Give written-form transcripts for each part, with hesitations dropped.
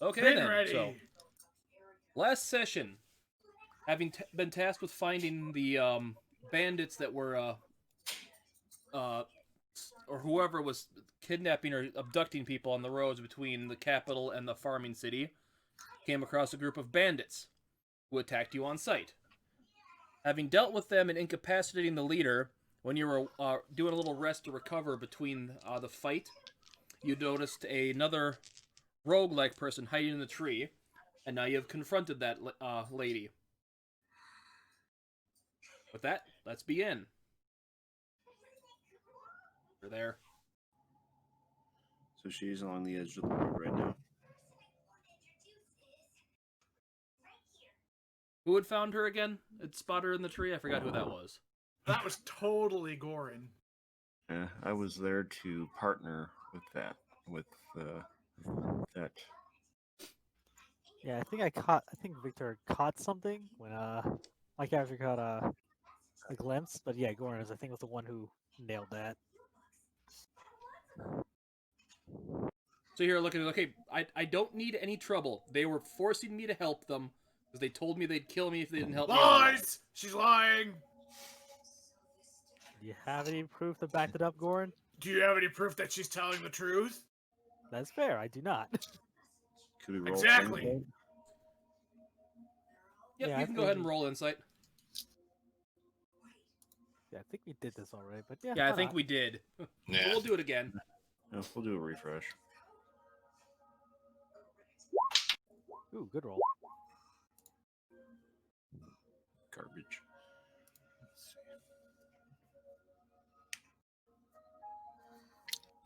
Okay Been then. ready. So, last session, having been tasked with finding the bandits that were or whoever was kidnapping or abducting people on the roads between the capital and the farming city, came across a group of bandits who attacked you on sight. Having dealt with them and incapacitating the leader, when you were doing a little rest to recover between the fight, you noticed another rogue-like person hiding in the tree, and now you have confronted that lady. With that, let's begin. You're there. So she's along the edge of the road right now. Who had found her again? Had spotted her in the tree? I forgot who that was. That was totally Gorin. Yeah, I was there to partner with that. That. Yeah, I think Victor caught something when my character caught a glimpse, but yeah, Goran I think was the one who nailed that. So you're looking at, okay, I don't need any trouble. They were forcing me to help them because they told me they'd kill me if they didn't help me. Lies! She's lying! Do you have any proof to back it up, Goran? Do you have any proof that she's telling the truth? That's fair, I do not. Could we roll Exactly. insight? Yep, Yeah, you I can go ahead and think- roll insight. Yeah, I think we did this already, but yeah. Yeah, I why think not? we did. Yeah. We'll do it again. No, we'll do a refresh. Ooh, good roll. Garbage.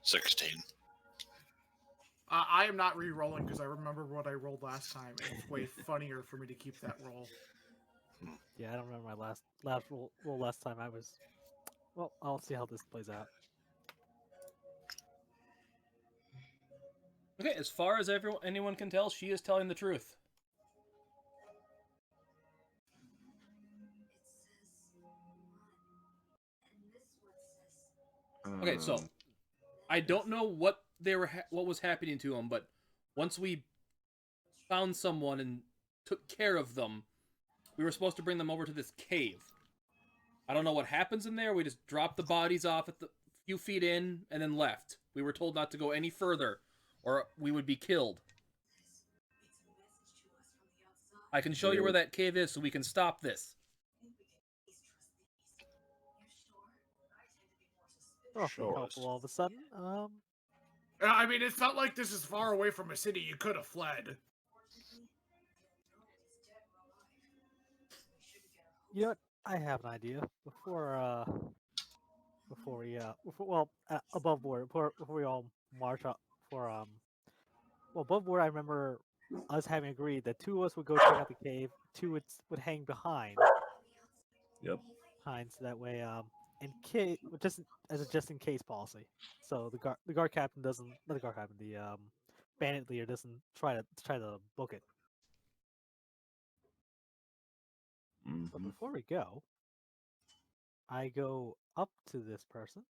16. I am not re-rolling because I remember what I rolled last time, and it's way funnier for me to keep that roll. Yeah, I don't remember my last roll last time. I was. Well, I'll see how this plays out. Okay, as far as anyone can tell, she is telling the truth. Okay, so I don't know what what was happening to them, but once we found someone and took care of them, we were supposed to bring them over to this cave. I don't know what happens in there. We just dropped the bodies off at the few feet in and then left. We were told not to go any further, or we would be killed. I can show you where that cave is so we can stop this. Oh, Show helpful us. all of a sudden. I mean, it's not like this is far away from a city. You could have fled. You know what? I have an idea. Above board, before we all march up above board, I remember us having agreed that two of us would go check out the cave, two would hang behind, Yep. so that way, in case, just in case policy. So the guard captain doesn't, not the guard captain, the bandit leader doesn't try to book it. But Mhm. before we go, I go up to this person,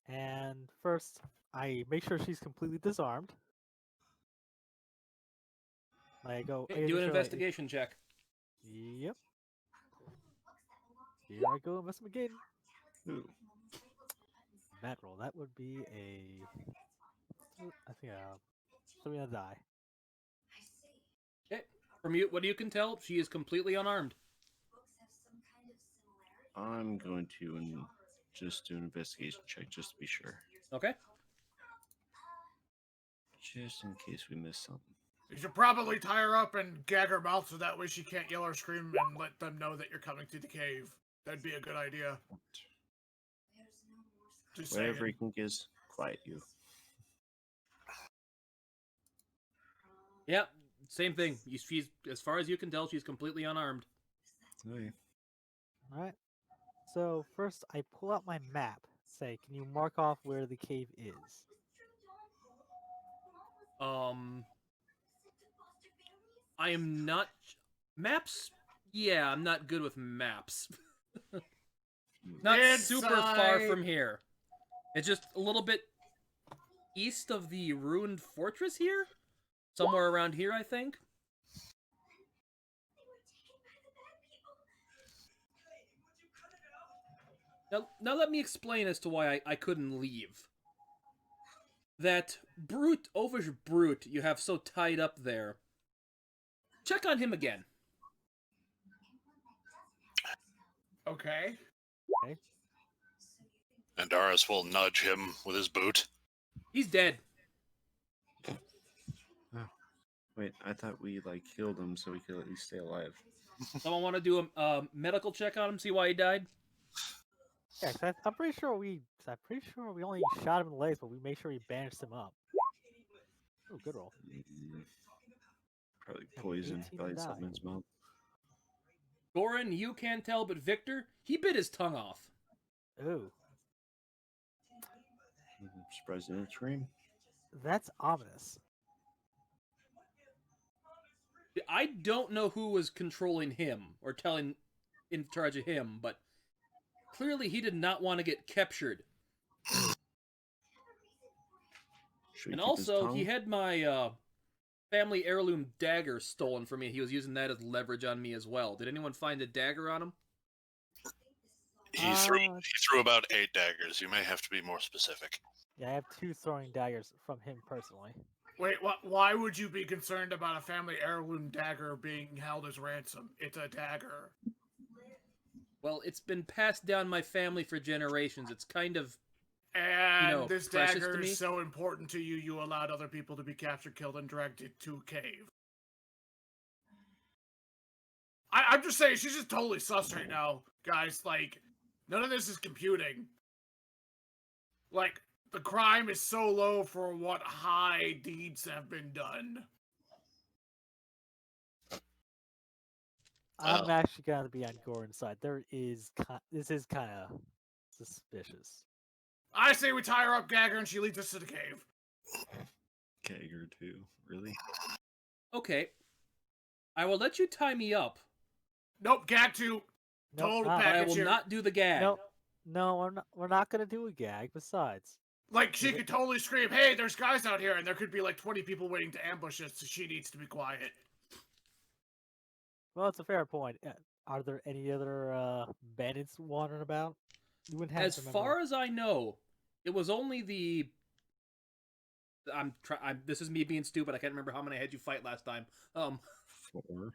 and first I make sure she's completely disarmed. I go. I Okay, make do an sure, investigation check. Yep. Here I go investigating. Ooh. That roll. That would be a. I think 3 on a die. Okay, from you, what you can tell, she is completely unarmed. I'm going to just do an investigation check just to be sure. Okay. Just in case we miss something. You should probably tie her up and gag her mouth so that way she can't yell or scream and let them know that you're coming to the cave. That'd be a good idea. Just Whatever saying. you think is quiet you. Yeah, same thing. She's, as far as you can tell, she's completely unarmed. Okay. All right. So first, I pull out my map. Say, can you mark off where the cave is? I am not maps. Yeah, I'm not good with maps. Not It's super far from here. It's just a little bit east of the ruined fortress here? Somewhere around here, I think. Now let me explain as to why I couldn't leave. That brute, oafish brute you have so tied up there. Check on him again. Okay. Okay. Andaris will nudge him with his boot. He's dead. Wait, I thought we like healed him so he could at least stay alive. Someone want to do a medical check on him, see why he died? Yeah, 'cause I'm pretty sure we only shot him in the legs, but we made sure we bandaged him up. Oh, good roll. Probably And poison, 18 probably die. something in his mouth. Goran, you can't tell, but Victor, he bit his tongue off. Ooh, Surprised he didn't scream. that's ominous. I don't know who was controlling him or telling in charge of him, but clearly he did not want to get captured. Should we And keep his also, tongue? he had my family heirloom dagger stolen from me. He was using that as leverage on me as well. Did anyone find a dagger on him? He threw about 8 daggers. You may have to be more specific. Yeah, I have 2 throwing daggers from him personally. Wait, why would you be concerned about a family heirloom dagger being held as ransom? It's a dagger. Well, it's been passed down my family for generations. It's kind of And this precious to dagger me. is so important to you, you allowed other people to be captured, killed, and dragged to a cave. I'm just saying, she's just totally sus right now, guys. Like, none of this is computing. Like, the crime is so low for what high deeds have been done. I'm actually gonna be on Goran's side. This is kind of suspicious. I say we tie her up, gag her, and she leads us to the cave. Kegger too. Really? okay. I will let you tie me up, Nope, gag two. Nope, Total not. but I package will here. not do the gag. No, we're not gonna do a gag. Besides, Like, she could totally scream, hey, there's guys out here, and there could be like 20 people waiting to ambush us, so she needs to be quiet. well, it's a fair point. Are there any other bandits wandering about? You wouldn't have As to remember. far as I know, it was only the. This is me being stupid. I can't remember how many I had you fight last time. 4.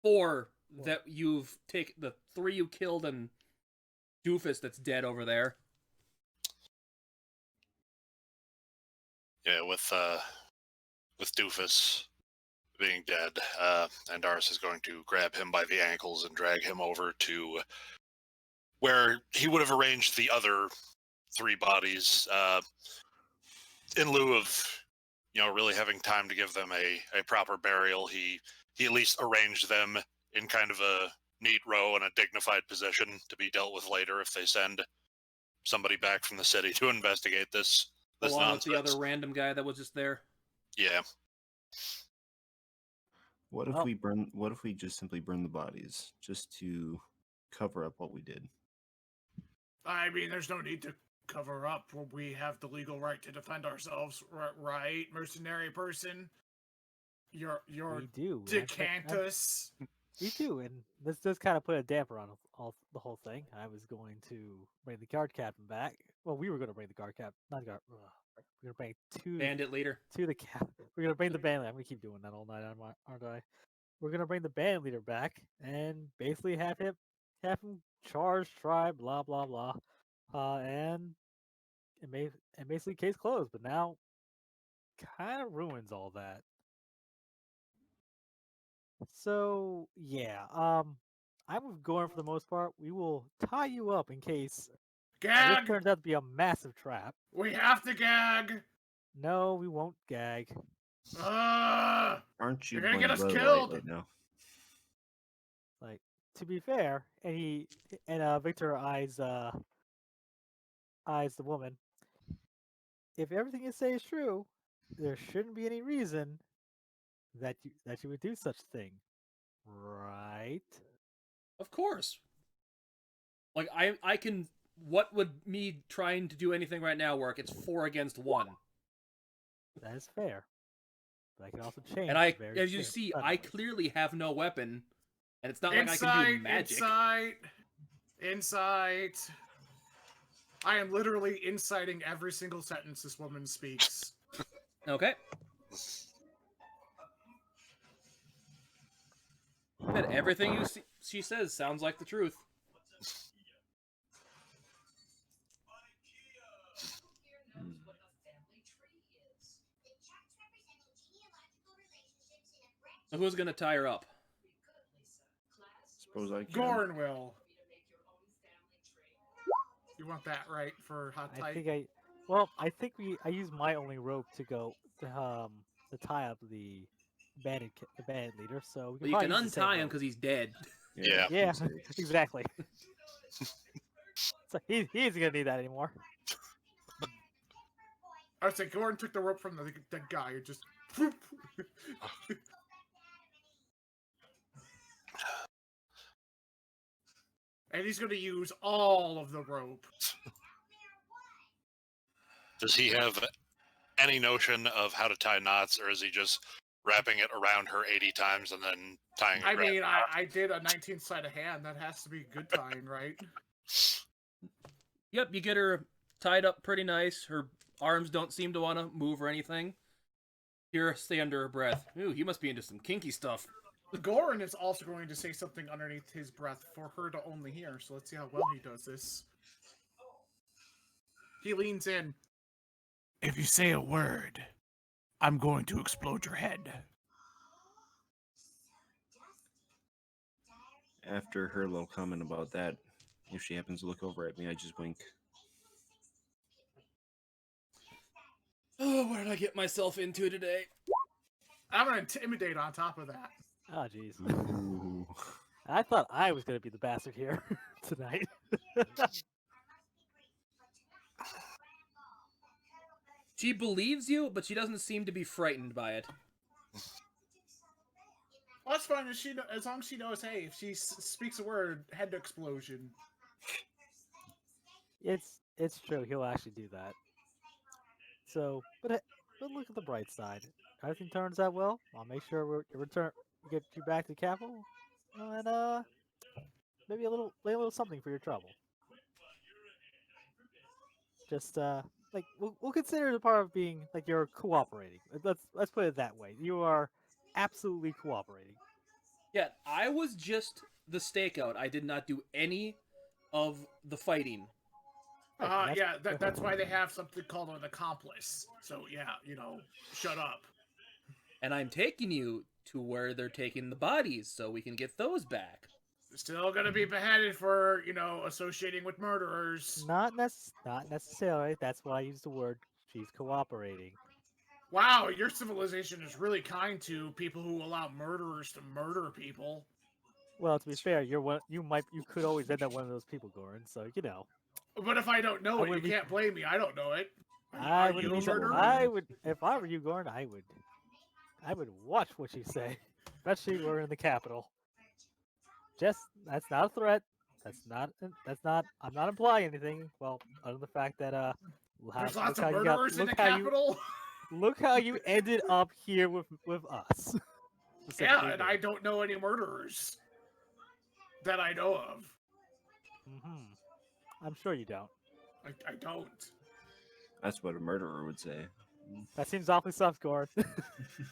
4 that you've taken. The 3 you killed and Doofus that's dead over there. Yeah, with Doofus being dead, Andaris is going to grab him by the ankles and drag him over to where he would have arranged the other 3 bodies, in lieu of, really having time to give them a proper burial. He at least arranged them in kind of a neat row and a dignified position to be dealt with later if they send somebody back from the city to investigate this Along nonsense. with the other random guy that was just there. Yeah. What if Well- we burn? What if we just simply burn the bodies just to cover up what we did? I mean, there's no need to cover up. We have the legal right to defend ourselves, right, mercenary person? You're we do. Decantus. We do, and this does kind of put a damper on the whole thing. I was going to bring the guard captain back. Well, we were going to bring the guard captain, not guard. We're going to bring Bandit leader. to the cap. We're going to bring the band. I'm going to keep doing that all night, aren't I? We're going to bring the band leader back and basically have him charge tribe, blah blah blah, and basically case closed. But now, kind of ruins all that. So yeah, I'm with Goran for the most part. We will tie you up in case this Gag! turns out to be a massive trap. We have to gag! No, we won't gag. Aren't you You're gonna going get us Bud Light killed! right now? Like, to be fair, and Victor eyes the woman. If everything you say is true, there shouldn't be any reason that you would do such a thing, right? Of course. Like, I can... What would me trying to do anything right now work? It's 4 against 1. That is fair. But I can also change. And I, very as you quick- see, I suddenly. clearly have no weapon, and it's not like I can do Insight, magic. insight. I am literally inciting every single sentence this woman speaks. Okay. But everything she says sounds like the truth. So who's gonna tie her up? Suppose I can. Gorn will. You want that right for hot I tight? think I use my only rope to go to tie up the bandit leader. So we Well, you probably can use the same untie him rope. because he's dead. Yeah. Yeah, I'd say. exactly. So he isn't gonna need that anymore. I would say Gorn took the rope from the guy and just. And he's going to use all of the rope. Does he have any notion of how to tie knots, or is he just wrapping it around her 80 times and then tying a I grab mean, knot? I did a 19th sleight of hand. That has to be good tying, right? Yep, you get her tied up pretty nice. Her arms don't seem to want to move or anything. Hear her say under her breath, "Ooh, he must be into some kinky stuff." Goran is also going to say something underneath his breath for her to only hear, so let's see how well he does this. He leans in. If you say a word, I'm going to explode your head. After her little comment about that, if she happens to look over at me, I just wink. Oh, what did I get myself into today? I'm going to intimidate on top of that. Oh jeez. Ooh. I thought I was gonna be the bastard here tonight. She believes you, but she doesn't seem to be frightened by it. Well, that's fine as long as she knows, hey, if she speaks a word, head explosion. It's true. He'll actually do that. So, but look at the bright side. Everything turns out well. I'll make sure we get you back to the capital, and maybe lay a little something for your trouble. Just like we'll consider it a part of being like you're cooperating. Let's put it that way. You are absolutely cooperating. Yeah, I was just the stakeout. I did not do any of the fighting. Right, and That's why they have something called an accomplice. So, yeah, shut up. And I'm taking you to where they're taking the bodies so we can get those back. Still gonna be beheaded for, associating with murderers. not necessarily. That's why I use the word. She's cooperating. Wow, your civilization is really kind to people who allow murderers to murder people. Well, to be fair, you could always end up one of those people, Goran. So But if I don't know I it, you would be- can't blame me. I don't know it. I Are would you be a murderer? I would if I were you, Goran. I would watch what you say, especially we're in the capital. That's not a threat. That's not. I'm not implying anything. Well, other than the fact that There's look lots how of you got- murderers in look the how you- capital. Look how you ended up here with us. Yeah, Specifically and me. I don't know any murderers that I know of. Mhm. I'm sure you don't. I don't. That's what a murderer would say. That seems awfully soft, Goran.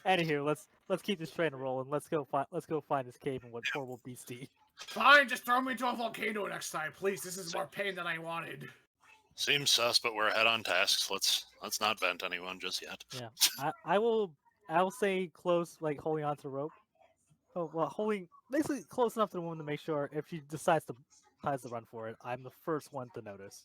Anywho, let's keep this train rolling. Let's go find this cave and what horrible beastie. Fine, just throw me into a volcano next time, please. This is more pain than I wanted. Seems sus, but we're ahead on tasks. Let's not vent anyone just yet. Yeah, I will stay close, like holding onto the rope. Oh well, holding basically close enough to the woman to make sure if she decides to run for it, I'm the first one to notice.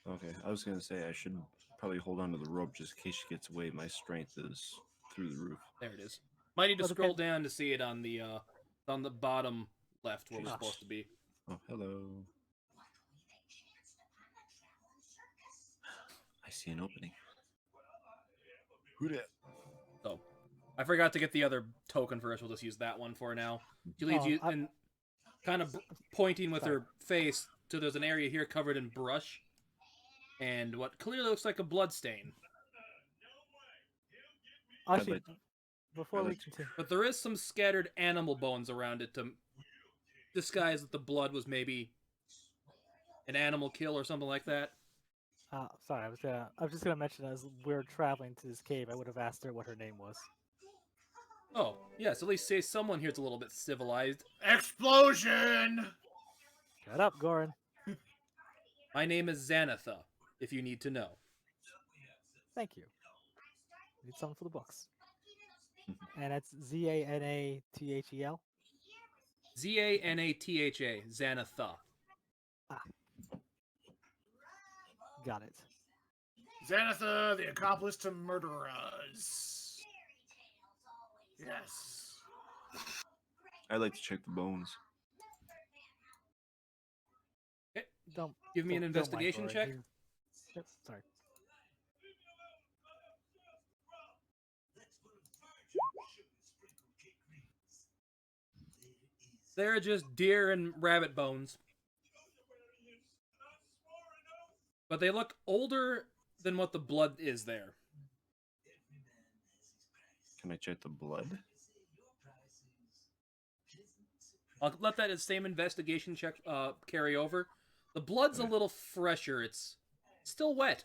Okay, I was gonna say I should probably hold on to the rope just in case she gets away. My strength is through the roof. There it is. Might need to Well, scroll down to see it on the bottom left where we're Jesus. supposed to be. Oh, hello. I see an opening. Who did? So, I forgot to get the other token for us. We'll just use that one for now. She leads you and kind of pointing with her face to there's an area here covered in brush and what clearly looks like a blood stain. Actually, like- before I'd we like to- continue, But there is some scattered animal bones around it to disguise that the blood was maybe an animal kill or something like that. sorry, I was just gonna mention as we're traveling to this cave, I would have asked her what her name was. Oh, yes, at least say someone here's a little bit civilized. Explosion! Shut up, Goran. My name is Xanatha, if you need to know. Thank you. Need something for the books. And that's Zanathel. Zanatha, Xanatha. Got it. Xanatha, the accomplice to murderers. Yes. I'd like to check the bones. Don't Give me an don't mind investigation Goran, check. Yep, sorry. They're just deer and rabbit bones. But they look older than what the blood is there. Can I check the blood? I'll let that same investigation check carry over. The blood's a little fresher. It's still wet.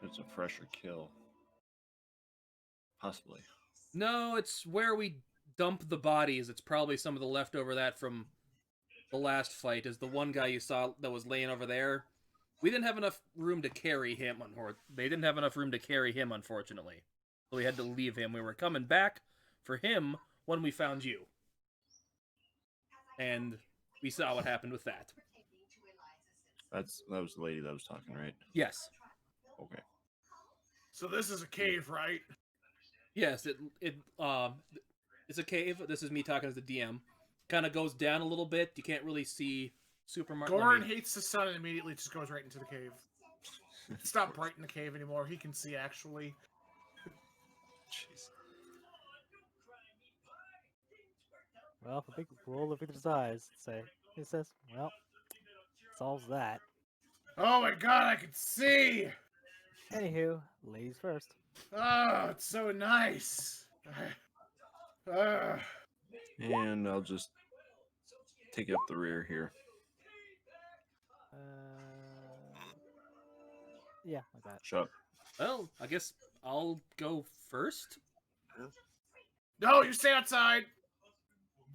It's a fresher kill. Possibly. No, it's where we dump the bodies. It's probably some of the leftover that from the last fight. Is the one guy you saw that was laying over there. We didn't have enough room to carry him. They didn't have enough room to carry him, unfortunately. So we had to leave him. We were coming back for him when we found you. And we saw what happened with that. That was the lady that was talking, right? Yes. Okay. So this is a cave, right? Yes, it's a cave. This is me talking as the DM. Kind of goes down a little bit. You can't really see super much. Goran hates the sun and immediately just goes right into the cave. It's not bright in the cave anymore. He can see, actually. Jeez. Well, if a big roll of Victor's eyes, it says, well, solves that. Oh my god, I can see! Anywho, ladies first. Oh, it's so nice. And I'll just take up the rear here. Yeah, like that. Shut up. Well, I guess I'll go first. No, you stay outside!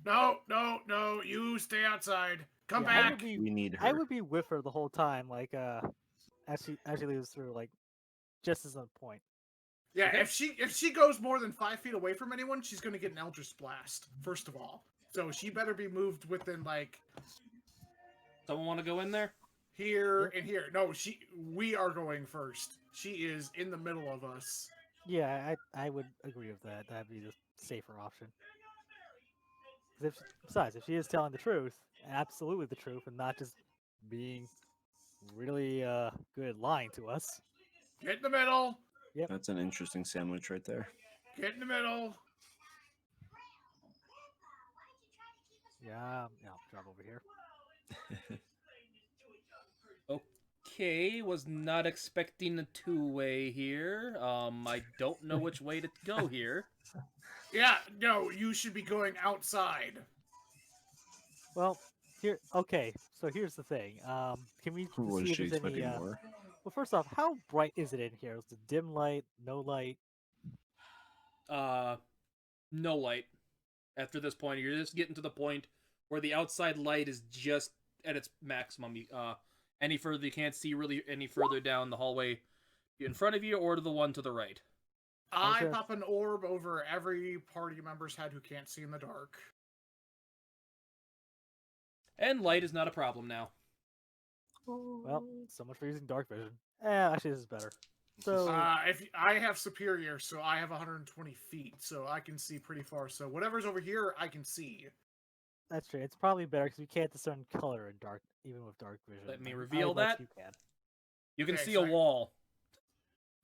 No, you stay outside. Come Yeah, back! We need her. I would be with her the whole time, like as she leaves through, like just as a point. Yeah, Okay. if she goes more than 5 feet away from anyone, she's gonna get an Eldritch Blast, first of all. So she better be moved within, like, Someone want to go in there? here and here. No, we are going first. She is in the middle of us. Yeah, I would agree with that. That'd be the safer option. 'Cause besides, if she is telling the truth, absolutely the truth, and not just being really good at lying to us. Get in the middle! That's an interesting sandwich right there. Get in the middle! Yeah, I'll drop over here. Okay, was not expecting a two-way here. I don't know which way to go here. Yeah, no, you should be going outside. Well, okay. So here's the thing. Can we Was see she if there's any? expecting more? Well, first off, how bright is it in here? Is it dim light, no light? No light. After this point, you're just getting to the point where the outside light is just at its maximum. Any further, you can't see really any further down the hallway in front of you or to the one to the right. I Okay. pop an orb over every party member's head who can't see in the dark. And light is not a problem now. Well, so much for using dark vision. Actually, this is better. So If I have superior, so I have 120 feet, so I can see pretty far. So whatever's over here, I can see. that's true. It's probably better because we can't discern color in dark, even with dark vision. Let me And reveal unless that. You can. You can Okay, see so a wall.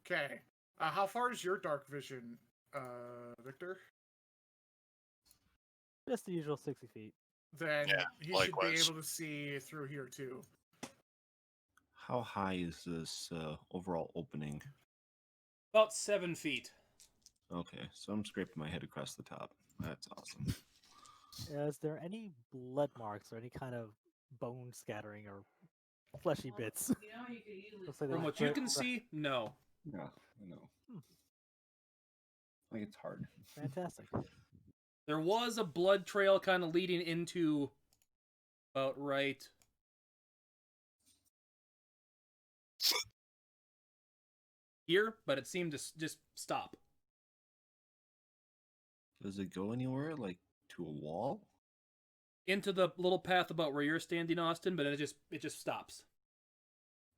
Okay. How far is your dark vision, Victor? Just the usual 60 feet. Then Yeah, he should likewise. be able to see through here too. How high is this overall opening? About 7 feet. Okay, so I'm scraping my head across the top. That's awesome. Is there any blood marks or any kind of bone scattering or fleshy bits? Looks like they From were what you very- can see, no. Yeah, I know. Hmm. Like it's hard. Fantastic. There was a blood trail kind of leading into about right here, but it seemed to just stop. Does it go anywhere? Like to a wall? Into the little path about where you're standing, Austin, but it just stops.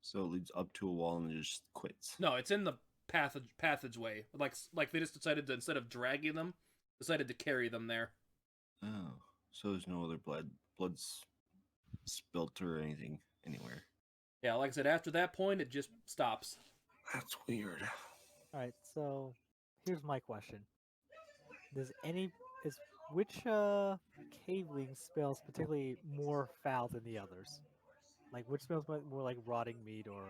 So it leads up to a wall and it just quits. No, it's in the passageway. Like they just decided to, instead of dragging them, decided to carry them there. Oh, so there's no other blood's spilt or anything anywhere. Yeah, like I said, after that point, it just stops. That's weird. All right, so here's my question: which caveling smells particularly more foul than the others? Like which smells more like rotting meat or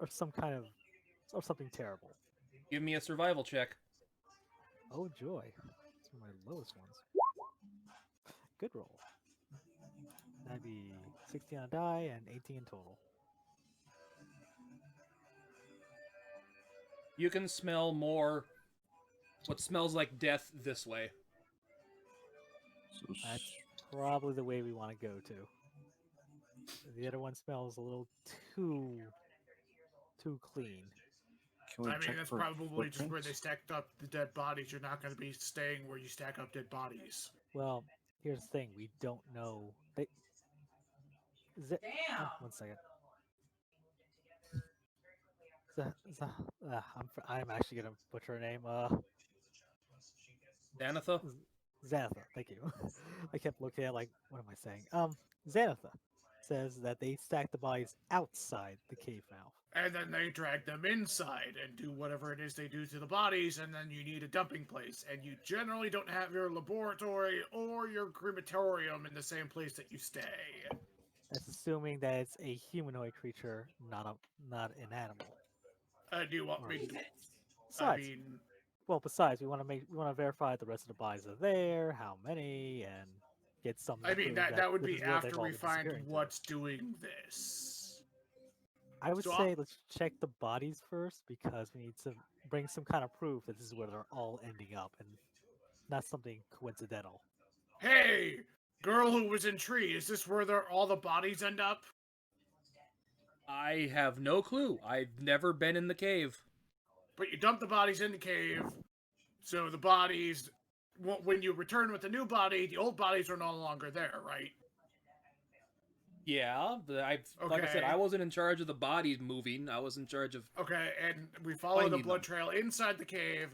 some kind of or something terrible? Give me a survival check. Oh joy, it's one of my lowest ones. Good roll. That'd be 16 on a die and 18 in total. You can smell more what smells like death this way. So That's probably the way we want to go to. The other one smells a little too clean. can we I mean, check that's for probably just where they footprints? stacked up the dead bodies. You're not going to be staying where you stack up dead bodies. Well, here's the thing: we don't know. One second. I'm actually gonna butcher her name. Danatha? Xanatha. Thank you. I kept looking at like, what am I saying? Xanatha says that they stack the bodies outside the cave mouth. And then they drag them inside and do whatever it is they do to the bodies, and then you need a dumping place. And you generally don't have your laboratory or your crematorium in the same place that you stay. That's assuming that it's a humanoid creature, not an animal. Do you want me to? I Besides, mean, besides, we want to verify the rest of the bodies are there, how many, and get some. that would this be is where they've after all we been find disappearing to. what's doing this. I would So say let's check the bodies first because we need to bring some kind of proof that this is where they're all ending up and not something coincidental. Hey, girl who was in tree, is this where all the bodies end up? I have no clue. I've never been in the cave. But you dump the bodies in the cave, so the bodies, when you return with the new body, the old bodies are no longer there, right? Yeah, but like I said, Okay. I wasn't in charge of the bodies moving. I was in charge of. Okay, and we follow the Finding blood them. trail inside the cave.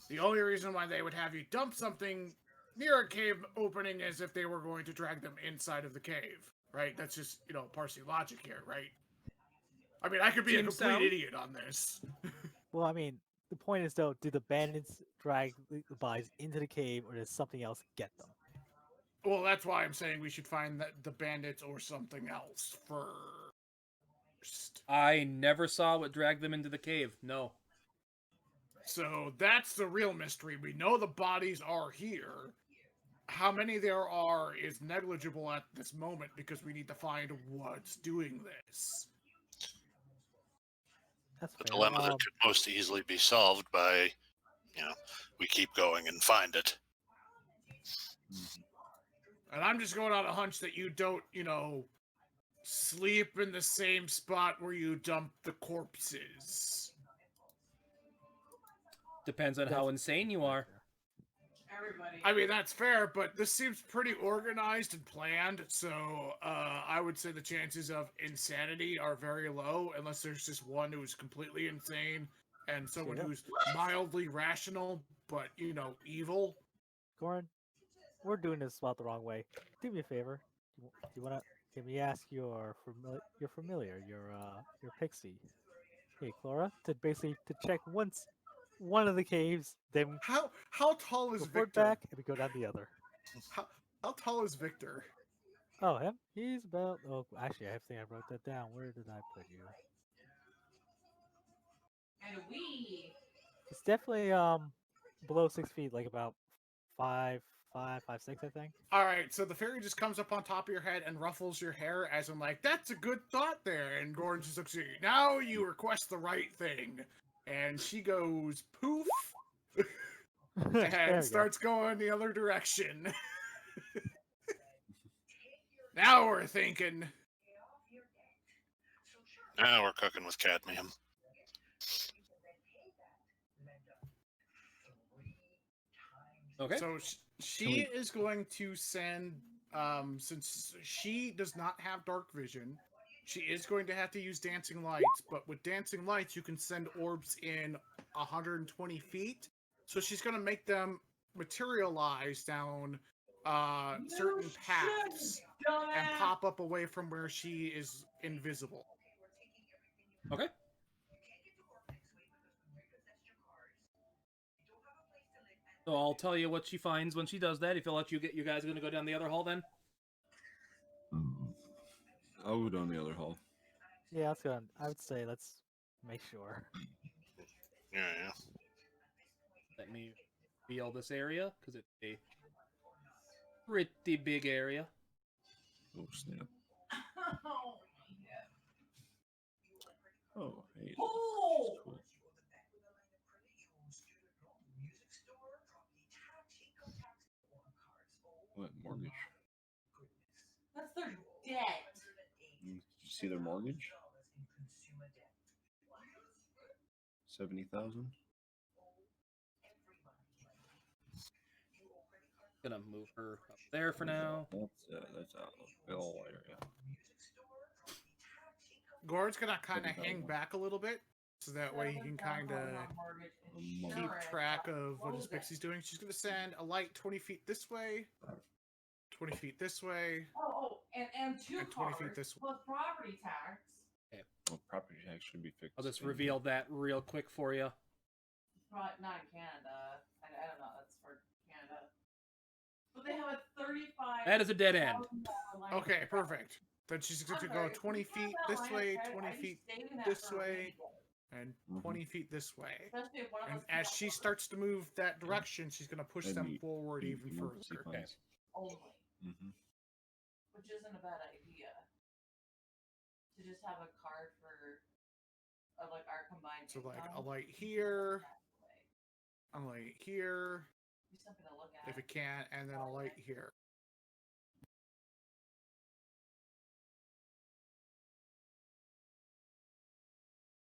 The only reason why they would have you dump something near a cave opening is if they were going to drag them inside of the cave, right? That's just, parsing logic here, right? I mean, I could be a Seems complete sound. idiot on this. Well, I mean, the point is though, do the bandits drag the bodies into the cave, or does something else get them? Well, that's why I'm saying we should find the bandits or something else first. I never saw what dragged them into the cave. No. So that's the real mystery. We know the bodies are here. How many there are is negligible at this moment because we need to find what's doing this. That's A fair. dilemma that could most easily be solved by, we keep going and find it. And I'm just going on a hunch that you don't, sleep in the same spot where you dump the corpses. Depends on how insane you are. I mean, that's fair, but this seems pretty organized and planned, so I would say the chances of insanity are very low, unless there's just one who's completely insane and someone who's mildly rational, but, evil. Goran, we're doing this about the wrong way. Do me a favor. Do you wanna? Can we ask your familiar, your pixie, hey Clara, to basically check once one of the caves, then How tall is report Victor? back, and we go down the other. How tall is Victor? Oh, him? He's about. Oh, actually, I think I wrote that down. Where did I put you? It's definitely below 6 feet, like about 5'6", I think. All right, so the fairy just comes up on top of your head and ruffles your hair, as in like, "That's a good thought there." And Gordon just looks at you. "Now you request the right thing," and she goes poof There and we starts going the other direction. Now we're thinking. Now we're cooking with cadmium. Okay. So she is going to send, since she does not have dark vision, she is going to have to use dancing lights. But with dancing lights, you can send orbs in 120 feet. So she's going to make them materialize down certain paths and pop up away from where she is invisible. Okay. So I'll tell you what she finds when she does that. If you'll let you guys are gonna go down the other hall then. I'll go down the other hall. Yeah, let's go. I would say let's make sure. Yeah. Let me feel this area because it's a pretty big area. Oh snap! Oh hey. This is cool. What mortgage? That's their debt. Did you see their mortgage? 70,000. Gonna move her up there for now. That's out of Bill area. Gord's going to kind of hang back a little bit, so that way he can kind of keep track of what his pixie's doing. She's going to send a light 20 feet this way, 20 feet this way, and 2 and 20 cars feet this way. plus property tax. Well, property tax should be fixed. I'll just reveal that real quick for you. Probably not in Canada. I don't know. That's for Canada. But they have a 35. That is a dead end. Okay, perfect. Then she's going to go 20 feet this way, 20 feet this way, and 20 feet this way. And as she starts to move that direction, she's going to push And them you- forward you even move further. sequence. Only, Mhm. which isn't a bad idea. To just have a card for like our combined. So like a income. light here, a light here, Be something to look at. if it can, and then a light here.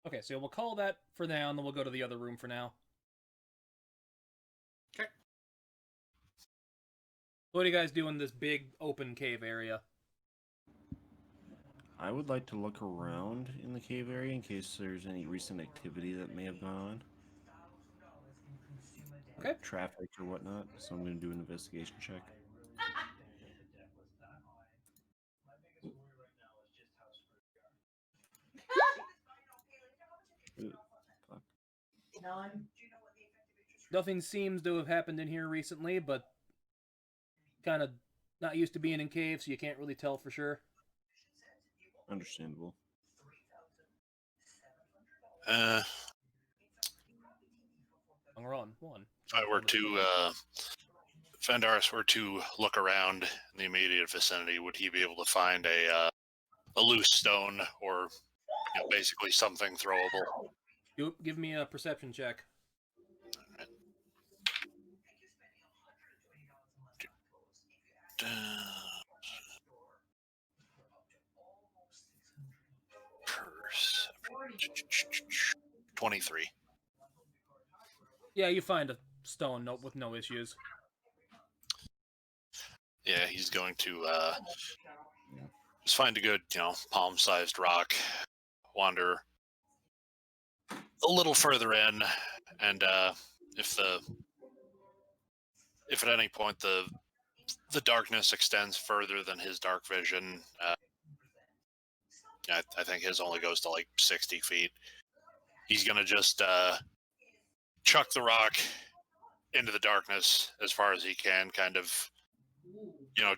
Okay, so we'll call that for now, and then we'll go to the other room for now. Okay. What do you guys do in this big open cave area? I would like to look around in the cave area in case there's any recent activity that may have gone on. Okay. Traffic or whatnot. So I'm going to do an investigation check. Ooh, fuck. None. Nothing seems to have happened in here recently, but kind of not used to being in caves, so you can't really tell for sure. Understandable. We're on one. If I were to, if Vandaris were to look around in the immediate vicinity, would he be able to find a loose stone or basically something throwable? Give me a perception check. Perception. 23. Yeah, you find a stone with no issues. Yeah, he's going to just find a good, palm-sized rock, wander a little further in, and if at any point the darkness extends further than his dark vision, I think his only goes to like 60 feet. He's gonna just chuck the rock into the darkness as far as he can, kind of,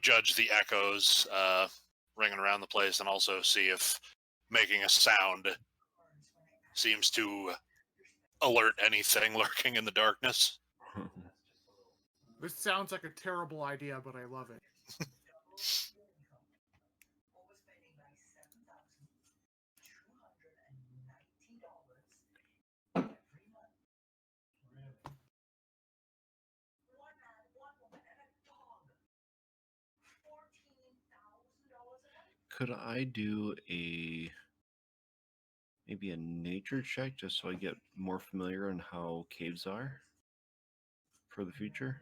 judge the echoes ringing around the place, and also see if making a sound seems to alert anything lurking in the darkness. This sounds like a terrible idea, but I love it. Could I do maybe a nature check just so I get more familiar on how caves are for the future?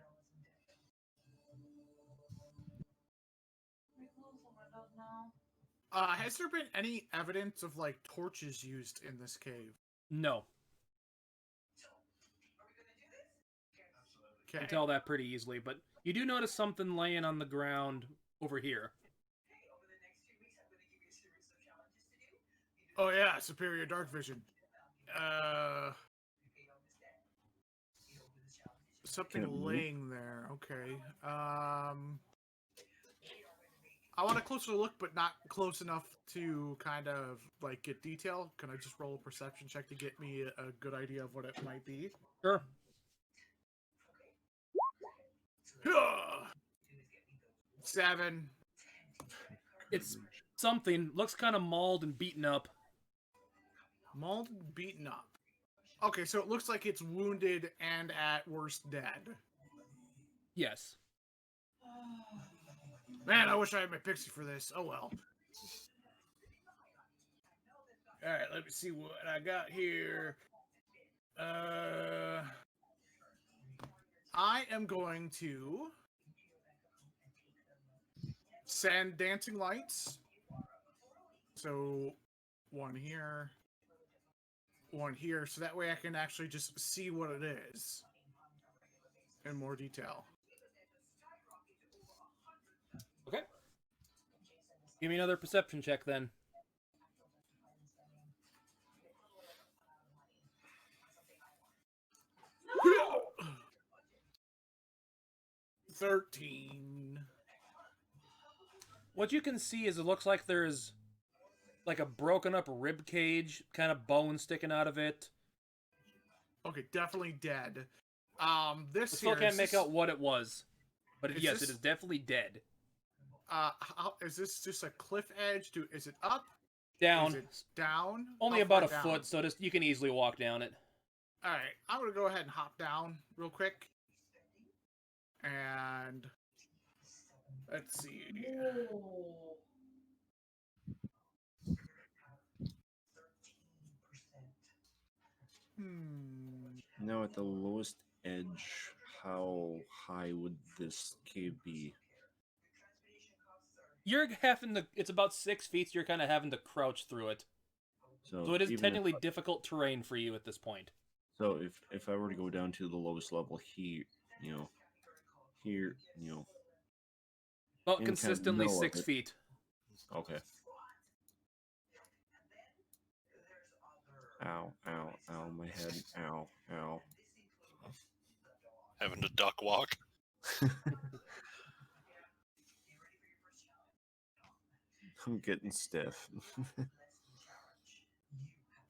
Can we close the windows now? Has there been any evidence of like torches used in this cave? No, you Okay. can tell that pretty easily, but you do notice something laying on the ground over here. Oh yeah, superior dark vision. Something Can it move? laying there. Okay. I want a closer look, but not close enough to kind of like get detail. Can I just roll a perception check to get me a good idea of what it might be? Sure. 7. It's something. Looks kind of mauled and beaten up. Mauled and beaten up. Okay, so it looks like it's wounded and at worst dead. Yes. Man, I wish I had my pixie for this. Oh well. Alright, let me see what I got here. I am going to send dancing lights. So, one here. One here. So that way I can actually just see what it is in more detail. Okay. Give me another perception check then. 13. What you can see is it looks like there's like a broken up rib cage, kind of bone sticking out of it. Okay, definitely dead. This I still here, can't is make this- out what it was, but Is yes, this- it is definitely dead. Is this just a cliff edge? Is it up? Down, Is it down? only How about far a down? foot, so just you can easily walk down it. All right, I'm gonna go ahead and hop down real quick, and let's see. Whoa. Now at the lowest edge, how high would this cave be? You're having to. It's about 6 feet. So you're kind of having to crouch through it, so it is even technically difficult terrain for you at this point. So if I were to go down to the lowest level here, here, But In kind of consistently middle of 6 it. feet. okay. Ow, ow, ow, my head, ow, ow. Having to duck walk. I'm getting stiff.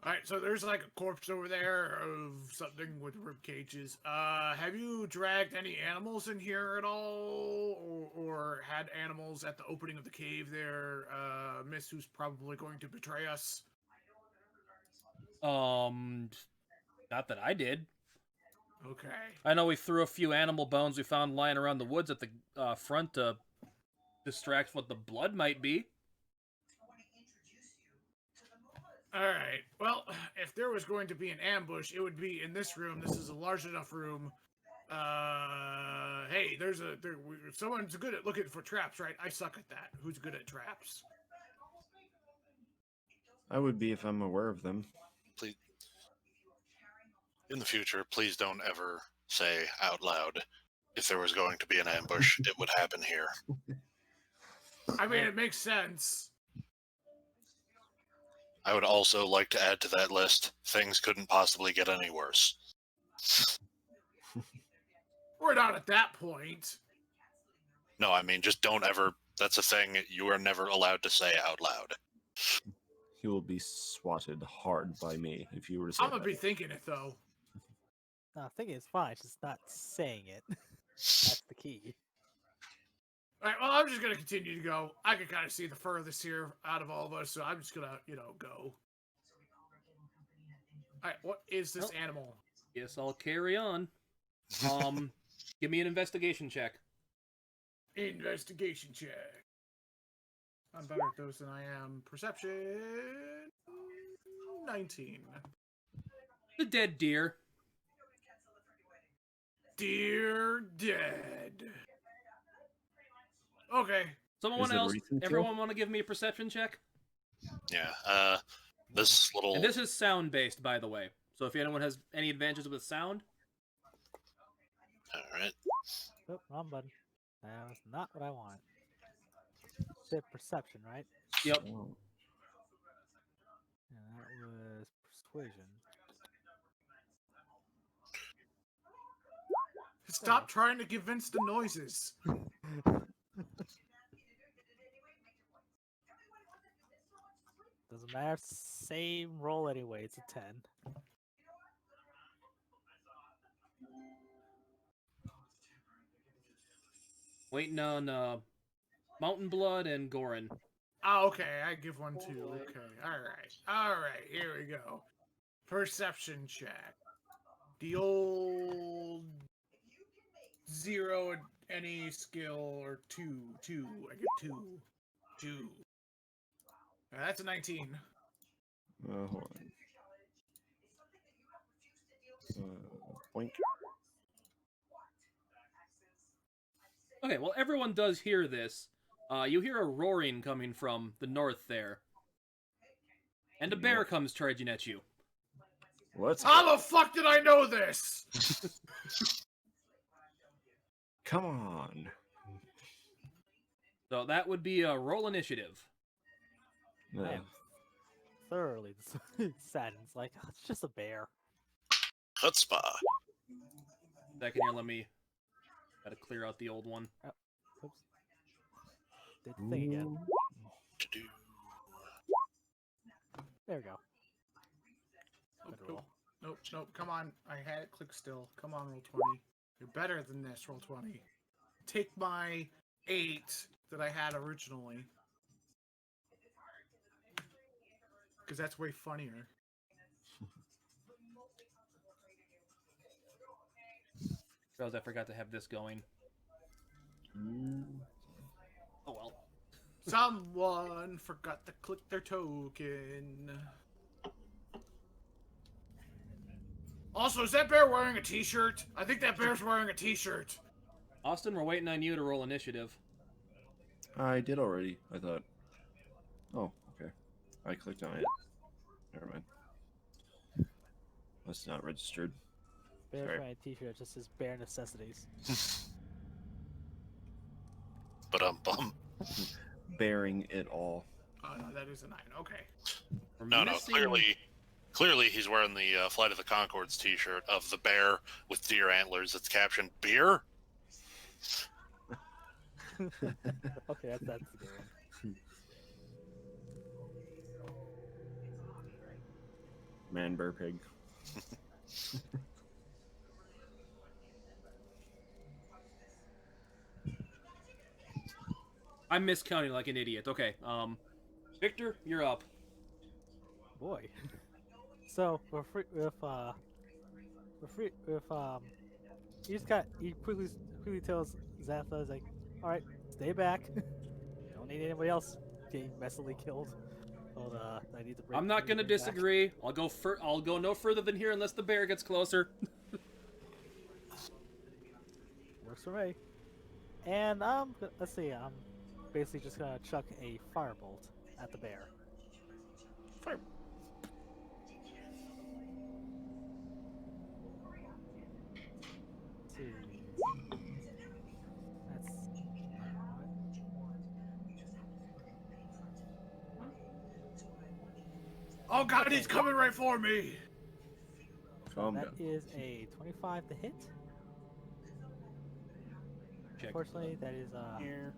All right, so there's like a corpse over there of something with rib cages. Have you dragged any animals in here at all, or had animals at the opening of the cave there? Miss, who's probably going to betray us. Not that I did. Okay. I know we threw a few animal bones we found lying around the woods at the front to distract what the blood might be. All right. Well, if there was going to be an ambush, it would be in this room. This is a large enough room. Hey, someone's good at looking for traps, right? I suck at that. Who's good at traps? I would be if I'm aware of them. Please, in the future, please don't ever say out loud, if there was going to be an ambush, it would happen here. I mean, it makes sense. I would also like to add to that list, things couldn't possibly get any worse. We're not at that point. No, I mean, just don't ever, that's a thing you are never allowed to say out loud. He will be swatted hard by me if you were to say I'm gonna that. be thinking it though. No, thinking it's fine. It's just not saying it. That's the key. All right, well, I'm just gonna continue to go. I can kind of see the furthest here out of all of us, so I'm just gonna, go. All right, what is this Well- animal? Guess I'll carry on. Give me an investigation check. Investigation check. I'm better at those than I am. Perception. 19. The dead deer. Dear dead. Okay. Someone Is it a else. recent kill? Everyone want to give me a perception check? Yeah. This little. And this is sound based, by the way. So if anyone has any advantages with sound, All right. Oh, wrong button. That was not what I want. Said perception, right? yep. Oh, And that was persuasion. Stop trying to convince the noises. Doesn't matter. Same roll anyway. It's a 10. Waiting on Mountain Blood and Gorin. Oh, okay. I give one too. Okay. All right. Here we go. Perception check. The old 0 at any skill or 2. I get 2. 2. That's a 19. hold on. Boink. Okay, well, everyone does hear this. You hear a roaring coming from the north there. And a bear comes charging at you. Let's How the fuck did I know this? come on. So that would be a roll initiative. Yeah. I am thoroughly saddened. It's like, oh, it's just a bear. Chutzpah. Second here, let me... Gotta clear out the old one. Oops. Did the thing again. Ooh. To-do. There we go. Nope, Good roll. nope. Come on. I had it click still. Come on, roll 20. You're better than this, roll 20. Take my 8 that I had originally. Because that's way funnier. Realize I forgot to have this going. Oh well. Someone forgot to click their token. Also, is that bear wearing a t-shirt? I think that bear's wearing a t-shirt. Austin, we're waiting on you to roll initiative. I did already. I thought. Oh, okay. I clicked on it. Never mind. That's not registered. Bear Sorry. wearing a t-shirt just says bare necessities. But bum. Bearing it all. Oh, no, that is a 9. Okay. We're No, missing- clearly he's wearing the Flight of the Conchords T-shirt of the bear with deer antlers. That's captioned "Beer." Okay, that's the good one. Man, bear, pig. I'm miscounting like an idiot. Okay, Victor, you're up. Boy. So he quickly tells Zatha, is like, all right, stay back. Don't need anybody else getting messily killed. But I need to break. I'm not gonna bring back. disagree. I'll go no further than here unless the bear gets closer. Works for me. And let's see. I'm basically just gonna chuck a firebolt at the bear. Fire. Let's see. That's Oh god, he's coming right for me! Calm that down. is a 25 to hit. Check. Unfortunately, that is Here.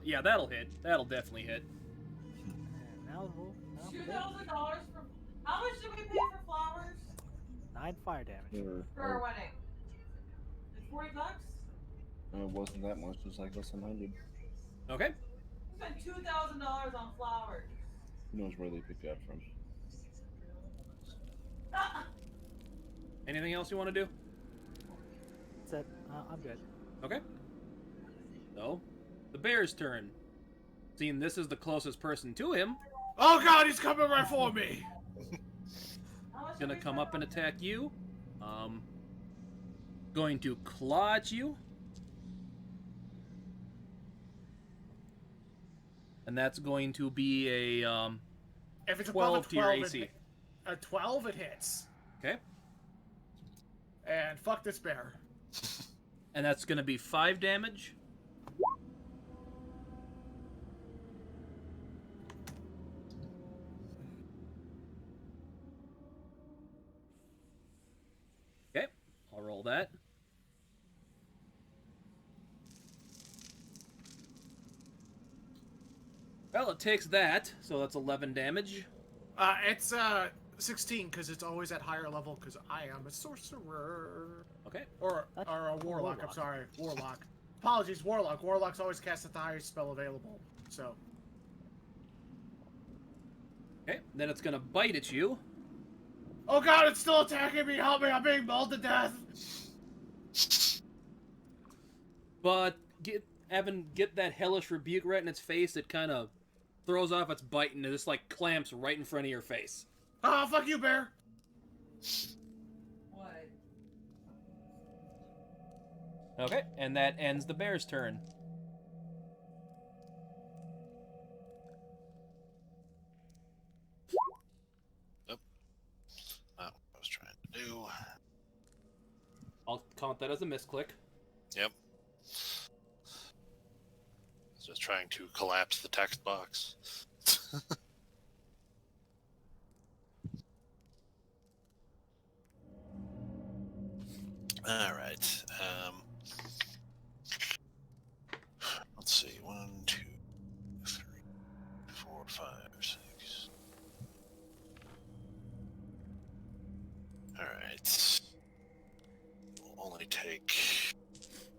Yeah, that'll hit. That'll definitely hit. And now for $2,000 damage. for. How much did we pay for flowers 9 fire damage. for our wedding? Like $40? it wasn't that much. It was like less than 100. Okay. We spent $2,000 on flowers. Who knows where they picked that from? Anything else you want to do? That's it. I'm good. Okay. So, the bear's turn. Seeing this is the closest person to him, Oh god, he's coming right for me! How much did gonna we come spend up and attack you. Going to claw at you. And that's going to be a If it's 12 above a to your 12, AC. a 12, it hits. Okay. And fuck this bear. And that's gonna be 5 damage. Okay, I'll roll that. Well, it takes that, so that's 11 damage. It's 16 because it's always at higher level because I am a sorcerer. Okay. Or That's a warlock, warlock. I'm sorry. Warlock. Apologies, warlock. Warlock's always cast at the highest spell available. So. Okay, then it's gonna bite at you. Oh god, it's still attacking me! Help me, I'm being mauled to death! But get that hellish rebuke right in its face. It kind of throws off its bite and it just like clamps right in front of your face. Ah, fuck you, bear! What? Okay, and that ends the bear's turn. Not what I was trying to do. I'll count that as a misclick. Yep. Just trying to collapse the text box. All right. Let's see. 1, 2, 3, 4, 5, 6. All right. We'll only take.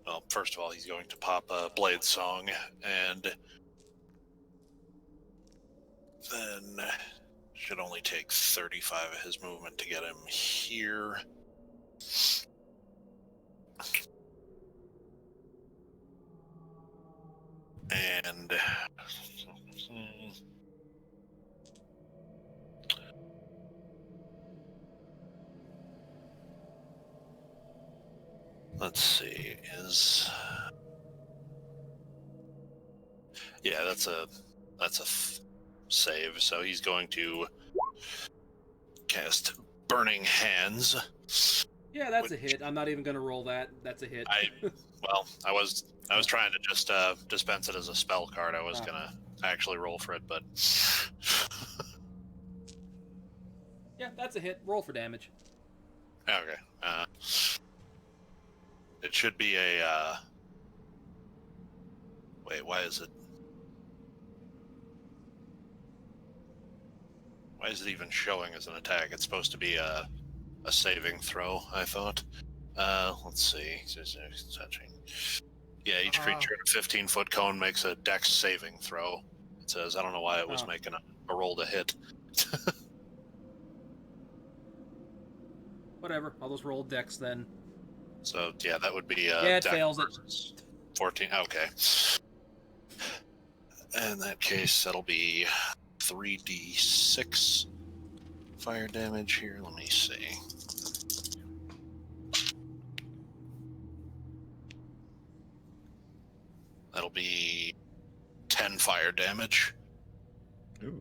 Well, first of all, he's going to pop a blade song, and then should only take 35 of his movement to get him here. And let's see, yeah, that's a save. So he's going to cast Burning Hands. Yeah, that's a hit. I'm not even gonna roll that. That's a hit. I was trying to just dispense it as a spell card. I was gonna actually roll for it, but Yeah, that's a hit. Roll for damage. okay. It should be a. Wait, why is it? Why is it even showing as an attack? It's supposed to be a saving throw, I thought. Let's see. Touching. Yeah, each creature in a 15-foot cone makes a dex saving throw. It says, I don't know why it was making a roll to hit. Whatever. I'll just roll dex then. So, yeah, that would be Yeah, it dex fails it. versus 14. Okay. In that case, that'll be 3d6 fire damage here. Let me see. That'll be 10 fire damage. Ooh.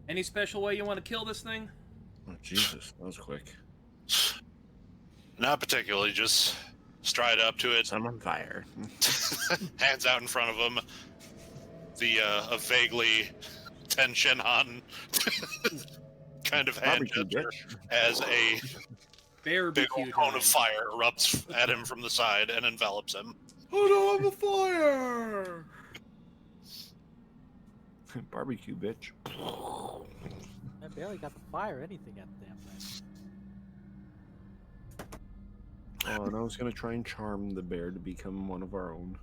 Any special way you want to kill this thing? Oh, Jesus. That was quick. Not particularly, just stride up to it, I'm on fire. hands out in front of him. The a vaguely tension on kind of hand Barbecue, gesture bitch. as a Bear big BQ old cone time. of fire erupts at him from the side and envelops him. Oh no, I'm a fire! Barbecue, bitch. I barely got to fire anything at the damn thing. Oh, and I was gonna try and charm the bear to become one of our own.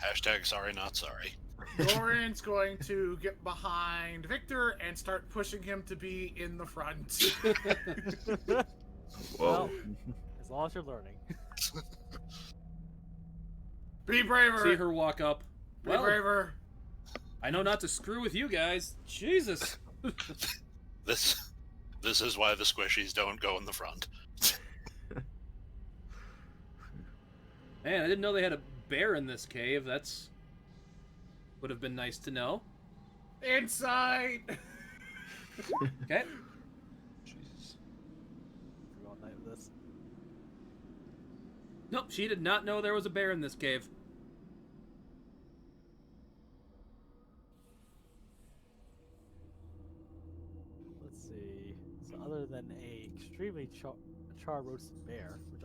Hashtag sorry, not sorry. Goran's going to get behind Victor and start pushing him to be in the front. Well, as long as you're learning. Be braver. See her walk up. Be Well, braver. I know not to screw with you guys. Jesus. This is why the squishies don't go in the front. Man, I didn't know they had a bear in this cave. That's would have been nice to know. Inside. Okay. Jesus. We're all night with this. Nope, she did not know there was a bear in this cave. Let's see. So other than a extremely char roasted bear, which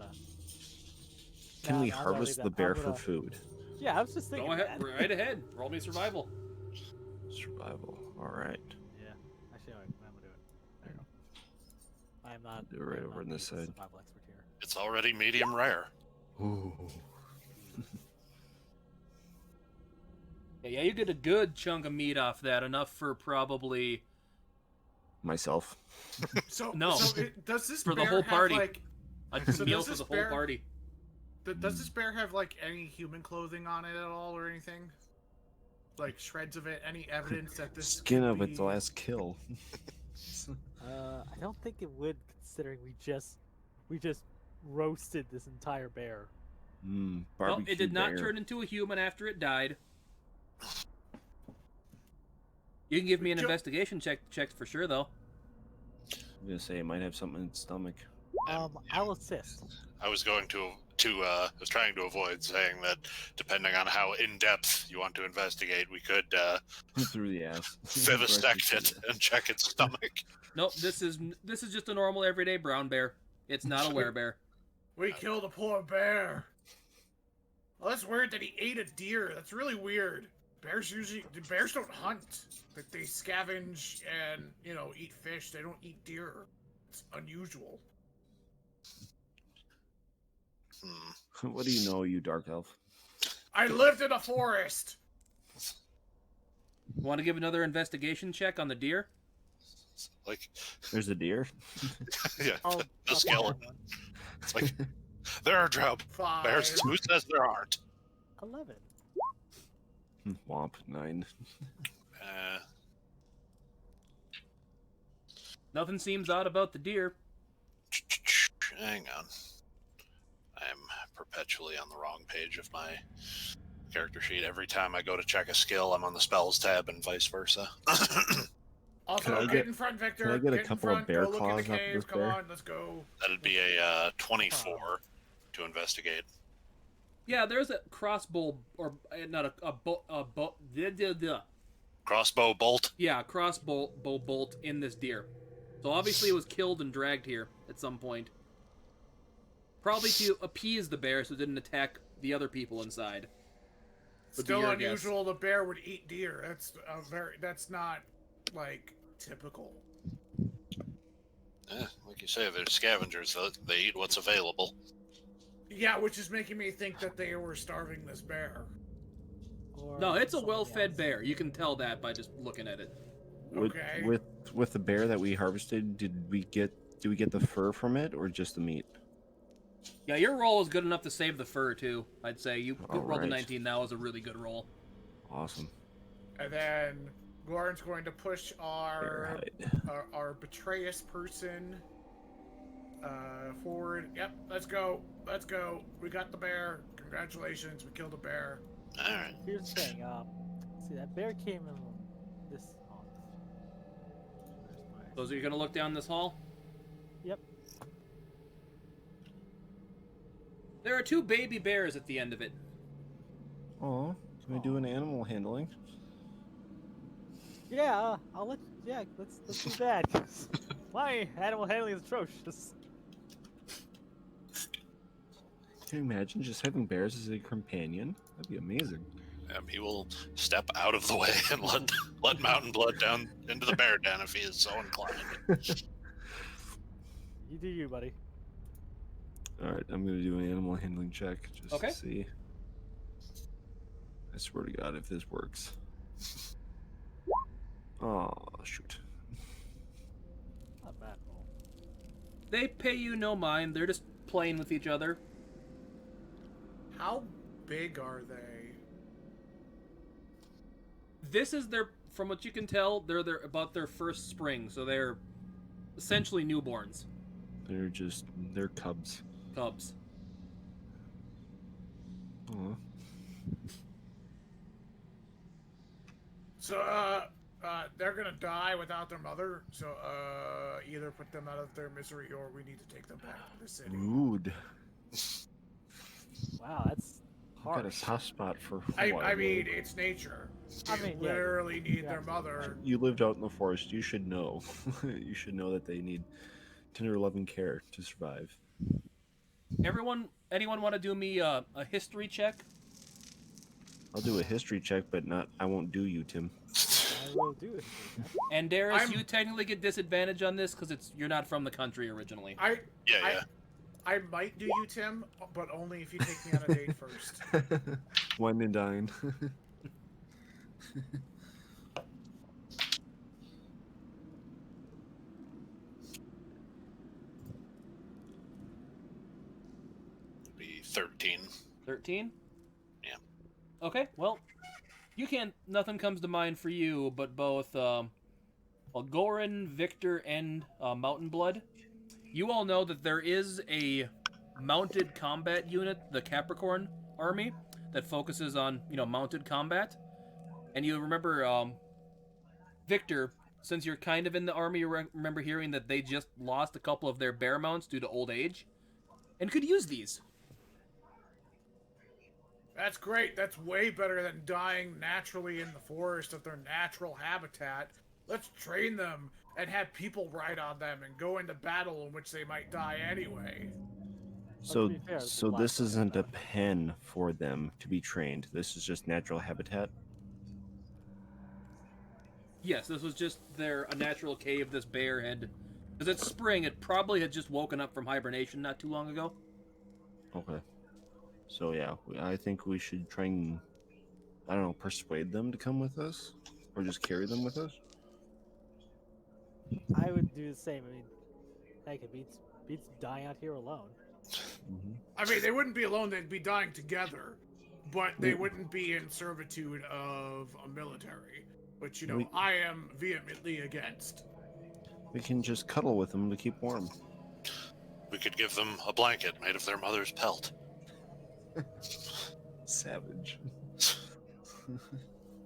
Can we Nah, I'm gonna harvest leave the that. bear I'm for gonna- food? Yeah, I was just thinking Go ahead, that. right ahead. Roll me survival. Survival. All right. Yeah, actually, I'm gonna do it. There you go. I am not. Do it right I am over not on this the side. Survival expert here. It's already medium rare. Ooh. Yeah, you get a good chunk of meat off that, enough for probably Myself. So No. So does this For the bear whole have, party. like, a So meal does for this the whole bear- party. does this bear have like any human clothing on it at all or anything? Like shreds of it? Any evidence that this Skin could of its be- last kill. I don't think it would, considering we just roasted this entire bear. Mmm. Well, Barbecue it did not bear. turn into a human after it died. You can give me an Jo- investigation check for sure, though. I'm gonna say it might have something in its stomach. I'll assist. I was going to I was trying to avoid saying that depending on how in depth you want to investigate, we could Through the ass. vivisect Directly it through the and check its stomach. Nope, this is just a normal everyday brown bear. It's not a werebear. We killed a poor bear. Well, that's weird that he ate a deer. That's really weird. Bears don't hunt. But they scavenge and, eat fish. They don't eat deer. It's unusual. What do you know, you dark elf? I lived in a forest. Want to give another investigation check on the deer? Like, There's a deer. yeah, I'll the try skeleton. one. It's like, there are drought 5. bears. Who says there aren't? 11. Womp 9. Nothing seems odd about the deer. Hang on. I'm perpetually on the wrong page of my character sheet. Every time I go to check a skill, I'm on the spells tab and vice versa. Also, Can I get get- in front, Victor. can I get a in couple of front, bear go look in claws the off cave. this Come bear? on, let's go. That'd be a 24 to investigate. Yeah, there's a crossbow, or not a bolt. Crossbow bolt. Yeah, crossbow bolt in this deer. So obviously it was killed and dragged here at some point. Probably to appease the bear so it didn't attack the other people inside. Would be Still your guess. unusual. The bear would eat deer. That's not like typical. Like you say, they're scavengers. They eat what's available. Yeah, which is making me think that they were starving this bear. Or No, it's a something well-fed else. bear. You can tell that by just looking at it. Okay. With the bear that we harvested, did we get the fur from it or just the meat? Yeah, your roll is good enough to save the fur too. I'd say you rolled a Alright. 19. That was a really good roll. Awesome. And then Goran's going to push Bear our betrayus person forward. Yep, let's go. Let's go. We got the bear. Congratulations, we killed a bear. All right. Here's the thing. See, that bear came in this. Oh, there's my. So you're gonna look down this hall? Yep. There are 2 baby bears at the end of it. Oh, can we do an animal handling? Yeah, I'll let. Yeah, let's do that. 'Cause my animal handling is atrocious. Can you imagine just having bears as a companion? That'd be amazing. He will step out of the way and let Mountain Blood down into the bear den if he is so inclined. You do you, buddy. All right, I'm gonna do an animal handling check just Okay. to see. I swear to God, if this works. Oh shoot! Not bad roll. They pay you no mind. They're just playing with each other. How big are they? This is their, from what you can tell, they're about their first spring, so they're essentially newborns, They're cubs. cubs. Aw. So, they're gonna die without their mother. So, either put them out of their misery, or we need to take them back to the city. Rude. Wow, that's I got a harsh. soft spot for. I Hawaii. mean, it's nature. I They mean, yeah, literally need you're their absolutely mother. You lived out in the forest. You should know. You should know that they need tender loving care to survive. Anyone want to do me a history check? I'll do a history check, but not. I won't do you, Tim. I will do it. And Darius, I'm- you technically get disadvantage on this because you're not from the country originally. Yeah. I might do you, Tim, but only if you take me on a date first. Wine and dine. Be 13. 13? Yeah. Okay, well, you can't. Nothing comes to mind for you, but both Goran, Victor, and Mountain Blood. You all know that there is a mounted combat unit, the Capricorn Army, that focuses on mounted combat. And you remember, Victor, since you're kind of in the army, you remember hearing that they just lost a couple of their bear mounts due to old age, and could use these. That's great. That's way better than dying naturally in the forest of their natural habitat. Let's train them and have people ride on them and go into battle in which they might die anyway. So, be fair, it's so the this last isn't a one. pen for them to be trained. This is just natural habitat. Yes, this was just a natural cave this bear had. Because it's spring, it probably had just woken up from hibernation not too long ago. Okay. So yeah, I think we should try and, I don't know, persuade them to come with us, or just carry them with us. I would do the same. I mean, heck, it beats dying out here alone. Mm-hmm. I mean, they wouldn't be alone. They'd be dying together, but they We- wouldn't be in servitude of a military, which, We- I am vehemently against. We can just cuddle with them to keep warm. We could give them a blanket made of their mother's pelt. Savage.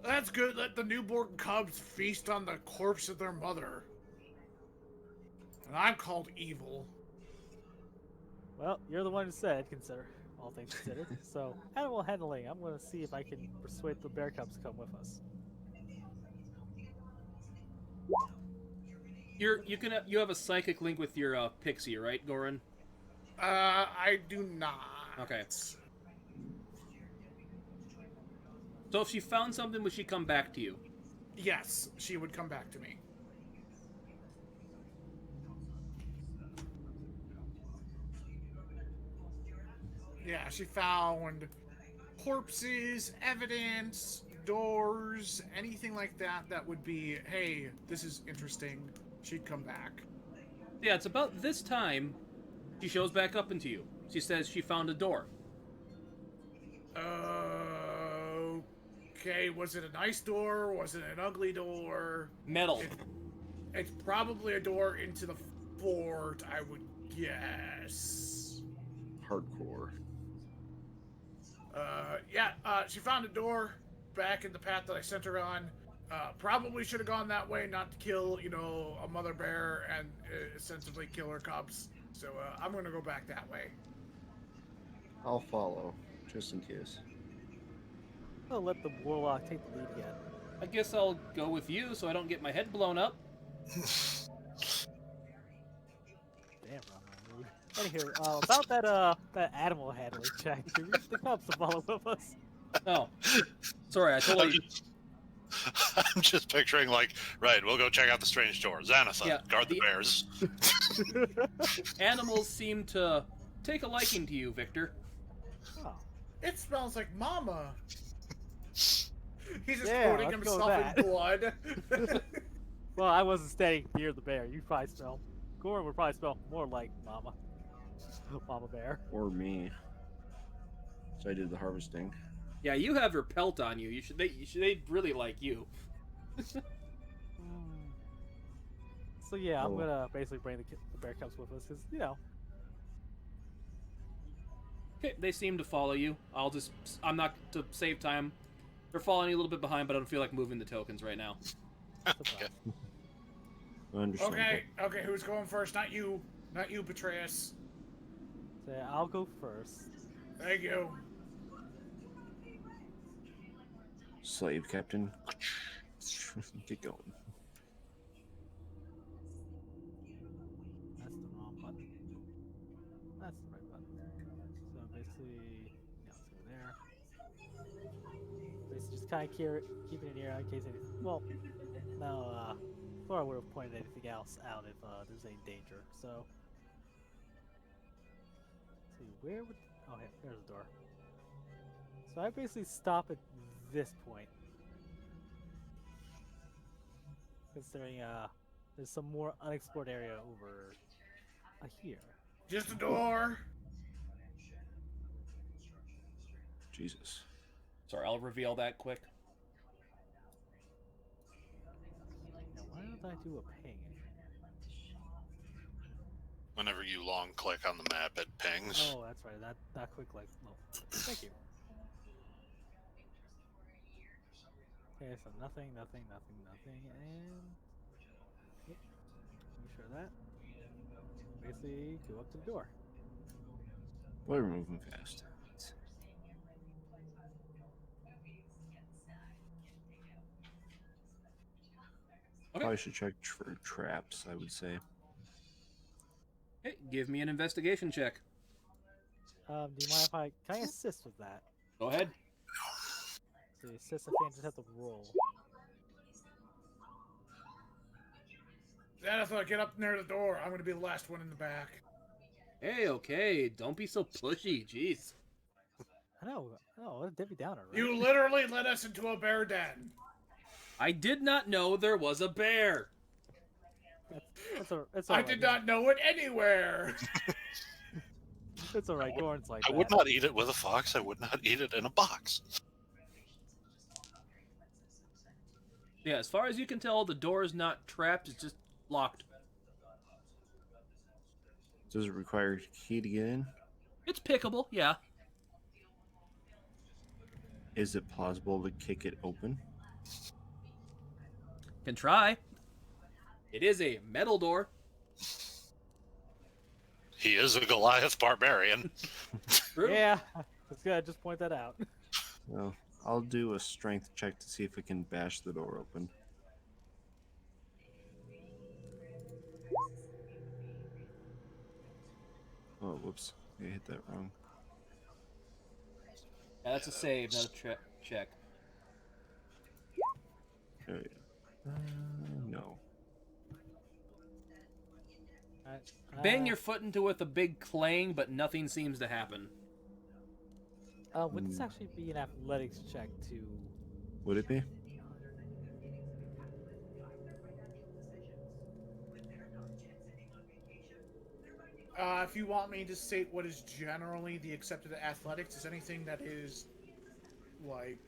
That's good. Let the newborn cubs feast on the corpse of their mother. And I'm called evil. Well, you're the one who said, consider all things considered. So, animal handling. I'm going to see if I can persuade the bear cubs to come with us. You have a psychic link with your pixie, right, Goran? I do not. Okay. So if she found something, would she come back to you? Yes, she would come back to me. Yeah, she found corpses, evidence, doors, anything like that that would be, hey, this is interesting. She'd come back. Yeah, it's about this time she shows back up into you. She says she found a door. Okay, was it a nice door? Was it an ugly door? Metal. It's probably a door into the fort, I would guess. Hardcore. She found a door back in the path that I sent her on. Probably should have gone that way, not to kill, a mother bear and ostensibly kill her cubs. So I'm gonna go back that way. I'll follow, just in case. I'll let the warlock take the lead again. I guess I'll go with you so I don't get my head blown up. Damn, I'm rude. Anywho, about that animal handling check, do we get the cubs to follow with us? Oh, sorry, I I'm totally. just, I'm just picturing like, right, we'll go check out the strange door. Xanatha, Yeah, guard the bears. Animals seem to take a liking to you, Victor. Oh, It smells like mama. He's just Yeah, coating let's go with himself in blood. well, I wasn't standing near the bear. You probably smell. Goran would probably smell more like Mama. Mama bear. Or me. So I did the harvesting. Yeah, you have her pelt on you. They really like you. Mm. So yeah, I'm Oh. gonna basically bring the bear cubs with us because Okay, they seem to follow you. I'm not to save time. They're following you a little bit behind, but I don't feel like moving the tokens right now. Okay. Understandable. Okay, who's going first? Not you, Betrayus. So yeah, I'll go first. Thank you. Slave captain. Get going. That's the wrong button. That's the right button. So basically, yeah, let's go there. Basically, just kind of keeping an ear out in case anything. Well, no, Flora would have pointed anything else out if there's any danger. So, let's see, where would? Oh, hey, there's the door. So I basically stop at this point, considering there's some more unexplored area over here. Just a door. Jesus. Sorry, I'll reveal that quick. Now, why don't I do a ping? Whenever you long click on the map, it pings. Oh, that's right. That quick like. No. Thank you. Okay, so nothing, and yep, make sure of that. Basically, go up to the door. Boy, we're moving fast. Okay. Probably should check for traps, I would say. Hey, give me an investigation check. Do you mind if can I assist with that? Go ahead. So assist, I think I just have to roll. Xanatha, get up near the door. I'm gonna be the last one in the back. Hey, okay, don't be so pushy. Jeez. I know, what a Debbie Downer, right? You literally led us into a bear den. I did not know there was a bear. It's I alright. did not know it anywhere. It's alright. Goran's like I that. would not eat it with a fox. I would not eat it in a box. Yeah, as far as you can tell, the door is not trapped. It's just locked. Does it require a key to get in? It's pickable, yeah. Is it plausible to kick it open? Can try. It is a metal door. He is a Goliath barbarian. True. Yeah, I was gonna just point that out. Well, I'll do a strength check to see if it can bash the door open. Oh, whoops. I hit that wrong. Yeah, that's a save, not a check. There we go. No. Bang your foot into it with a big clang, but nothing seems to happen. Would this actually be an athletics check to? Would it be? If you want me to state what is generally the accepted athletics, is anything that is like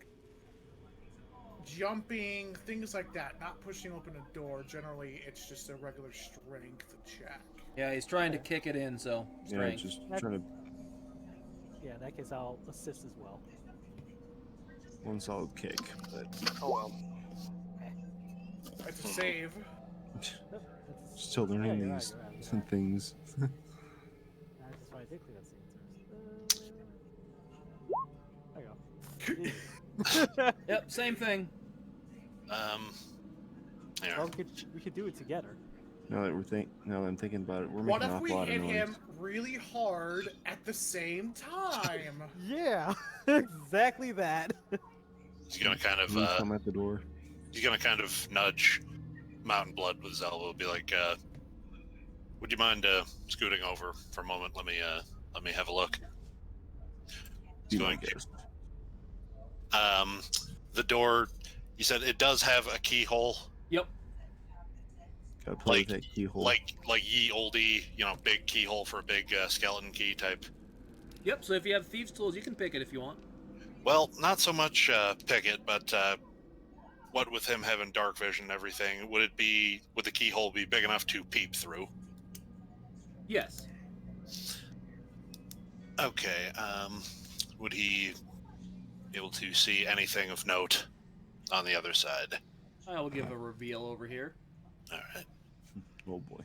jumping, things like that, not pushing open a door. Generally, it's just a regular strength check. Yeah, he's trying to kick it in, so Yeah, strength. just trying to Yeah, in that case, I'll assist as well. one solid kick, but oh well. It's a save. Yep, Still yeah, learning you're right, these you're right. things. That's why I did clear that scene first. There you go. Yep, same thing. Yeah. Well, we could do it together. Now that I'm thinking about it, we're What making an if we awful lot of hit noise. him really hard at the same time? Yeah, exactly that. He's gonna kind of Can we come at the door? nudge Mountain Blood with his elbow, be like, "Would you mind scooting over for a moment? Let me have a look." He's Be my going. guest. The door. You said it does have a keyhole, Yep. Gotta play like with that keyhole. like ye olde, big keyhole for a big skeleton key type. Yep. So if you have thieves' tools, you can pick it if you want. Well, not so much pick it, but what with him having dark vision and everything, would the keyhole be big enough to peep through? Yes. Okay. Would he be able to see anything of note on the other side? I will give a reveal over here. All right. Oh boy.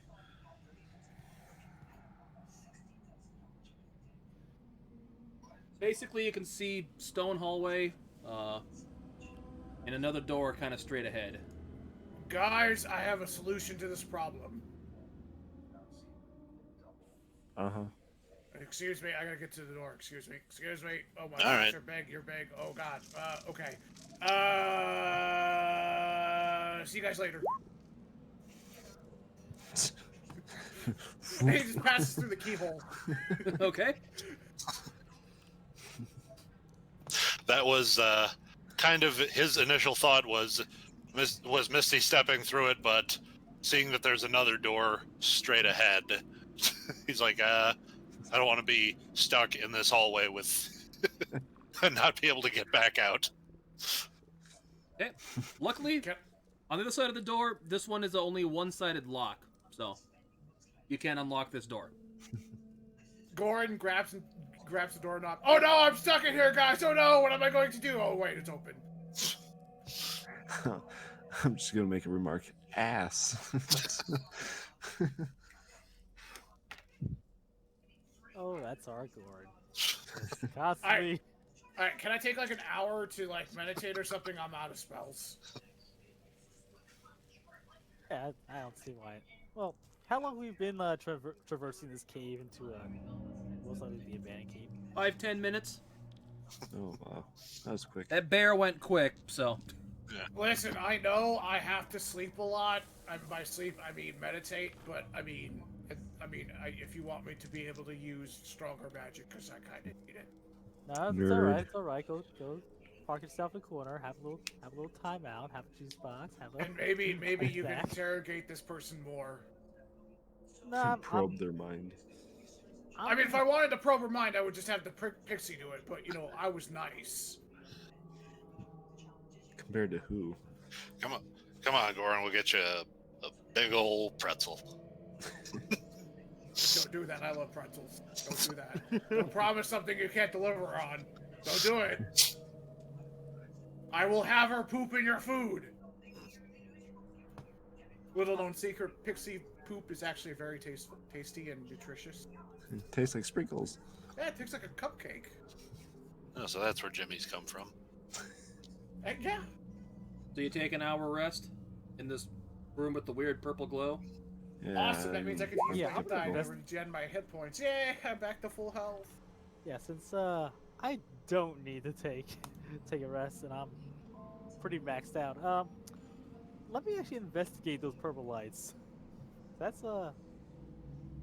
Basically, you can see stone hallway, and another door kind of straight ahead. Guys, I have a solution to this problem. Uh-huh. Excuse me, I gotta get to the door. Excuse me. Oh my All gosh, right. you're big. Oh god. Okay. See you guys later. He just passes through the keyhole. Okay. That was kind of his initial thought was Misty stepping through it, but seeing that there's another door straight ahead, he's like, I don't want to be stuck in this hallway with and not be able to get back out. Okay. Luckily, on the other side of the door, this one is only one-sided lock, so you can't unlock this door. Goran grabs the doorknob. Oh no, I'm stuck in here, guys. Oh no, what am I going to do? Oh wait, it's open. I'm just gonna make a remark. Ass. Oh, that's our gourd. Constantly. Alright, can I take like an hour to like meditate or something? I'm out of spells. Yeah, I don't see why. Well, how long have we been traversing this cave into most likely the abandoned cave? 5-10 minutes. Oh wow, that was quick. That bear went quick, so. Listen, I know I have to sleep a lot. By sleep, I mean meditate. But I mean, if you want me to be able to use stronger magic, because I kind of need it. No, it's Nerd. alright. It's alright. Go park yourself in the corner. Have a little timeout. Have a juice box. And maybe you can Back. interrogate this person more. Nah, Probe their mind. I mean, if I wanted to probe her mind, I would just have the pixie do it. But I was nice. Compared to who? Come on, Goran, we'll get you a big old pretzel. Don't do that. I love pretzels. Don't do that. Don't promise something you can't deliver on. Don't do it. I will have her poop in your food. Little known secret, pixie poop is actually very tasty and nutritious. It tastes like sprinkles. Yeah, it tastes like a cupcake. Oh, so that's where Jimmy's come from. Yeah. So you take an hour rest in this room with the weird purple glow. Yeah, Awesome. That means I can use Yeah, my I'm gonna hit die go to rest. regen my hit points. Yeah, I'm back to full health. Yeah, since I don't need to take a rest and I'm pretty maxed out. Let me actually investigate those purple lights. That's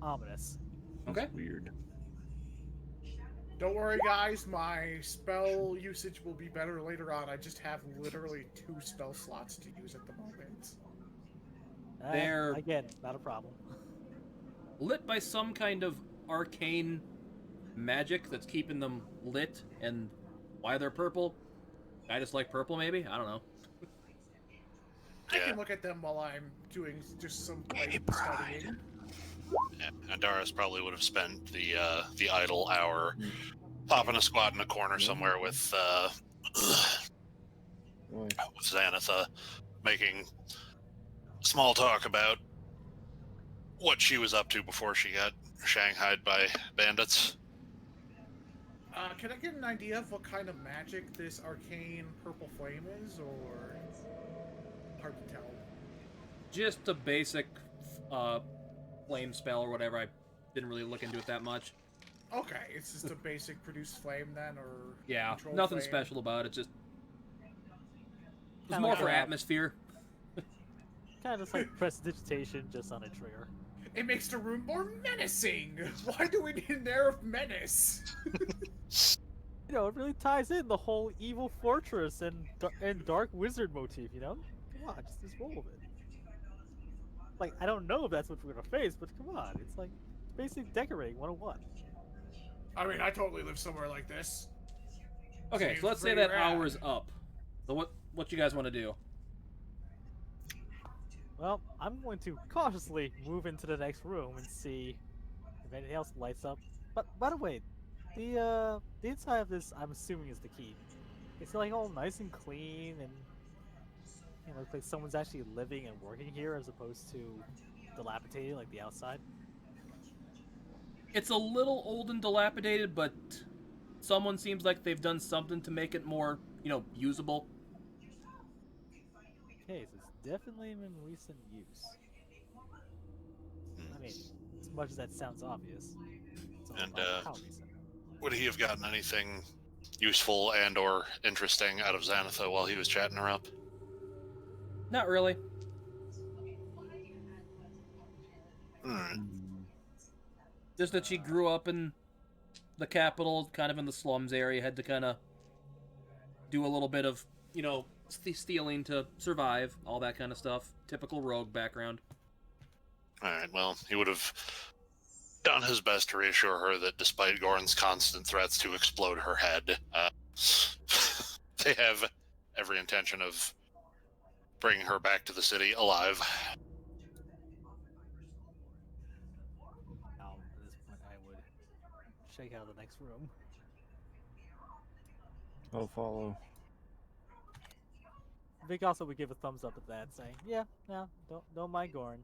ominous. Okay. weird. Don't worry, guys. My spell usage will be better later on. I just have literally 2 spell slots to use at the moment. They're- Again, not a problem. Lit by some kind of arcane magic that's keeping them lit, and why they're purple. I just like purple, maybe? I don't know. I Yeah. can look at them while I'm doing just some Maybe light pride. studying. Yeah, Andaris probably would have spent the idle hour popping a squat in a corner somewhere with Boy. Xanatha, making small talk about what she was up to before she got shanghaied by bandits. Can I get an idea of what kind of magic this arcane purple flame is, or hard to tell? Just a basic flame spell or whatever. I didn't really look into it that much. Okay, it's just a basic produce flame then, or Yeah, control nothing flame? special about it. Just it's Kinda more like for that. atmosphere. Kind of just like prestidigitation, just on a trigger. It makes the room more menacing. Why do we need an air of menace? You know, it really ties in the whole evil fortress and dark wizard motif. You know, come on, just roll with it. Like, I don't know if that's what we're gonna face, but come on, it's like basic decorating 101. I mean, I totally live somewhere like this. Okay, Seems so let's say pretty that rad. hour's up. So what you guys want to do? Well, I'm going to cautiously move into the next room and see if anything else lights up. But by the way, the inside of this, I'm assuming, is the key. It's like all nice and clean, and you know, looks like someone's actually living and working here as opposed to dilapidated like the outside. It's a little old and dilapidated, but someone seems like they've done something to make it more, usable. Okay, so it's definitely in recent use. I mean, as much as that sounds obvious, it's all And, about how recent. Would he have gotten anything useful and or interesting out of Xanatha while he was chatting her up? Not really. Hmm. Just that she grew up in the capital, kind of in the slums area, had to kind of do a little bit of, stealing to survive, all that kind of stuff. Typical rogue background. Alright, well, he would have done his best to reassure her that despite Goran's constant threats to explode her head, they have every intention of bringing her back to the city alive. Now, at this point, I would check out the next room. I'll follow. Vic also would give a thumbs up at that, saying, "Yeah, no, don't mind Goran."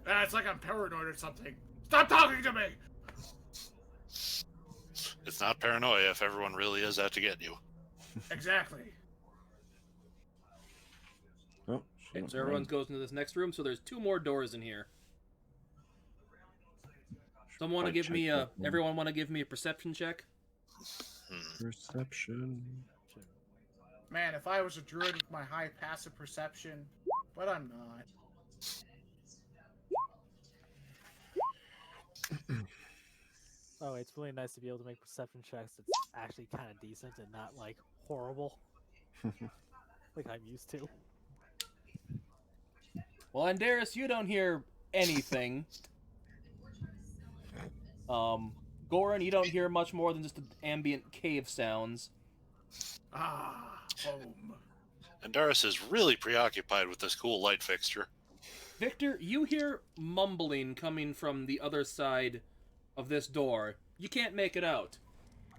It's like I'm paranoid or something. Stop talking to me! It's not paranoia if everyone really is out to get you. Exactly. Oh, she Okay, went so everyone right. goes into this next room, so there's 2 more doors in here. Someone want to Might give me check a... that one. Everyone want to give me a perception check? Perception. Man, if I was a druid with my high passive perception, but I'm not. Oh, it's really nice to be able to make perception checks that's actually kind of decent and not like horrible, like I'm used to. Well, Andaris, you don't hear anything. Goran, you don't hear much more than just the ambient cave sounds. Ah, home. And Darius is really preoccupied with this cool light fixture. Victor, you hear mumbling coming from the other side of this door. You can't make it out.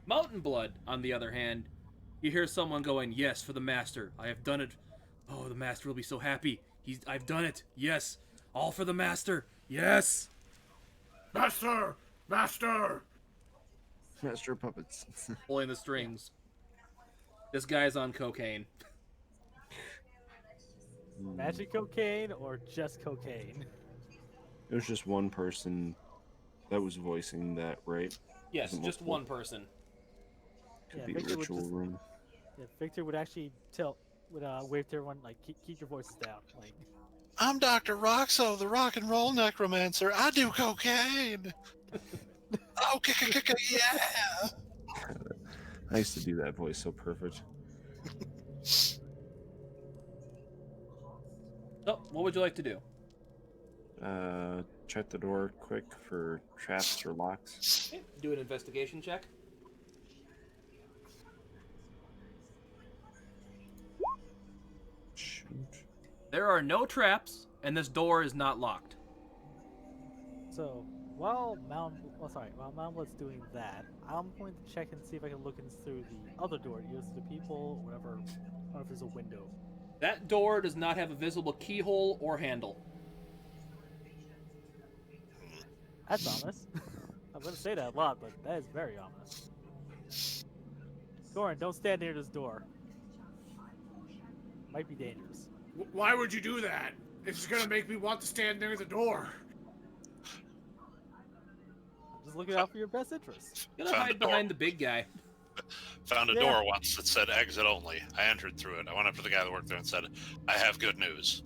Mountain Blood, on the other hand, you hear someone going, "Yes, for the Master. I have done it. Oh, the Master will be so happy. I've done it. Yes. All for the Master. Yes." Master! Master! Master of Puppets. Pulling the strings. This guy's on cocaine. Magic cocaine or just cocaine? It was just one person that was voicing that, right? Yes, Isn't just multiple? one person. Could Yeah, be Victor would ritual just- room. Yeah, Victor would actually wave to everyone like, keep your voices down. Like, I'm Dr. Roxo, the rock and roll necromancer. I do cocaine. Oh, yeah. I used to do that voice so perfect. So, what would you like to do? Check the door quick for traps or locks. Okay, do an investigation check. Shoot. There are no traps, and this door is not locked. so while Mount Blood's doing that, I'm going to check and see if I can look in through the other door, either through the people, or whatever. I don't know if there's a window. That door does not have a visible keyhole or handle. That's ominous. I'm going to say that a lot, but that is very ominous. Goran, don't stand near this door. Might be dangerous. Why would you do that? It's gonna make me want to stand near the door. I'm just looking out for your best interests. Gonna Found a hide door. behind the big guy. Found a Yeah. door once that said exit only. I entered through it. I went up to the guy that worked there and said, I have good news.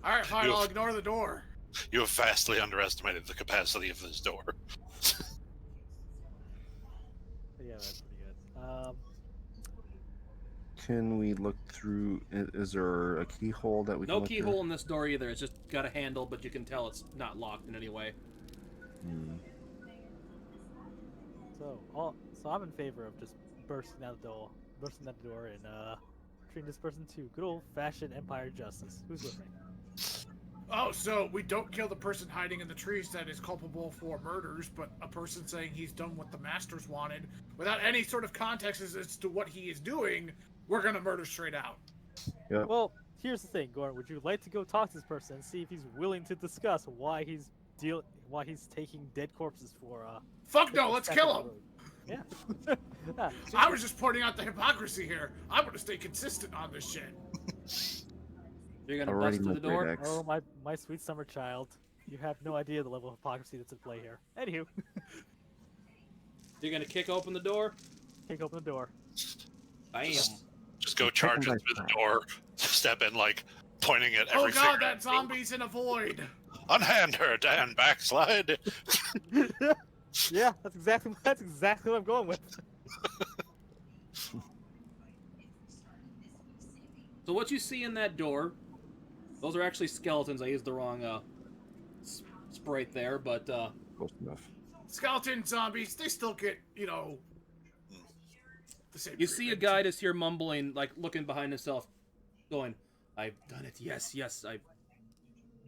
All right, fine. You- I'll ignore the door. You have vastly underestimated the capacity of this door. Yeah, that's pretty good. Can we look through? Is there a keyhole that we can No look through? keyhole in this door either. It's just got a handle, but you can tell it's not locked in any way. Hmm. So I'm in favor of just bursting out the door, and treating this person to good old-fashioned Empire justice. Who's with me? Oh, so we don't kill the person hiding in the trees that is culpable for murders, but a person saying he's done what the masters wanted, without any sort of context as to what he is doing, we're gonna murder straight out. Well, here's the thing, Gordon. Would you like to go talk to this person and see if he's willing to discuss why he's taking dead corpses for Fuck no, let's kill him! Yeah. I was just pointing out the hypocrisy here. I'm gonna stay consistent on this shit. You're gonna Already bust through the my door. great ex. Oh, my sweet summer child. You have no idea the level of hypocrisy that's at play here. Anywho, You're gonna kick open the door. kick open the door. Bam. Just go Taken charging by through the surprise. door, step in, like, pointing at Oh every god, figure. that zombie's in a void! Unhand her, Dan, backslide. Yeah, that's exactly what I'm going with. So what you see in that door, those are actually skeletons. I used the wrong sprite there, but Close enough. Skeleton zombies, they still get, you know, the same you see a treatment. guy just here mumbling, like looking behind himself, going, "I've done it. Yes, yes, I."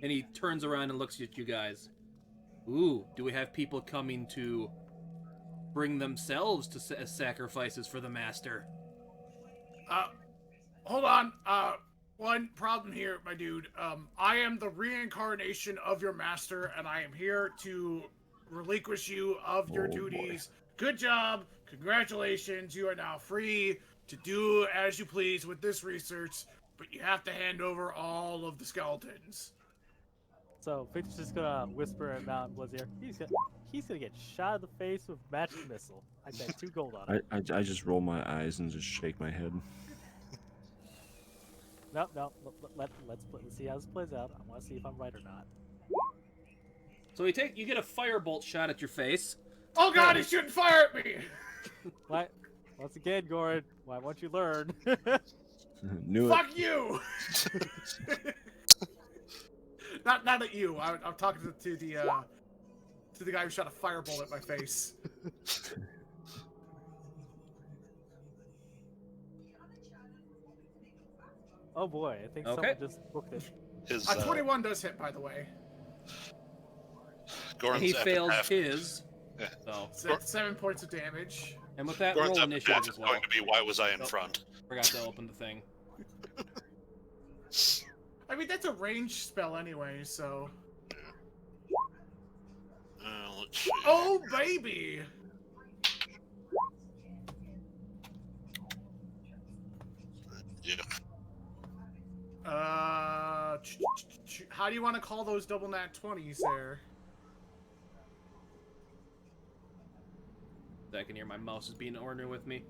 And he turns around and looks at you guys. Ooh, do we have people coming to bring themselves to as sacrifices for the master? Hold on. One problem here, my dude. I am the reincarnation of your master, and I am here to relinquish you of your Oh, boy. duties. Good job. Congratulations. You are now free to do as you please with this research, but you have to hand over all of the skeletons. So Victor's just gonna whisper at Mountain Blizz here. He's gonna get shot in the face with magic missile. I bet 2 gold on it. I just roll my eyes and just shake my head. No. Let's see how this plays out. I want to see if I'm right or not. So you get a firebolt shot at your face. Oh god, he's shooting fire at me! What? Once again, Gordon, why won't you learn? Knew it. Fuck you! not at you. I'm talking to the guy who shot a fireball at my face. Oh boy, I think Okay. someone just booked it. His, 21 does hit, by the way. And Goran's he fails epitaph- his. Yeah. So, So that's 7 points of damage. and with that, Goran's roll epitaph initiative is as well. going to be, why was I in Nope. front? Forgot to open the thing. I mean, that's a ranged spell anyway, so... Let's see. Oh, baby! Yeah. How do you want to call those double nat 20s there? Second here, my mouse is being ornery with me.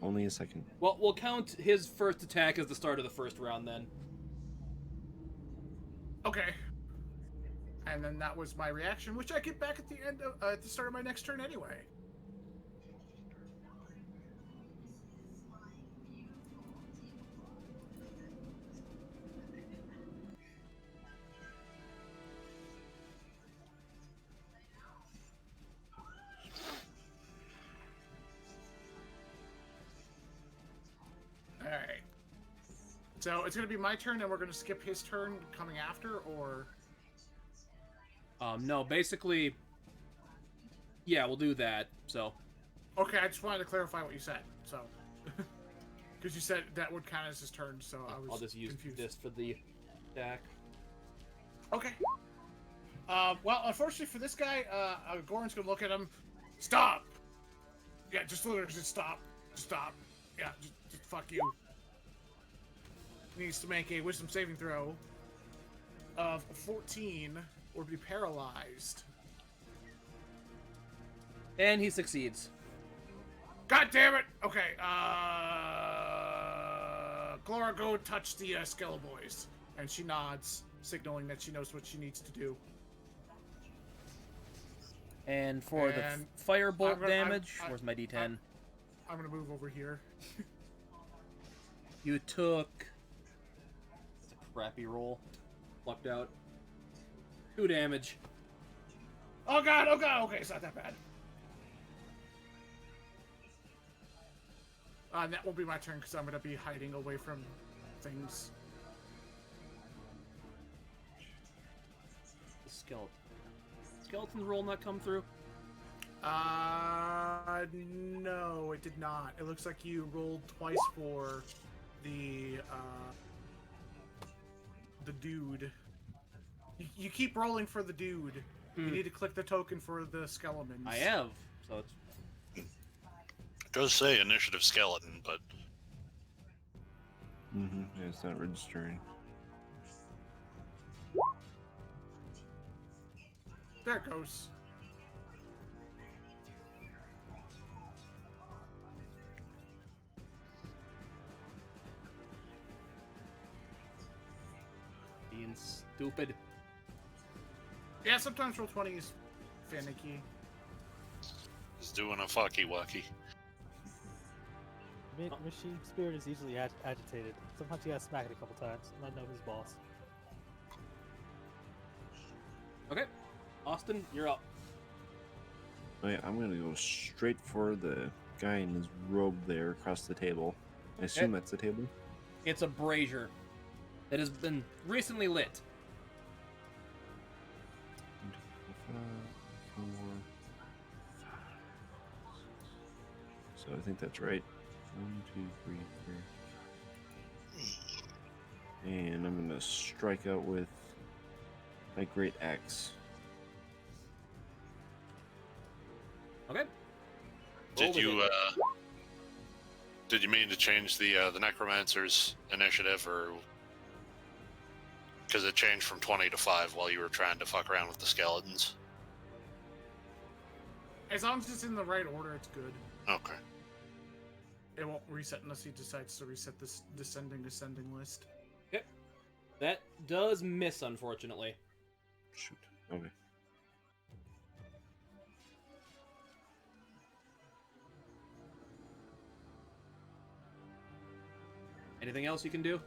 Only a second. Well, we'll count his first attack as the start of the first round then. Okay. And then that was my reaction, which I get back at the end of, at the start of my next turn anyway. Alright. So it's going to be my turn and we're going to skip his turn coming after, or... No, basically, yeah, we'll do that. So, Okay, I just wanted to clarify what you said, so... Because you said that would count as his turn, so I was I'll just use confused. this for the attack. Okay. Well, unfortunately for this guy, Goran's gonna look at him. Stop! Yeah, just literally just stop. Stop. Yeah, just fuck you. Needs to make a wisdom saving throw of 14 or be paralyzed. And he succeeds. God damn it! Okay, Glora, go touch the Skellboys. And she nods, signaling that she knows what she needs to do. And for the And firebolt I'm damage, where's my d10? I'm gonna move over here. You took... It's a crappy roll. Lucked out. 2 damage. Oh god, okay, it's not that bad. That won't be my turn because I'm gonna be hiding away from things. The skeleton. Skeleton's roll not come through? No, it did not. It looks like you rolled twice for the dude. You keep rolling for the dude. You need to click the token for the skeletons. I have. So it's... It does say initiative skeleton, but Yeah, it's not registering. There it goes. being stupid. Yeah, sometimes roll 20 is finicky. he's doing a fucky wucky. Machine spirit is easily agitated. Sometimes you gotta smack it a couple times and let know who's boss. Okay. Austin, you're up. Oh yeah, I'm gonna go straight for the guy in his robe there across the table. I assume that's the table. It's a brazier that has been recently lit. 5, 4. So I think that's right. 1, 2, 3, 4. And I'm gonna strike out with my great axe. Okay. Did you mean to change the necromancer's initiative, or because it changed from 20 to 5 while you were trying to fuck around with the skeletons? As long as it's in the right order, it's good. Okay. It won't reset unless he decides to reset this ascending list. Okay. That does miss, unfortunately. Shoot. Okay. Anything else you can do?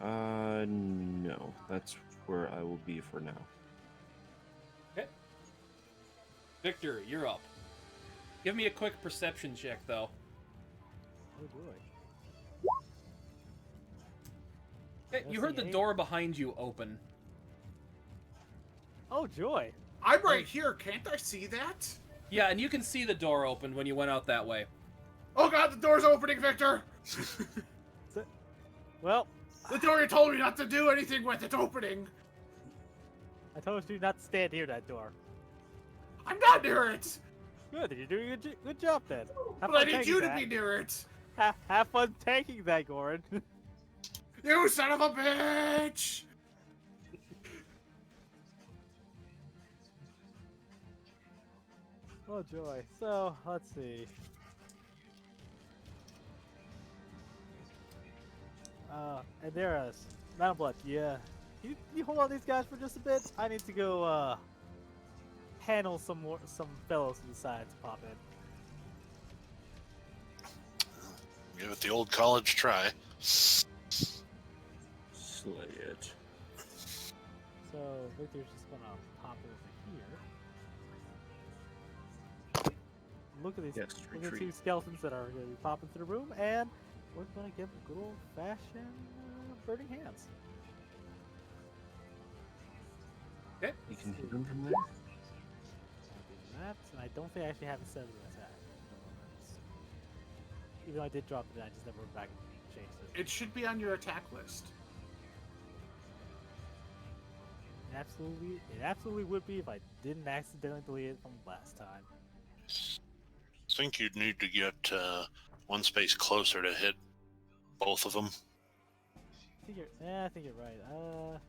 No. That's where I will be for now. Okay. Victor, you're up. Give me a quick perception check, though. Oh boy. Okay, you Let's heard see, the eight. door behind you open. Oh joy! I'm right here. Can't I see that? Yeah, and you can see the door open when you went out that way. Oh god, the door's opening, Victor! Well, The door you told me not to do anything with, it's opening! I told you not to stand near that door. I'm not near it! Good, you're doing a good job then. Have But I fun need tanking you to that. be near it! Have fun tanking that, Goran. You son of a bitch! Oh joy. So let's see. And there's Madam Blood. Yeah, you hold on these guys for just a bit. I need to go handle some fellows to the side to pop in. Give it the old college try. Slay it. So Victor's just gonna pop over here. Look at these. Yes, Look at the two retreat. skeletons that are gonna be popping through the room, and we're gonna give a good old fashioned burning hands. Okay. You can hit him from there? I'll do that, and I don't think I actually have a set of the attack. Even though I did drop it, I just never went back and changed it. It should be on your attack list. It absolutely would be if I didn't accidentally delete it from last time. I think you'd need to get one space closer to hit both of them. I think you're right.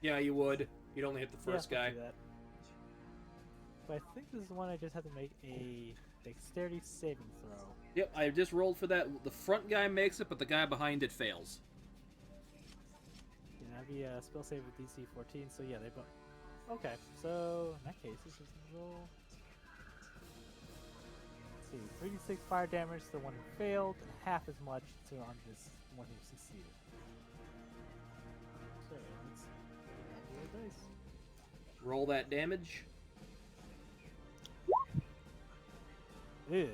Yeah, you would. You'd only hit the first yeah, guy. let's do that. But I think this is one I just have to make a dexterity saving throw. Yep, I just rolled for that. The front guy makes it, but the guy behind it fails. Yeah, that'd be a spell save with DC 14, so yeah, they both. Okay, so in that case, this is roll. Let's see, 3d6 fire damage to the one who failed, and half as much to on this one who succeeded. So let's roll dice. Roll that damage. Ew. Do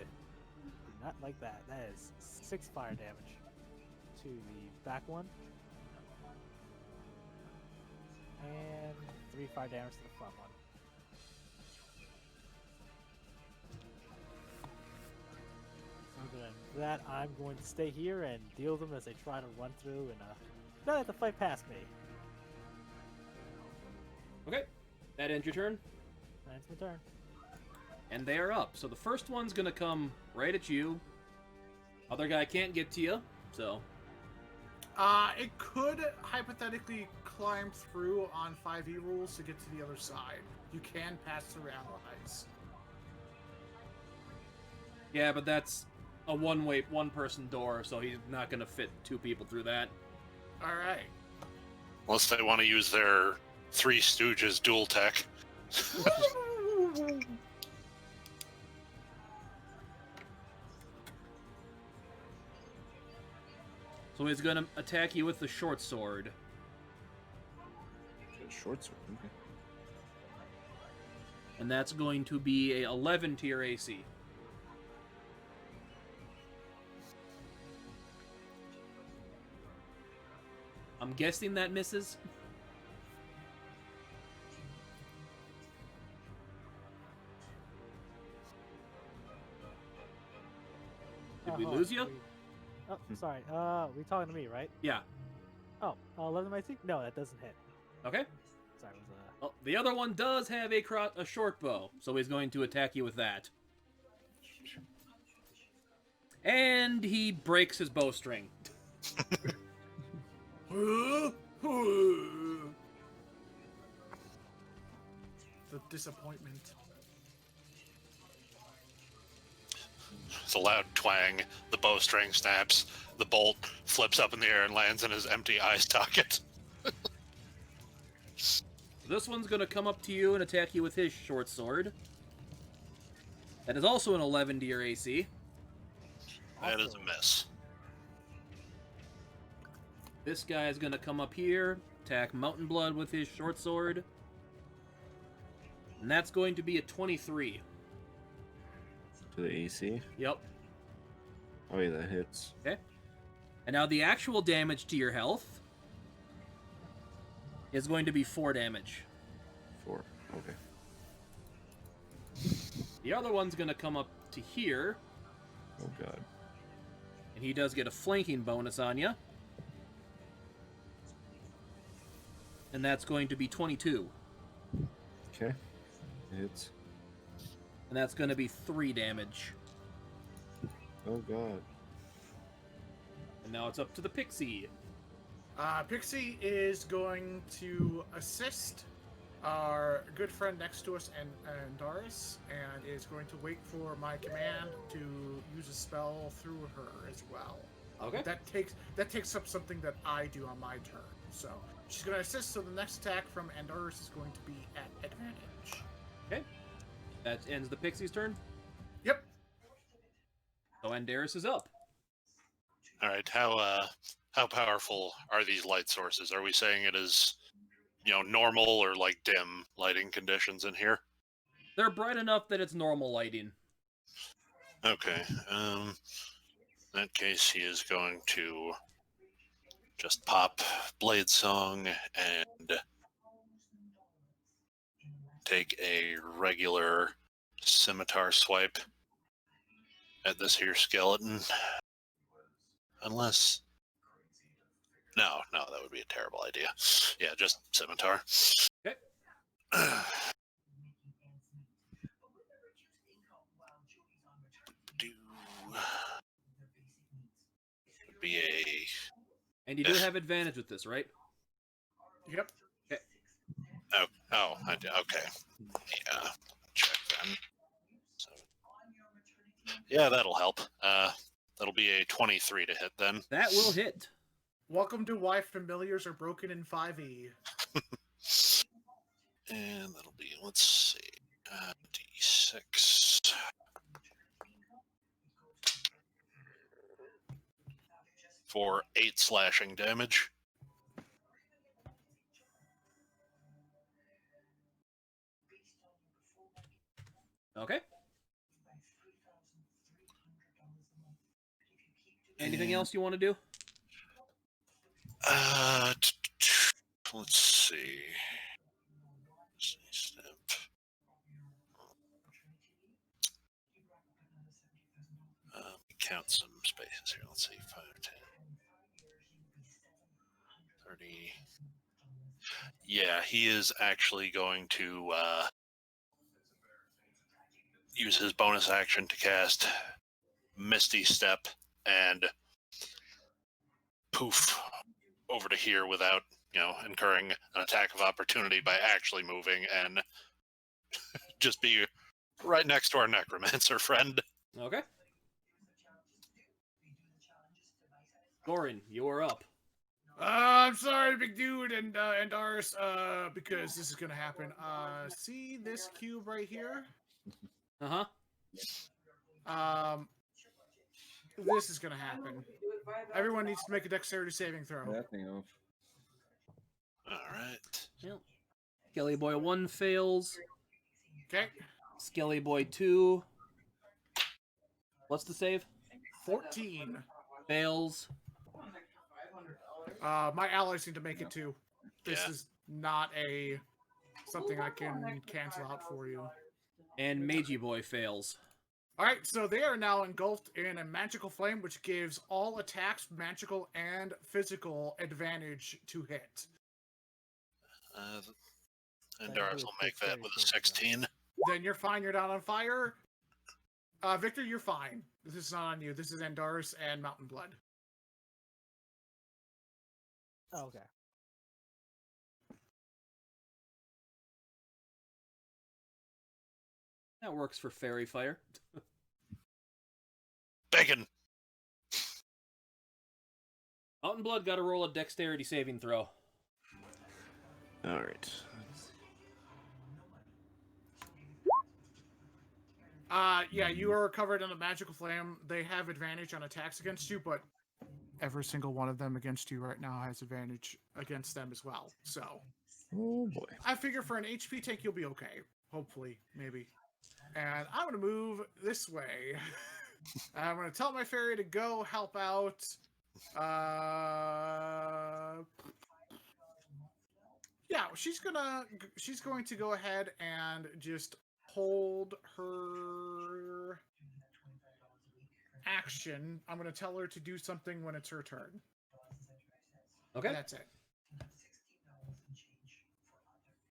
not like that. That is 6 fire damage to the back one. And 3 fire damage to the front one. Other than that, I'm going to stay here and deal with them as they try to run through and not have to fight past me. Okay, that ends your turn. That's my turn. And they are up. So the first one's gonna come right at you. Other guy can't get to you, so. It could hypothetically climb through on 5e rules to get to the other side. You can pass through allies. Yeah, but that's a one-person door, so he's not gonna fit 2 people through that. Alright. Unless they want to use their Three Stooges dual tech. So he's gonna attack you with the short sword. Got a short sword. Okay. And that's going to be a 11 to your AC. I'm guessing that misses. Did we hold on, lose you? Oh, sorry. We talking to me, right? Yeah. Oh, 11 I think? No, that doesn't hit. Okay. Sorry, it was Well, the other one does have a short bow, so he's going to attack you with that. And he breaks his bowstring. The disappointment. It's a loud twang. The bowstring snaps. The bolt flips up in the air and lands in his empty eye socket. This one's going to come up to you and attack you with his short sword. That is also an 11 to your AC. That is a miss. This guy is going to come up here, attack Mountain Blood with his short sword. And that's going to be a 23. To the AC. Yep. Oh yeah, that hits. Okay. And now the actual damage to your health is going to be 4 damage. 4. Okay. The other one's going to come up to here, Oh god. and he does get a flanking bonus on you. And that's going to be 22. Okay. Hits. And that's going to be 3 damage. Oh god. And now it's up to the Pixie. Pixie is going to assist our good friend next to us, and Doris, and is going to wait for my command to use a spell through her as well. Okay. That takes up something that I do on my turn. So she's going to assist. So the next attack from Andoris is going to be at advantage. Okay. That ends the Pixie's turn. Yep. So Andaris is up. All right. How powerful are these light sources? Are we saying it is, normal or like dim lighting conditions in here? They're bright enough that it's normal lighting. Okay. In that case, he is going to just pop Blade Song and take a regular scimitar swipe at this here skeleton. Unless... No, that would be a terrible idea. Yeah, just scimitar. Okay. And you do have advantage with this, right? Yep. Okay. Yeah, check then. So, yeah, that'll help. That'll be a 23 to hit then. That will hit. Welcome to Why Familiars Are Broken in 5e. And that'll be, let's see, D6. For 8 slashing damage. Okay. Anything else you want to do? Let's see. Step. Count some spaces here. Let's see. 5, 10, 30. Yeah, he is actually going to use his bonus action to cast Misty Step and poof over to here without, incurring an attack of opportunity by actually moving and just be right next to our necromancer friend. Okay. Gorin, you are up. I'm sorry, big dude, and Ars, because this is gonna happen. See this cube right here? Uh-huh. This is gonna happen. Everyone needs to make a dexterity saving throw. That thing off. All right. Yep. Skelly Boy 1 fails. Okay. Skelly Boy 2. What's the save? 14. Fails. My allies need to make it too. This Yeah. is not something I can cancel out for you. And Magey Boy fails. Alright, so they are now engulfed in a magical flame, which gives all attacks, magical and physical, advantage to hit. And ours will make that with a 16. Then you're fine, you're not on fire. Victor, you're fine. This is not on you. This is Endars and Mountain Blood. Oh, okay. That works for Fairy Fire. Bacon! Mountain Blood got to roll a dexterity saving throw. All right. Yeah, you are covered in a magical flame. They have advantage on attacks against you, but every single one of them against you right now has advantage against them as well. So, Oh boy. I figure for an HP tank, you'll be okay. Hopefully, maybe. And I'm going to move this way. I'm going to tell my fairy to go help out. Yeah, she's going to go ahead and just hold her action. I'm going to tell her to do something when it's her turn. Okay. And that's it.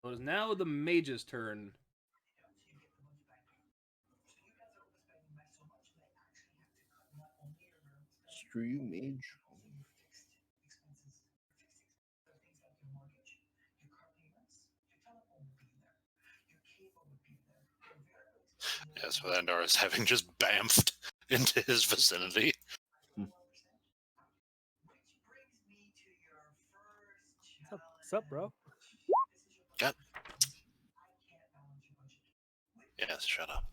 So it is now the mage's turn. Screw you, mage. Yes, with Endars having just bamfed into his vicinity. What's up, bro? Got. Yes, shut up.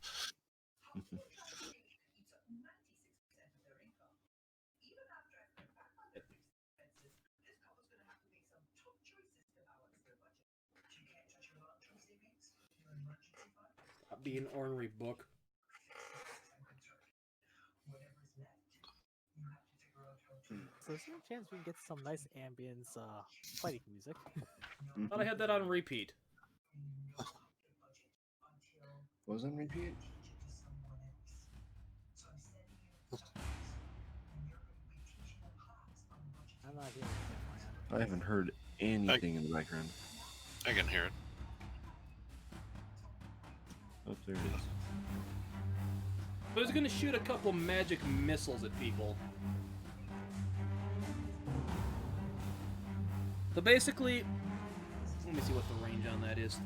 Stop being ornery, book. So is there a chance we can get some nice ambience fighting music? Thought I had that on repeat. Wasn't repeat? I'm not hearing it. I haven't heard anything in the background. I can hear it. Oh, there it is. I was gonna shoot a couple magic missiles at people. So basically, let me see what the range on that is.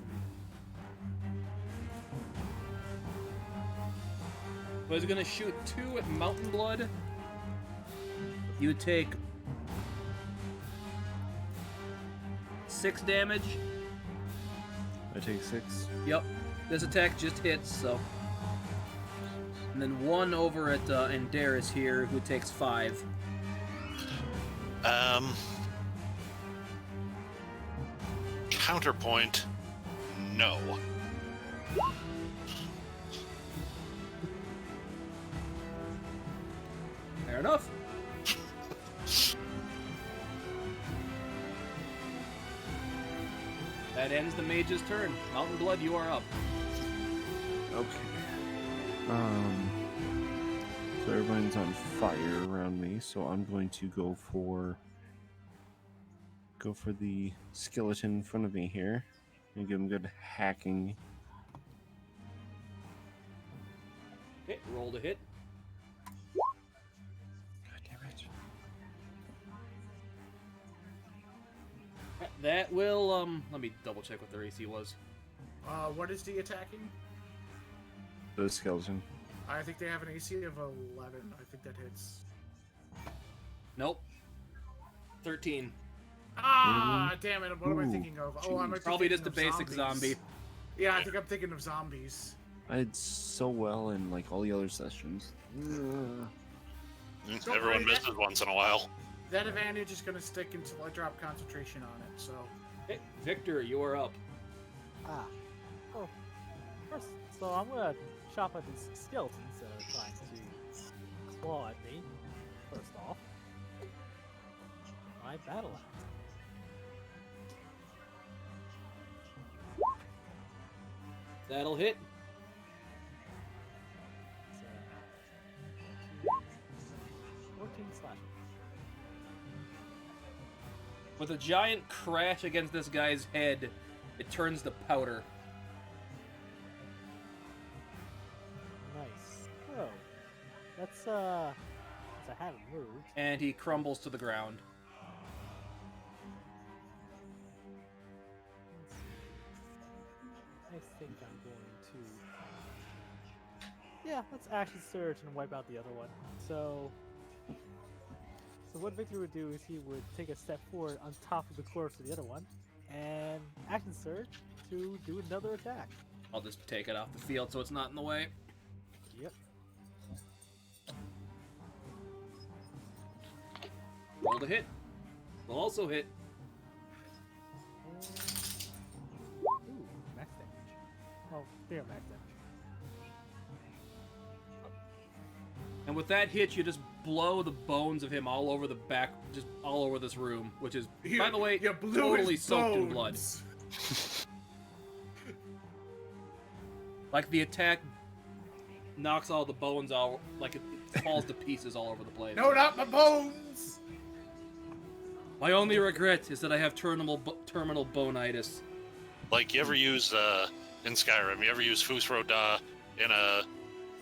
So he's gonna shoot 2 at Mountain Blood. You take 6 damage. I take 6. Yep. This attack just hits, so. And then 1 over at Andaris here, who takes 5. Counterpoint, no. Fair enough. That ends the mage's turn. Mountain Blood, you are up. Okay. So everyone's on fire around me, so I'm going to go for the skeleton in front of me here and give him good hacking. Hit, roll to hit. God damn it. That will, let me double check what their AC was. What is the attacking? The skeleton. I think they have an AC of 11. I think that hits. Nope. 13. Ah, damn it! What am I Ooh, thinking of? Oh, I'm Probably thinking just a of basic zombies. zombie. Yeah, I think I'm thinking of zombies. I did so well in like all the other sessions. Everyone worry, misses once in a while. That advantage is going to stick until I drop concentration on it. So. Hey, Victor, you are up. Ah. Oh. First, so I'm gonna chop at these skeletons that are trying to claw at me. First off. My battle axe. That'll hit. So, 14 slashing. With a giant crash against this guy's head, it turns to powder. Nice. Oh. That's I haven't moved. And he crumbles to the ground. Let's see. I think I'm going to. Yeah, let's action surge and wipe out the other one. So what Victor would do is he would take a step forward on top of the corpse of the other one, and action surge to do another attack. I'll just take it off the field so it's not in the way. Yep. Roll to hit. Will also hit. Ooh, max damage. Oh, they're max damage. And with that hit, you just blow the bones of him all over the back, just all over this room, which is, by the way, You blew totally his soaked in blood. bones. Like the attack knocks all the bones out, like it falls to pieces all over the place. No, not my bones. My only regret is that I have terminal bonitis. Like, you ever use, in Skyrim, you ever use Fusro Da in a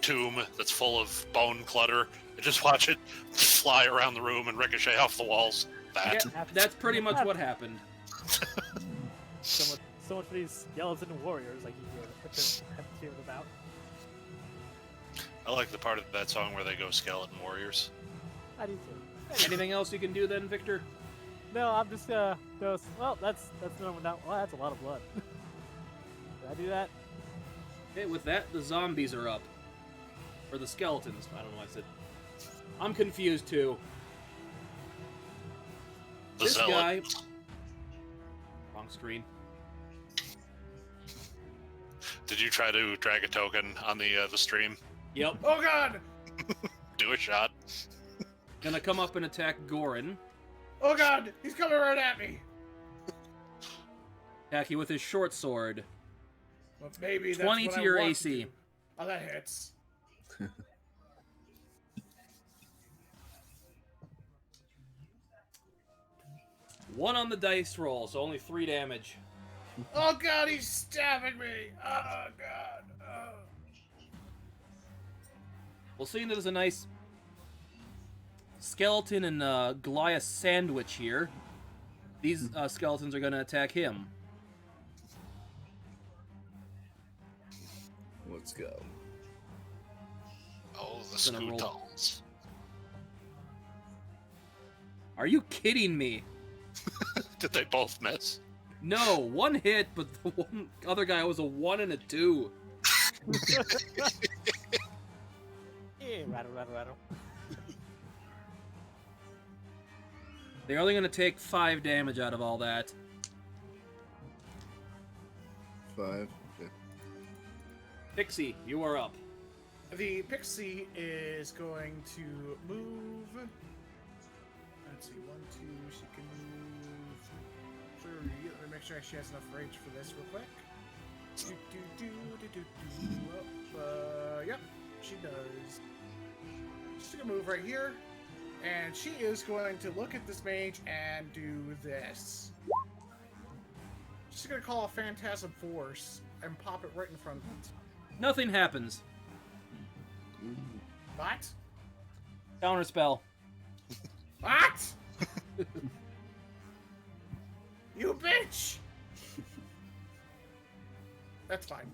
tomb that's full of bone clutter and just watch it fly around the room and ricochet off the walls? That. Yeah, that's pretty much what happened. So much for these skeleton warriors, like you have to hear about. I like the part of that song where they go skeleton warriors. I do too. Anything else you can do then, Victor? No, I'm just well, that's no, well, that's a lot of blood. Did I do that? Okay, with that, the zombies are up. Or the skeletons. I don't know what I said. I'm confused too. The This zealot. guy... Wrong screen. Did you try to drag a token on the stream? Yep. Oh god. Do a shot. Gonna come up and attack Gorin. Oh god. He's coming right at me. Attack you with his short sword. Well, maybe that's 20 what to I your want AC. do. Oh, that hits. One on the dice roll, so only 3 damage. Oh god, he's stabbing me. Oh god. Oh. Well, seeing that there's a nice skeleton and Goliath sandwich here, These skeletons are going to attack him. Let's go. Oh, the Gonna roll. scootons. Are you kidding me? Did they both miss? No, one hit, but the one other guy was a 1 and a 2. Yeah, rattle. They're only going to take 5 damage out of all that. 5. Okay. Pixie, you are up. The pixie is going to move. Let's see, 1, 2. She can move 3. Let me make sure she has enough range for this real quick. Yep, she does. She's gonna move right here, and she is going to look at this mage and do this. She's gonna call a Phantasm Force and pop it right in front of it. Nothing happens. What? Counterspell. What? You bitch! That's fine.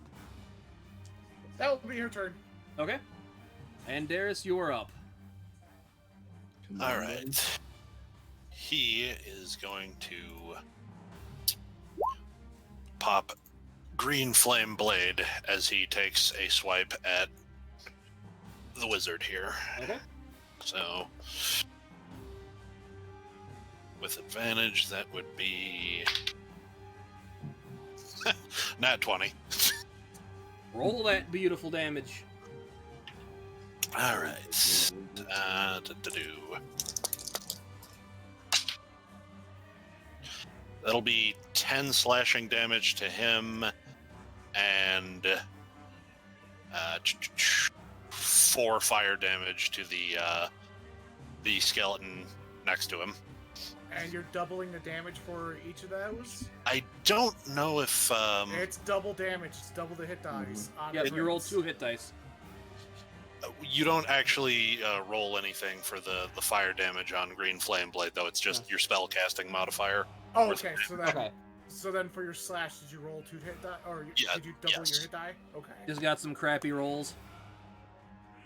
That will be her turn. Okay. And Darius, you are up. Come on, All buddy. right. He is going to pop green flame blade as he takes a swipe at the wizard here. Okay. So, with advantage, that would be nat 20. Roll that beautiful damage. All right. That'll be 10 slashing damage to him, and 4 fire damage to the skeleton next to him. And you're doubling the damage for each of those? I don't know if It's double damage. It's double the hit dice. On Yeah, you roll crits. 2 hit dice. you don't actually roll anything for the fire damage on green flame blade, though. It's just your spell casting modifier. Oh, okay. Okay. So then for your slash, did you roll 2 hit die? Or Yeah, did you double yes. your hit die? Okay. Just got some crappy rolls.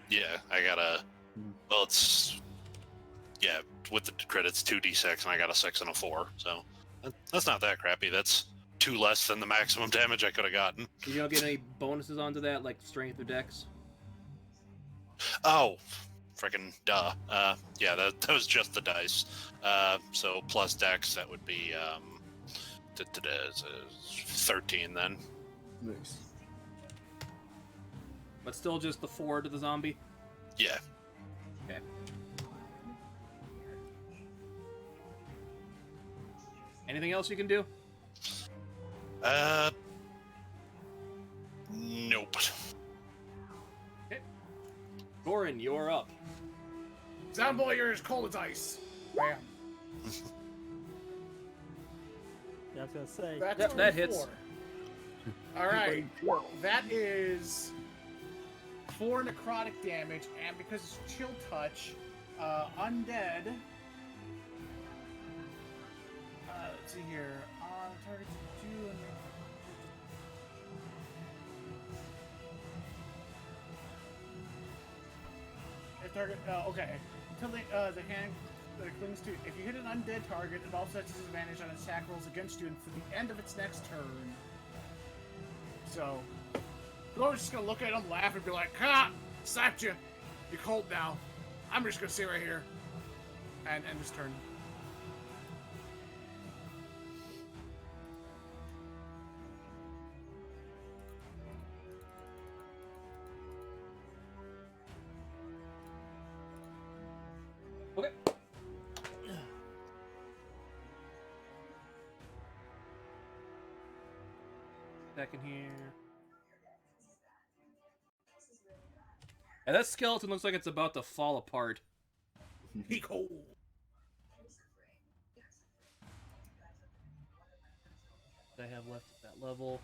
Yeah, I got a. Well, it's. Yeah, with the credits, 2d6, and I got a 6 and a 4. So that's not that crappy. That's 2 less than the maximum damage I could have gotten. You don't get any bonuses onto that, like strength or dex? Oh, freaking duh. Yeah, that was just the dice. So plus dex, that would be 13 then. Nice. But still just the 4 to the zombie? Yeah. Okay. Anything else you can do? Nope. Gorin, you're up. Sound boy, you're as cold as ice. Bam. Yeah, I was gonna say. That's Yep, that hits. 24. All right. That is 4 necrotic damage, and because it's chill touch, undead. Let's see here. Target to do. Target. Okay. Until the hand that it clings to. If you hit an undead target, it also has disadvantage on attack rolls against you until the end of its next turn. So, Gloria's just gonna look at him, laugh, and be like, "Ha! Slapped you. You're cold now. I'm just gonna sit right here and end this turn." Okay. Back in here. And that skeleton looks like it's about to fall apart. He cold. What I have left at that level.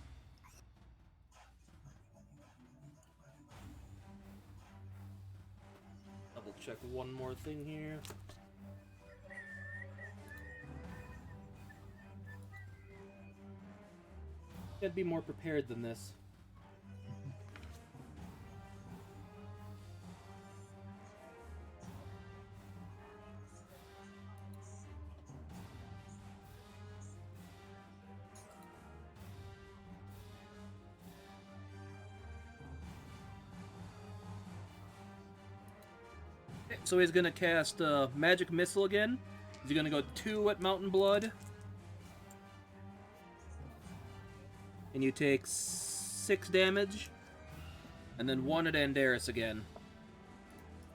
Double check one more thing here. Gotta be more prepared than this. So he's gonna cast Magic Missile again. He's gonna go 2 at Mountain Blood. And you take 6 damage. And then 1 at Andaris again.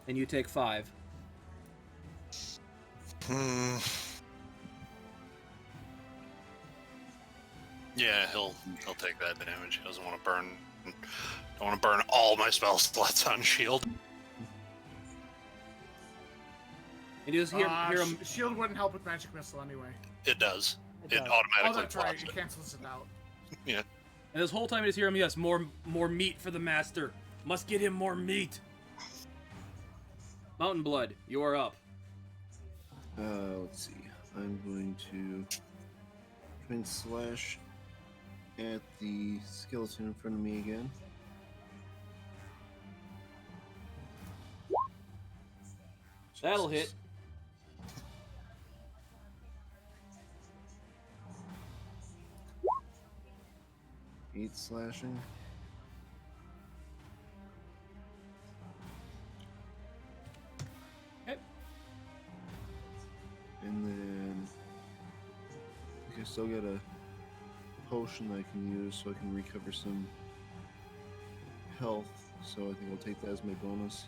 And you take 5. Yeah, he'll take that damage. He doesn't want to burn. Don't want to burn all my spell slots on shield. And you just hear him. Shield wouldn't help with magic missile anyway. It does. It It does. automatically Oh, that's right. blocks It it. cancels it out. Yeah. And this whole time you just hear him, yes, more meat for the master. Must get him more meat. Mountain Blood, you are up. Let's see. I'm going to try and slash at the skeleton in front of me again. That'll hit. Eight slashing. Okay. And then I think I still got a potion that I can use so I can recover some health. So I think I'll take that as my bonus.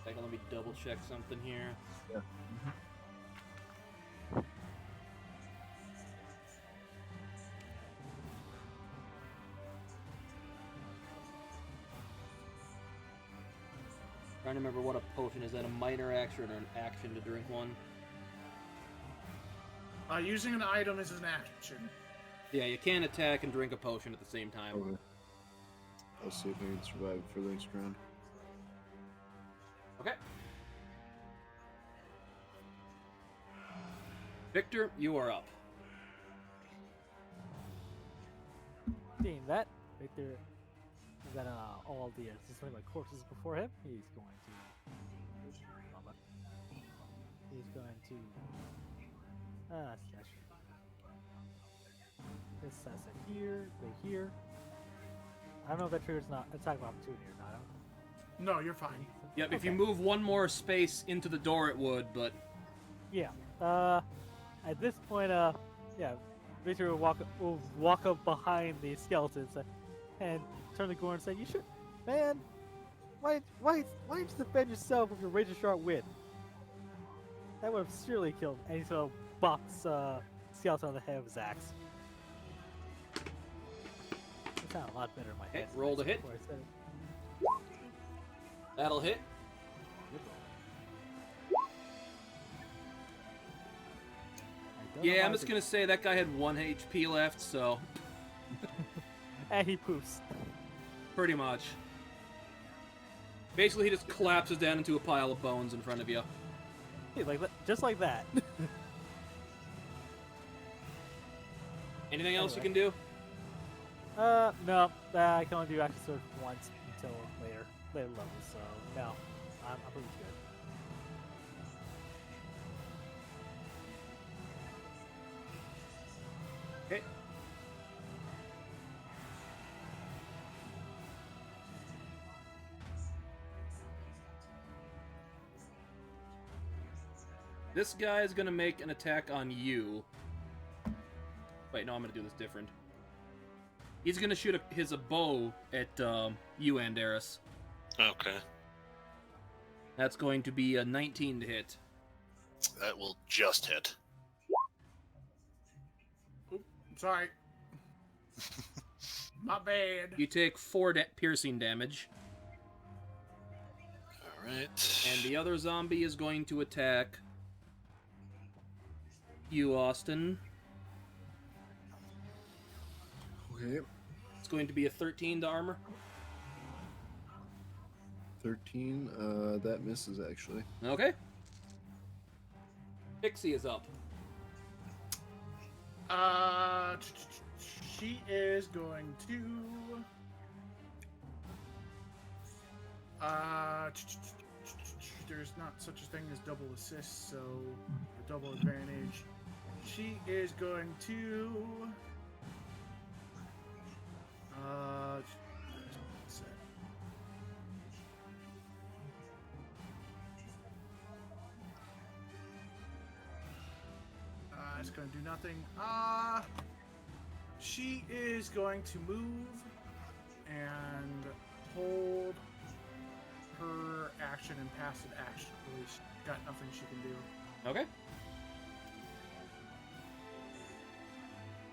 Second, let me double check something here. Yeah. Trying to remember what a potion is. That a minor action or an action to drink one? Using an item is an action. Yeah, you can't attack and drink a potion at the same time. Okay. I'll see if I can survive for the next round. Okay. Victor, you are up. Seeing that, Victor is at all the my corpses before him. He's going to slash. This assassin here, go here. I don't know if that triggers not attack of opportunity or not. No, you're fine. Yep, if you Okay. move one more space into the door, it would, but Yeah. At this point, yeah, Victor will walk up behind the skeletons and turn to Gorn and say, "You should, man. Why don't you defend yourself with your razor sharp wit? That would have surely killed." And he's gonna box skeleton on the head of his axe. It sounded a lot better in my Okay, head. roll to hit. before I said it. that'll hit. Good roll. I don't know Yeah, why I'm just the- gonna say that guy had 1 HP left, so And he poofs. pretty much. Basically, he just collapses down into a pile of bones in front of you. Hey, like that, just like that. Anything else you Anyway. can do? No, I can only do action surge once until later levels, so no, I'm pretty good. Okay. This guy is gonna make an attack on you. Wait, no, I'm gonna do this different. He's gonna shoot his bow at you, Andaris. Okay. That's going to be a 19 to hit. That will just hit. Sorry. My bad. You take 4 piercing damage, Alright. and the other zombie is going to attack you, Austin. Okay. It's going to be a 13 to armor. 13. That misses actually. Okay. Pixie is up. She is going to. There's not such a thing as double assist, so a double advantage. She is going to. It's going to do nothing. She is going to move and hold her action and passive action. Really, she's got nothing she can do. Okay.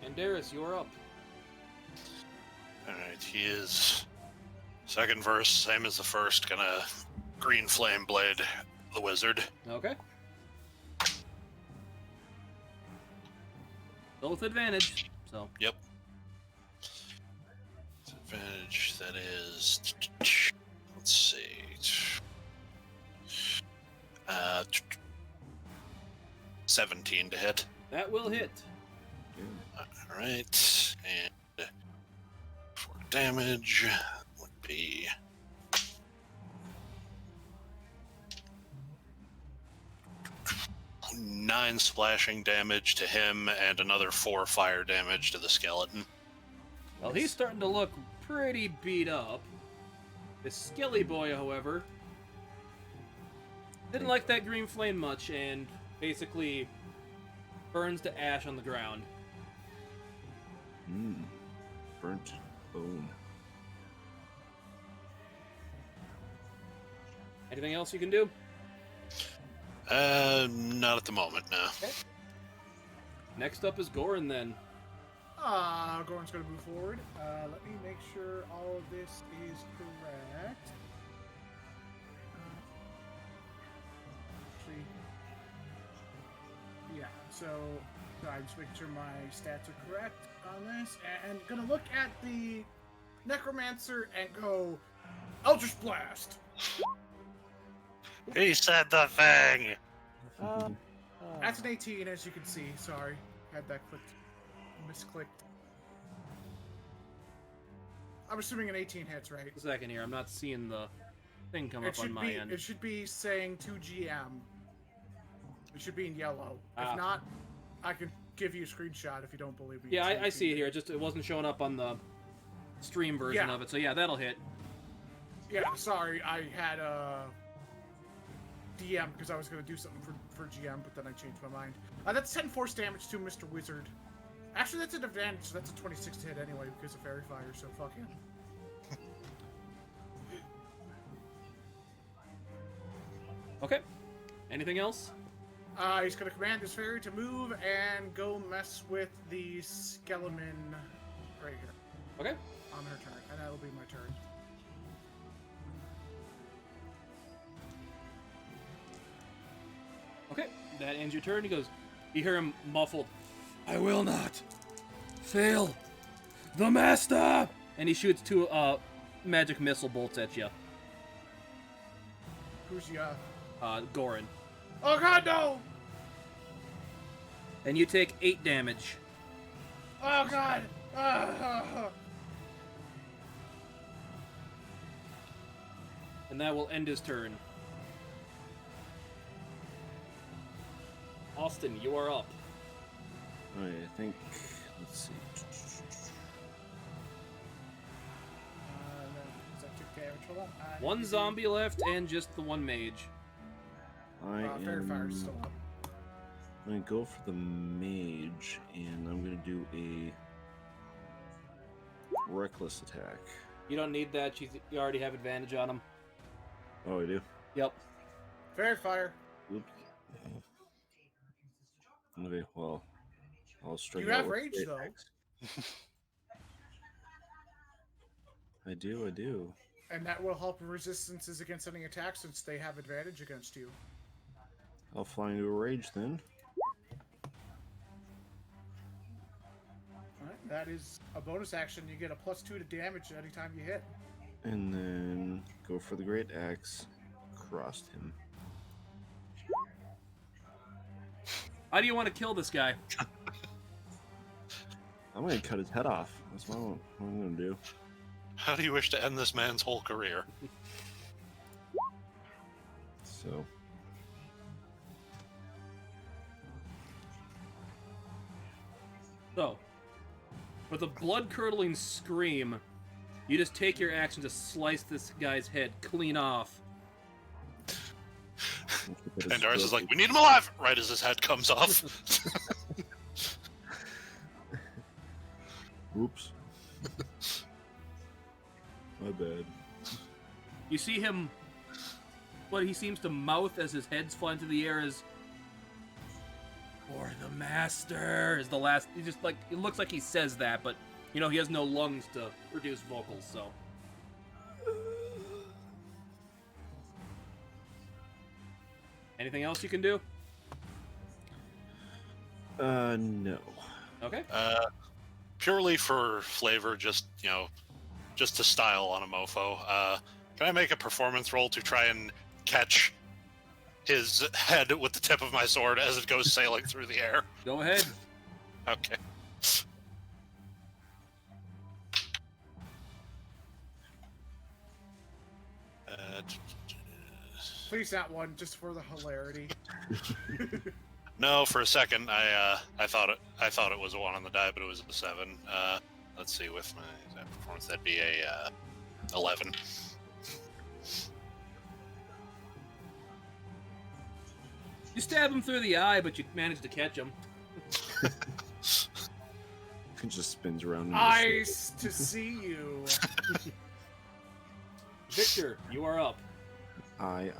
And Darius, you're up. Alright, he is. Second verse, same as the first, gonna green flame blade the wizard. Okay. Still with advantage, so. Yep. Advantage, that is. Let's see. 17 to hit. That will hit. Alright, and for damage would be 9 splashing damage to him and another 4 fire damage to the skeleton. Well, he's starting to look pretty beat up. The Skilly Boy, however, didn't like that green flame much and basically burns to ash on the ground. Burnt bone. Anything else you can do? Not at the moment, no. Okay. Next up is Goran then. Goran's going to move forward. Let me make sure all of this is correct. Actually, yeah, so I'm just making sure my stats are correct on this. And gonna look at the Necromancer and go, Eldritch Blast! He said the thing! That's an 18, as you can see. Sorry, had that misclicked. I'm assuming an 18 hits, right? A second here, I'm not seeing the thing come up on my end. It should be saying 2GM. It should be in yellow. Ah. If not, I can give you a screenshot if you don't believe me. Yeah, It's I see it 18. here. It wasn't showing up on the stream version Yeah. of it. So yeah, that'll hit. Yeah, sorry, I had a DM because I was going to do something for GM, but then I changed my mind. That's 10 force damage to Mr. Wizard. Actually, that's an advantage. That's a 26 to hit anyway because of Fairy Fire, so fuck him. Okay. Anything else? He's going to command his fairy to move and go mess with the skeleton right here Okay. on her turn, and that'll be my turn. Okay. That ends your turn. He goes. You hear him muffled. I will not fail the master. And he shoots 2 magic missile bolts at you. Who's the, Goran. Oh god, no! And you take 8 damage. Oh god! And that will end his turn. Austin, you are up. I think. Let's see. That took damage. Hold on. 1 zombie left and just the 1 mage. I Fairy Fire's am. still up. I'm gonna go for the mage, and I'm gonna do a reckless attack. You don't need that. You already have advantage on him. Oh, I do. Yep. Fairy Fire. Oops. Okay, well, I'll strike. You out have with rage, great though. axe. I do. And that will help resistances against any attacks since they have advantage against you. I'll fly into a rage then. Alright, that is a bonus action. You get a +2 to damage anytime you hit. And then go for the great axe. Crossed him. How do you want to kill this guy? I'm gonna cut his head off. That's what I'm gonna do. How do you wish to end this man's whole career? So. So, with a blood-curdling scream, you just take your action to slice this guy's head clean off. And Darius is like, we need him alive! Right as his head comes off. Oops. My bad. You see him, what he seems to mouth as his head's flying through the air is, "For the master," is the last, he just like, it looks like he says that, but, you know, he has no lungs to produce vocals, so. Anything else you can do? No. Okay. Purely for flavor, just, you know, just to style on a mofo. Can I make a performance roll to try and catch his head with the tip of my sword as it goes sailing through the air? Go ahead. Okay. Please that one, just for the hilarity. No, for a second I thought it was a 1 on the die, but it was a 7. Let's see, with my that performance, that'd be a 11. You stab him through the eye, but you manage to catch him. It just spins around. Nice to see you. Victor, you are up. Aye.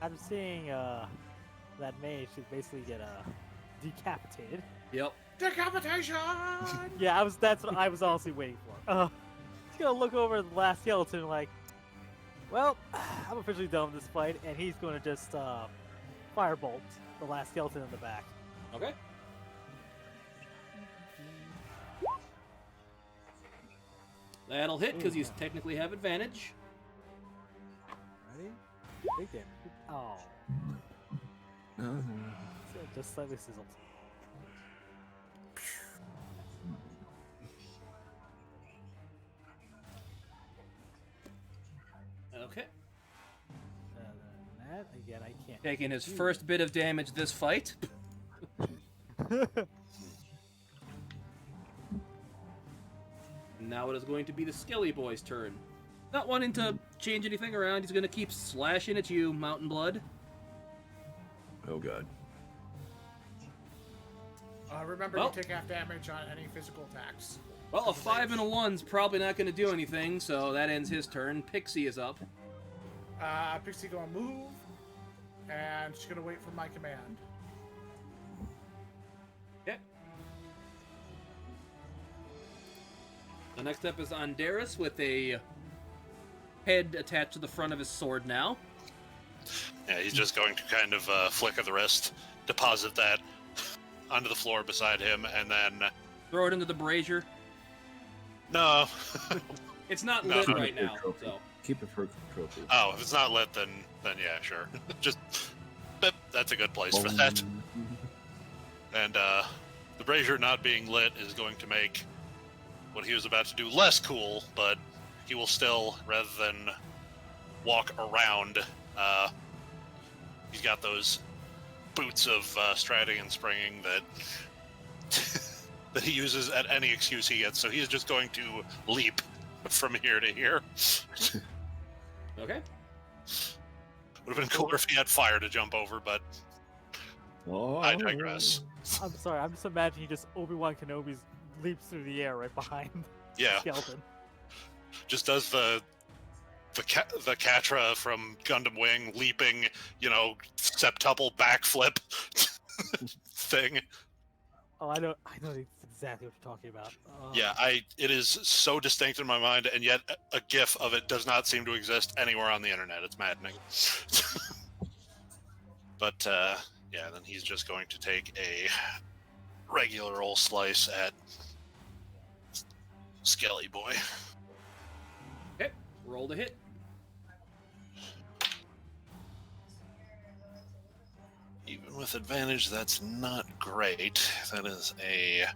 I'm seeing that mage should basically get decapitated. Yep. Decapitation! Yeah, that's what I was honestly waiting for. He's gonna look over at the last skeleton like, well, I'm officially done with this fight, and he's gonna just firebolt the last skeleton in the back. Okay. That'll hit because you technically have advantage. Ready? Big damage. Oh, just slightly sizzled. Okay. That again, I can't. Taking his first bit of damage this fight. Now it is going to be the Skelly Boy's turn. Not wanting to change anything around, he's going to keep slashing at you, Mountain Blood. Oh god. Remember Well- to take half damage on any physical attacks. Well, a 5 and a 1's probably not going to do anything, so that ends his turn. Pixie is up. Pixie gonna move, and she's gonna wait for my command. Okay. The next up is Anderis with a head attached to the front of his sword now. Yeah, he's just going to kind of flick of the wrist, deposit that onto the floor beside him, and then Throw it into the brazier. no. It's not No. lit right now, Trophy. so. Keep it for trophy. Oh, if it's not lit, then yeah, sure. Just that's a good place for that. And the brazier not being lit is going to make what he was about to do less cool, but he will still, rather than walk around, he's got those boots of striding and springing that that he uses at any excuse he gets. So he is just going to leap from here to here. Okay. Would have been cooler if he had fire to jump over, but Oh, I digress. I'm sorry, I'm just imagining just Obi-Wan Kenobi's leaps through the air right behind the Yeah, skeleton. just does the Catra from Gundam Wing leaping, septuple backflip thing. Oh, I know exactly what you're talking about. Yeah, it is so distinct in my mind, and yet a GIF of it does not seem to exist anywhere on the internet. It's maddening. But yeah, then he's just going to take a regular old slice at Skelly Boy. Roll to hit. Even with advantage, that's not great. That is a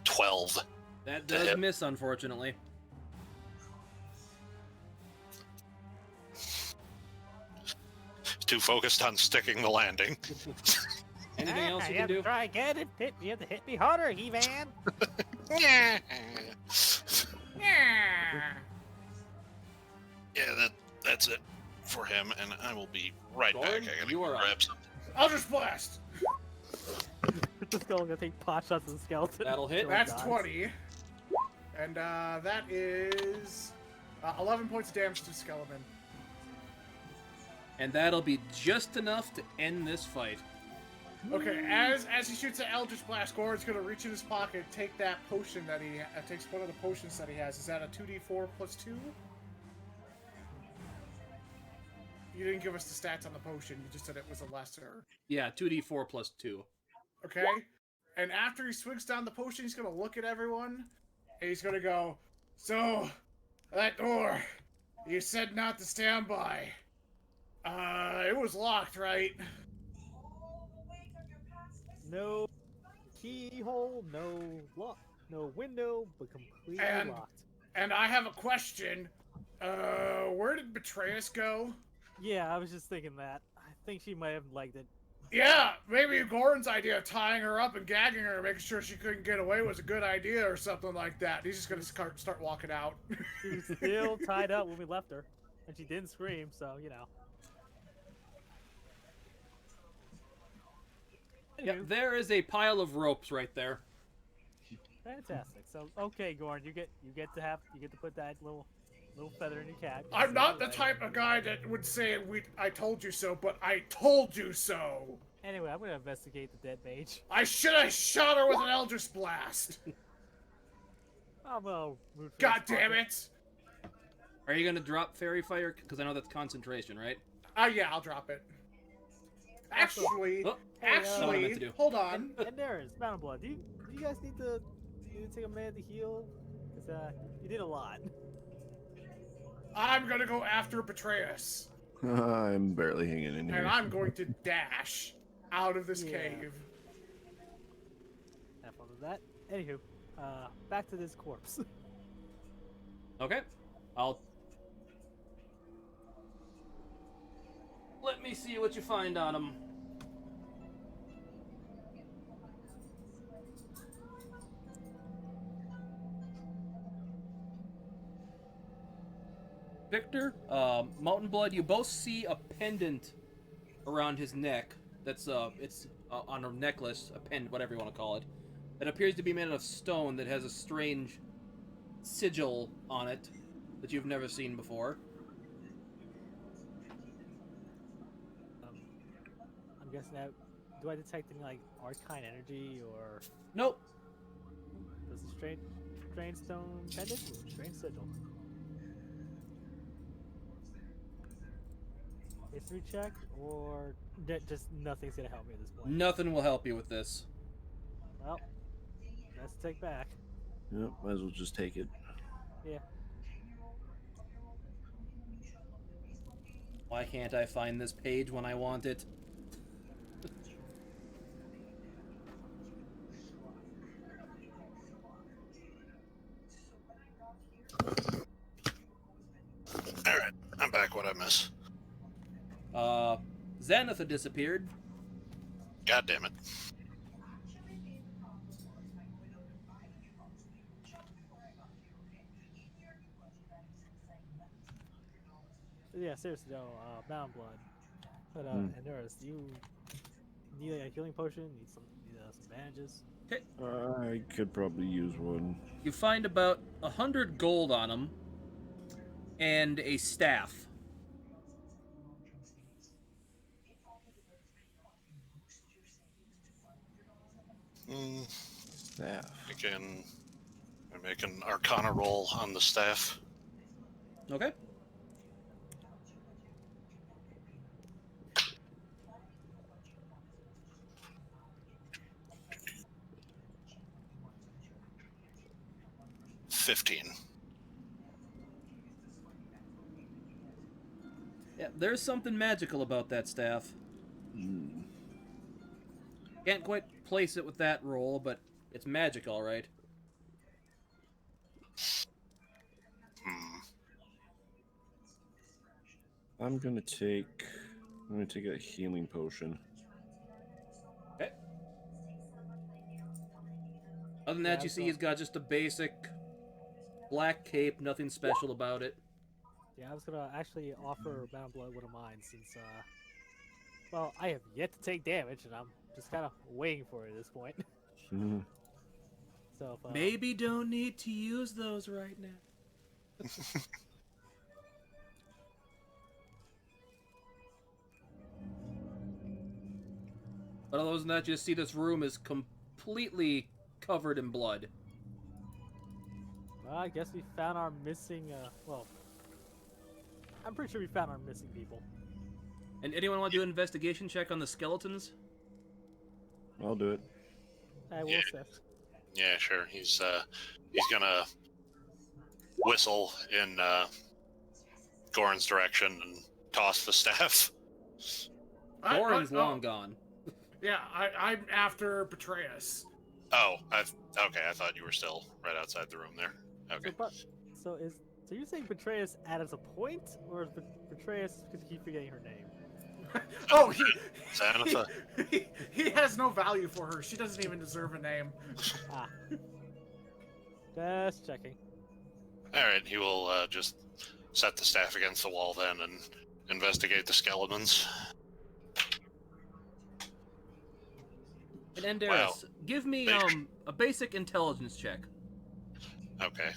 12. That To does hit. miss, unfortunately. Too focused on sticking the landing. Anything else you can have do? to try again and hit. You have to hit me harder, He-Man. Yeah, Yeah. that's it for him, and I will be right Gordon, back. I gotta you are grab up. something. Eldritch Blast. The skull gonna take pot shots at the skeleton. That'll hit. till it That's dies. 20. And that is 11 points of damage to Skeleton. And that'll be just enough to end this fight. Okay, as he shoots an Eldritch Blast, Gordon's gonna reach in his pocket, take that potion that he takes one of the potions that he has. Is that a 2d4 plus 2? You didn't give us the stats on the potion. You just said it was a lesser. Yeah, 2d4 plus 2. Okay? And after he swings down the potion, he's gonna look at everyone, and he's gonna go, "So, that door, you said not to stand by. It was locked, right?" No keyhole, no lock, no window, but completely And- locked. And I have a question. Where did Betrayus go? Yeah, I was just thinking that. I think she might have liked it. Yeah, maybe Gordon's idea of tying her up and gagging her, making sure she couldn't get away was a good idea or something like that. He's just gonna start walking out. She was still tied up when we left her, and she didn't scream, so you know. Yeah, Anywho, there is a pile of ropes right there. fantastic. So okay, Gordon, you get to put that little feather in your cap. I'm not the type of guy that would say I told you so, but I told you so. Anyway, I'm gonna investigate the dead mage. I should have shot her with an Eldritch Blast. I'm gonna root for God this damn fucker. it. Are you gonna drop Fairy Fire? Because I know that's concentration, right? Yeah, I'll drop it. Actually, Oh, Hey, not what I meant to do. hold on. And there is Mountain Blood. Do you guys need to take a minute to heal? Because you did a lot. I'm gonna go after Betrayus, I'm barely hanging in and here. I'm going to dash out of this Yeah. cave. Have fun with that. Anywho, back to this corpse. Okay. Let me see what you find on him. Victor, Mountain Blood, you both see a pendant around his neck. That's it's on a necklace, a pendant, whatever you want to call it. That appears to be made out of stone that has a strange sigil on it that you've never seen before. I'm guessing that. Do I detect any like arcane energy or Nope. does the strange stone pendant or strange sigil? History check or just nothing's gonna help me at this point. Nothing will help you with this. Well, let's take back. Yep, might as well just take it. Yeah. Why can't I find this page when I want it? Alright, I'm back. What I miss? Xanath had disappeared. God damn it. Yeah, seriously though, Mountain Blood. But Hmm. and Nurse, you need a healing potion, need some bandages. I could probably use one. You find about 100 gold on him and a staff. Staff. I make an Arcana roll on the staff. Okay. there's something magical about that staff. Hmm. Can't quite place it with that roll, but it's magic, all right. Hmm. I'm gonna take a healing potion. Okay. Other than Yeah, that, you I've see got- he's got just a basic black cape, nothing special about it. Yeah, I was gonna actually offer Bound Blood one of mine since, well, I have yet to take damage, and I'm just kind of waiting for it at this point. Mhm. So, if, Maybe don't need to use those right now. But other than that, you just see this room is completely covered in blood. well, I guess we found our missing, well, I'm pretty sure we found our missing people. And anyone want to do an investigation check on the skeletons? I'll do it. I will Yeah. assist. Yeah, sure. He's gonna whistle in Goran's direction and toss the staff. Orin's long gone. Yeah, I'm after Betrayus. Oh, I thought you were still right outside the room there. Okay. So you're saying Betrayus added a point, or is Betrayus because you keep forgetting her name? Oh, Xanatha. he has no value for her. She doesn't even deserve a name. Ah. Just checking. All right, he will just set the staff against the wall then and investigate the skeletons. And Endaris, Wow. give me They- a basic intelligence check. Okay.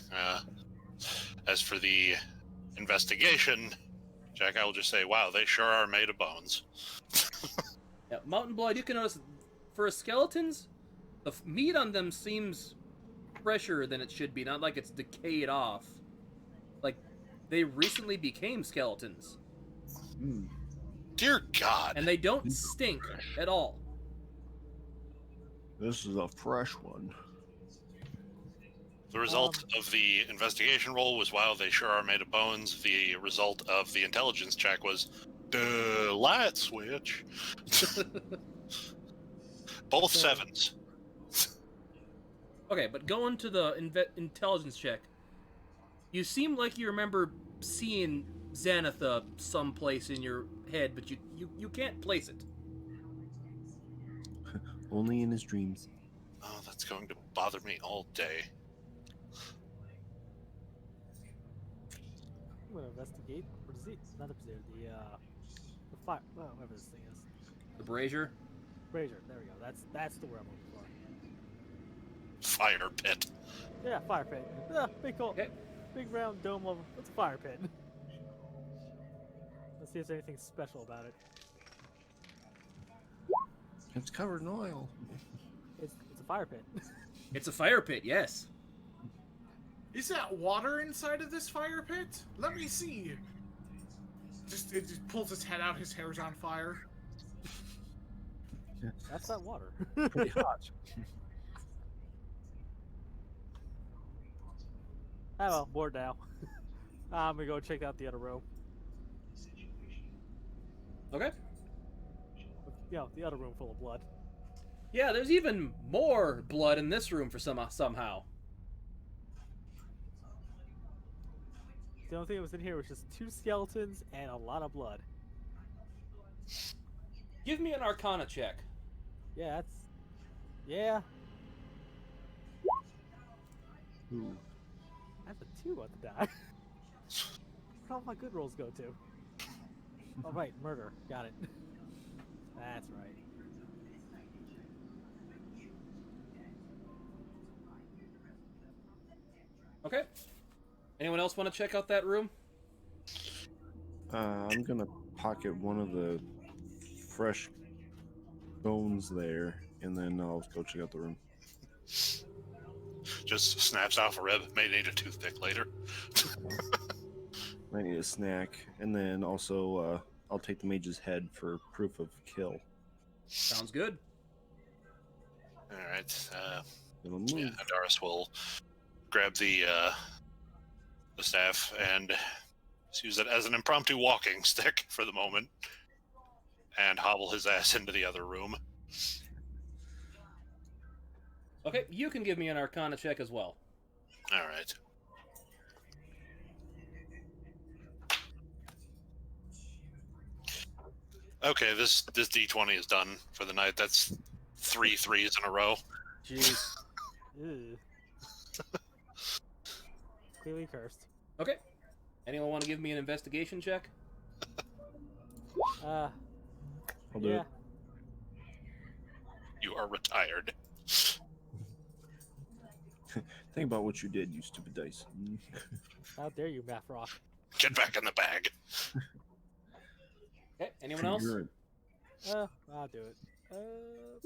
As for the investigation, Jack, I will just say, wow, they sure are made of bones. Yeah, Mountain Blood, you can notice for skeletons, the meat on them seems fresher than it should be. Not like it's decayed off. Like they recently became skeletons, Hmm. Dear God. and they don't stink at all. This is a fresh one. The result of the investigation roll was, wow, they sure are made of bones. The result of the intelligence check was, duh, light switch. Both So- 7s. Okay, but going to the intelligence check, you seem like you remember seeing Xanatha someplace in your head, but you can't place it. Only in his dreams. Oh, that's going to bother me all day. I'm gonna investigate. What is it? Not observe the fire. Well, whatever this thing is. The brazier. Brazier. There we go. That's the word I'm looking for. Fire pit. Yeah, fire pit. Yeah, Okay. big round dome of. It's a fire pit. Let's see if there's anything special about it. It's covered in oil. It's a fire pit. It's a fire pit, yes. Is that water inside of this fire pit? Let me see. It just pulls his head out. His hair's on fire. That's not water. Pretty hot. Ah, well, bored now. I'm gonna go check out the other room. Okay. You know, the other room full of blood. Yeah, there's even more blood in this room for somehow. The only thing that was in here was just 2 skeletons and a lot of blood. Give me an Arcana check. Yeah, that's. Yeah. Ooh. That's a 2 on the die. Where'd all my good rolls go to? Oh, right, murder. Got it. That's right. Okay. Anyone else want to check out that room? I'm gonna pocket one of the fresh bones there, and then I'll go check out the room. Just snaps off a rib. May need a toothpick later. I need a snack, and then also I'll take the mage's head for proof of kill. Sounds good. All right. It'll move. Yeah, Andaris will grab the staff and Just use it as an impromptu walking stick for the moment, and hobble his ass into the other room. Okay, you can give me an Arcana check as well. All right. Okay, this D20 is done for the night. That's 3 threes in a row. Jeez. Ew. Clearly cursed. Okay. Anyone want to give me an investigation check? I'll do Yeah. it. You are retired. Think about what you did, you stupid dice. How dare you, Math Rock? Get back in the bag. Okay, anyone else? You're I'll do it. Boop.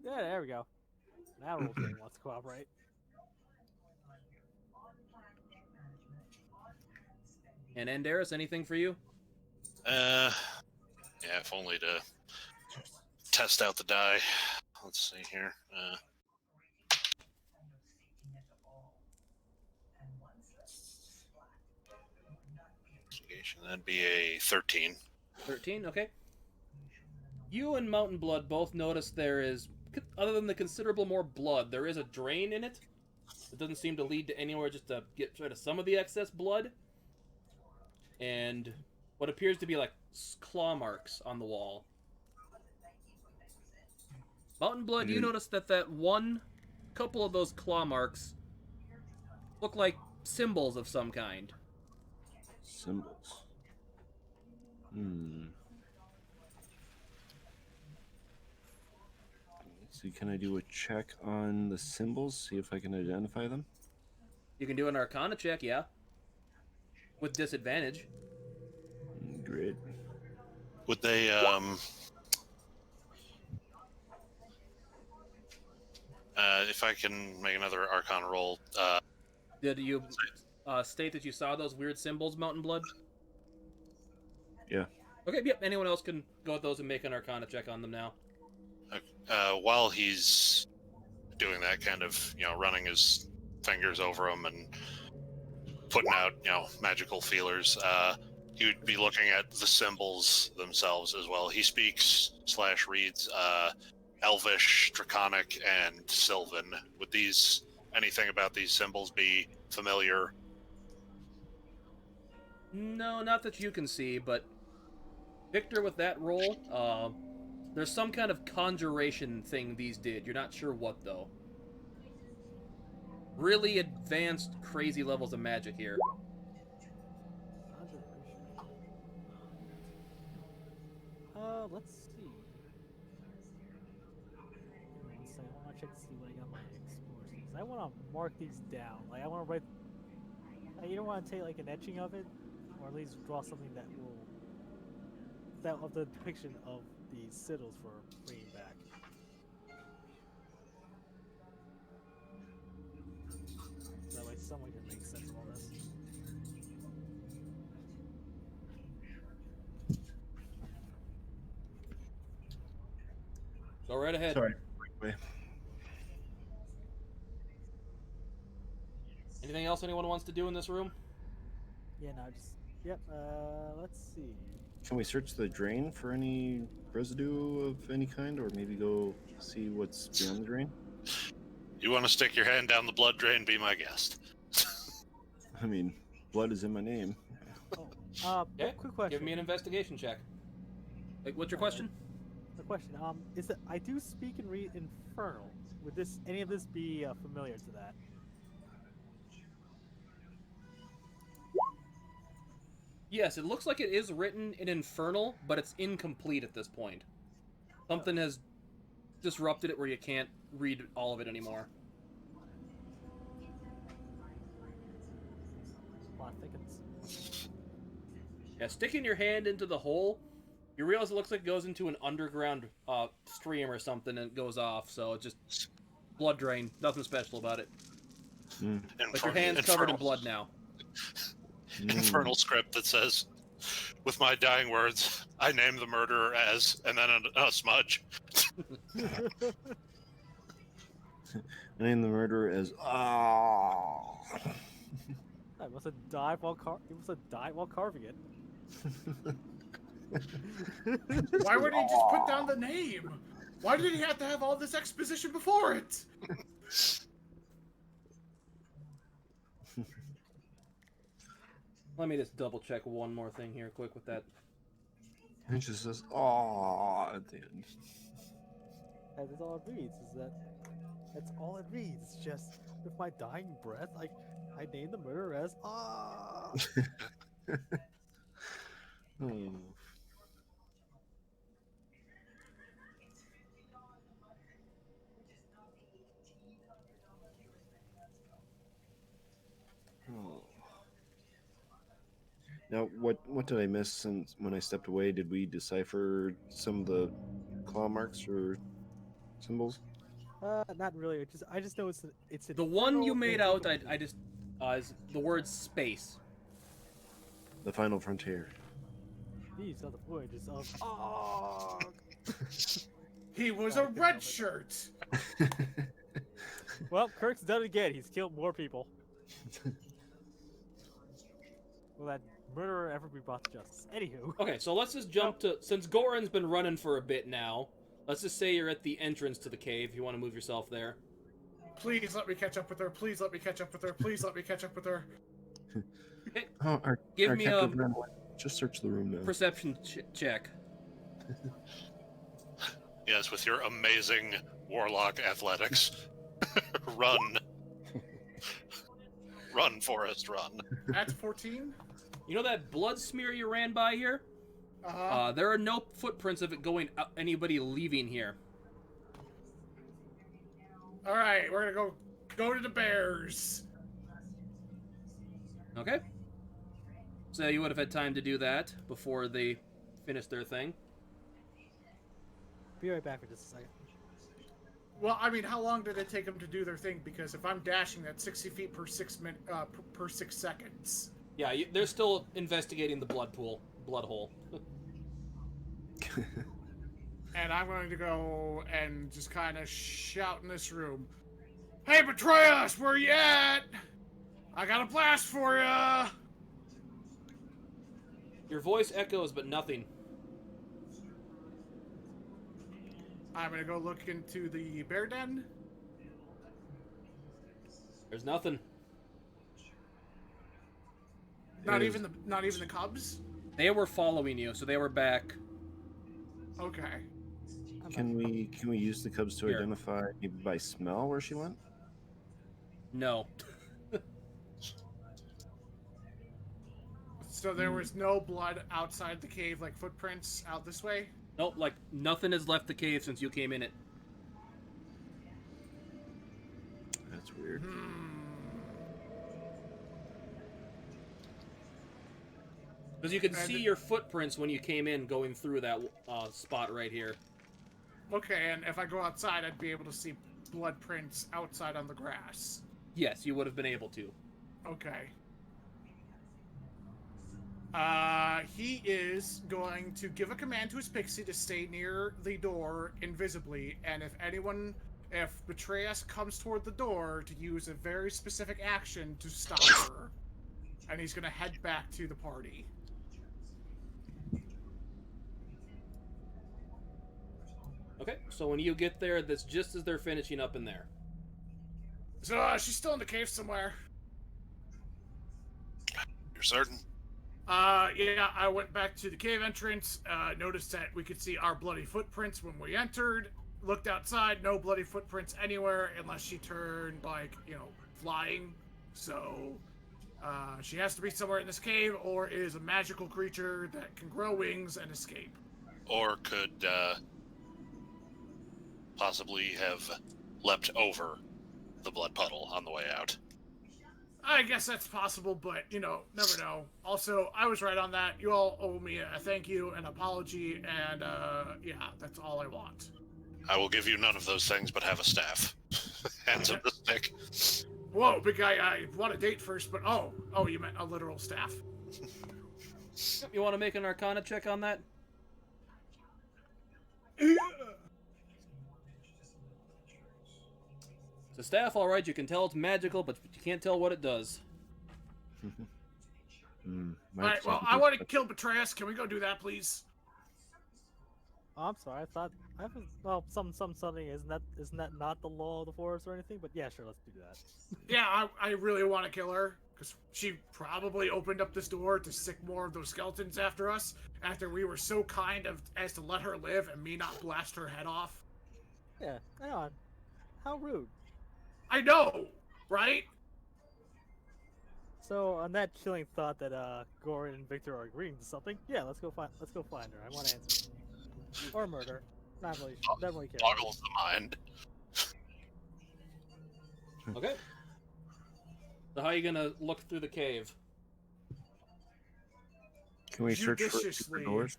Yeah, there we go. Now roll 20 wants to cooperate. And Andaris, anything for you? Yeah, if only to test out the die. Let's see here. That'd be a 13. 13, okay. You and Mountain Blood both notice there is, other than the considerable more blood, there is a drain in it. It doesn't seem to lead to anywhere, just to get rid of some of the excess blood. And what appears to be like claw marks on the wall. Mountain Blood, you notice that one couple of those claw marks look like symbols of some kind. Symbols. See, can I do a check on the symbols? See if I can identify them? You can do an Arcana check, yeah. With disadvantage. Great. Would they, if I can make another Arcana roll, Did you state that you saw those weird symbols, Mountain Blood? Yeah. Okay, yep, anyone else can go with those and make an Arcana check on them now. while he's doing that, kind of, running his fingers over them and putting out, magical feelers, he would be looking at the symbols themselves as well. He speaks / reads Elvish, Draconic, and Sylvan. Would anything about these symbols be familiar? No, not that you can see, but Victor, with that roll, there's some kind of conjuration thing these did. You're not sure what, though. Really advanced, crazy levels of magic here. Let's see. I want to check to see what I got my explorers. I want to mark these down. Like, I want to write. You don't want to take like an etching of it, or at least draw something that will of the depiction of the sigils for bringing back. So that way someone can make sense of all this. Go right ahead. Sorry. Wait. Anything else anyone wants to do in this room? Yeah, no, just yep. Let's see. Can we search the drain for any residue of any kind, or maybe go see what's beyond the drain? You want to stick your hand down the blood drain? Be my guest. I mean, blood is in my name. Okay, quick question. give me an investigation check. Like, what's your question? The question, is that I do speak and read Infernal. Would any of this be familiar to that? Yes, it looks like it is written in Infernal, but it's incomplete at this point. Something has disrupted it where you can't read all of it anymore. Plot thickens. Yeah, sticking your hand into the hole, you realize it looks like it goes into an underground stream or something and it goes off, so it's just blood drain. Nothing special about it. But your hand's covered in blood now. Infernal script that says, "With my dying words, I name the murderer as," and then a smudge. Name the murderer as. Oh. Oh, He must have died while carving it. Why wouldn't he just put down the name? Why did he have to have all this exposition before it? Let me just double check one more thing here, quick, with that. And it just says, "Aw," at the end. That's all it reads. That's all it reads. It's just with my dying breath, I named the murderer as ah. Oh. Oh. Now, what did I miss since when I stepped away? Did we decipher some of the claw marks or symbols? Not really. I just know it's The one you infernal made and out, Jacob- I just is the word space. The final frontier. These are the voyages of ah. He was I a couldn't red help it. shirt. Well, Kirk's done it again. He's killed more people. Will that murderer ever be brought to justice? Anywho. Okay, so let's just jump to, since Goran's been running for a bit now, let's just say you're at the entrance to the cave. You want to move yourself there. Please let me catch up with her. Please let me catch up with her. Please let me catch up with her. Oh, Give our me captive a ran away. Just search the room now. perception check. Yes, with your amazing warlock athletics. Run. Run, Forrest, run. At 14. You know that blood smear you ran by here? Uh-huh. There are no footprints of it going anybody leaving here. All right, we're gonna go to the bears. Okay. So you would have had time to do that before they finished their thing. Be right back for just a second. Well, I mean, how long did it take them to do their thing? Because if I'm dashing, that's 60 feet per 6 per 6 seconds. Yeah, they're still investigating the blood hole. And I'm going to go and just kind of shout in this room, "Hey, Betrayus, where you at? I got a blast for ya!" Your voice echoes, but nothing. I'm gonna go look into the bear den. There's nothing. Not even the cubs. They were following you, so they were back. Okay. Can we use the cubs to Here. identify maybe by smell where she went? No. So there was no blood outside the cave, like footprints out this way. Nope, like nothing has left the cave since you came in it. That's weird. Because you can And- see your footprints when you came in going through that spot right here. Okay, and if I go outside, I'd be able to see blood prints outside on the grass. Yes, you would have been able to. Okay. He is going to give a command to his pixie to stay near the door invisibly, and if Betrayus comes toward the door, to use a very specific action to stop her. And he's gonna head back to the party. Okay, so when you get there, that's just as they're finishing up in there. So, she's still in the cave somewhere. You're certain? Yeah, I went back to the cave entrance, noticed that we could see our bloody footprints when we entered, looked outside, no bloody footprints anywhere unless she turned, flying. So, she has to be somewhere in this cave or is a magical creature that can grow wings and escape. Or could possibly have leapt over the blood puddle on the way out. I guess that's possible, but, never know. Also, I was right on that. You all owe me a thank you, an apology, and, yeah, that's all I want. I will give you none of those things, but have a staff. Hands him the stick. Whoa, big guy, I want a date first, but oh, you meant a literal staff. You want to make an Arcana check on that? It's a staff, alright, you can tell it's magical, but you can't tell what it does. Alright, well, I want to kill Betrayus. Can we go do that, please? Oh, I'm sorry. I thought I was something. Isn't that not the law of the forest or anything? But yeah, sure. Let's do that. Yeah, I really want to kill her. Because she probably opened up this door to sick more of those skeletons after us. After we were so kind as to let her live and me not blast her head off. Yeah. Hang on. How rude. I know, right? So on that chilling thought that Goran and Victor are agreeing to something, yeah, let's go find her. I want to answer. Or murder. Not really care. Boggles the mind. Okay. So how are you gonna look through the cave? Can we search for Judiciously. secret doors?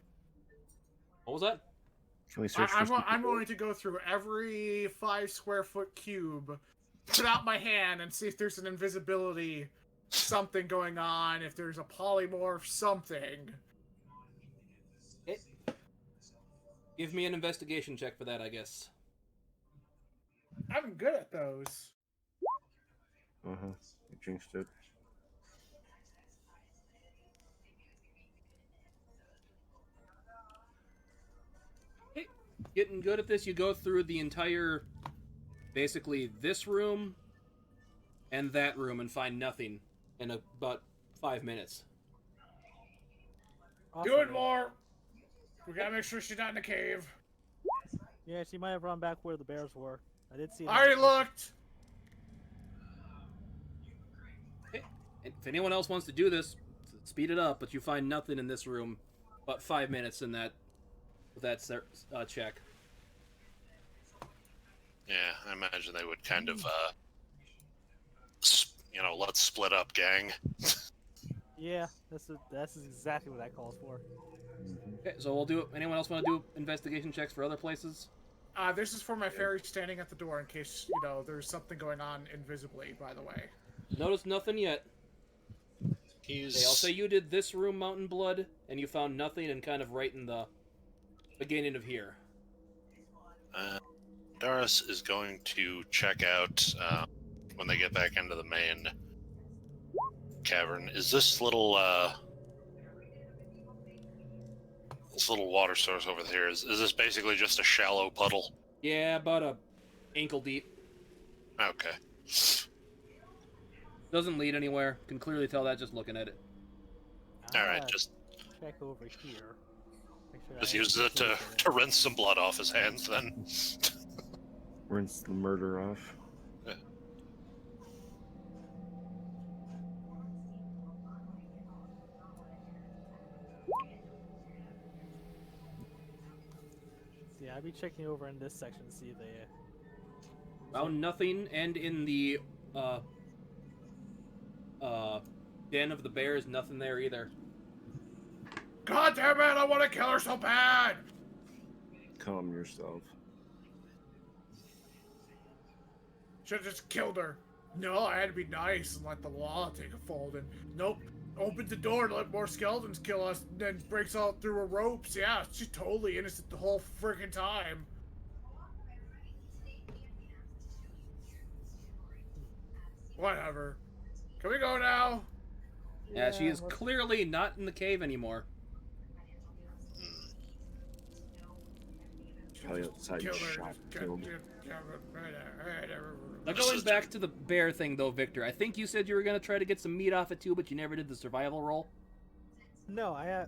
What was that? Can we search for secret I'm doors? going to go through every 5 square foot cube, put out my hand, and see if there's an invisibility something going on, if there's a polymorph something. Give me an investigation check for that, I guess. I'm good at those. You jinxed it. Hey, getting good at this, you go through the entire, basically this room and that room and find nothing in about 5 minutes. Awesome. Doing more. We gotta make sure she's not in the cave. Yeah, she might have run back where the bears were. I did see. I already looked. Hey, and if anyone else wants to do this, speed it up, but you find nothing in this room. About 5 minutes in that, with that check. Yeah, I imagine they would kind of, let's split up, gang. Yeah, that's exactly what that calls for. Okay, so we'll do. Anyone else want to do investigation checks for other places? This is for my fairy standing at the door in case, there's something going on invisibly, by the way. Notice nothing yet. Okay, I'll say you did this room, Mountain Blood, and you found nothing, and kind of right in the beginning of here. Doris is going to check out when they get back into the main cavern. Is this little water source over here? Is this basically just a shallow puddle? Yeah, about a ankle deep. Okay. Doesn't lead anywhere. Can clearly tell that just looking at it. All right, just check over here. Make sure just I use haven't it to seen rinse some blood off his hands. Then. Rinse the murder off. Yeah, I'd be checking over in this section to see if they. Found nothing, and in the den of the bears, nothing there either. God damn it, I want to kill her so bad! Calm yourself. Should've just killed her. No, I had to be nice and let the law take a fold, and nope. Opened the door to let more skeletons kill us, and then breaks out through her ropes. Yeah, she's totally innocent the whole freaking time. Whatever. Can we go now? Yeah, she is clearly not in the cave anymore. Probably outside Kill her. shot killed. Now going back to the bear thing, though, Victor, I think you said you were going to try to get some meat off it, too, but you never did the survival roll. No, I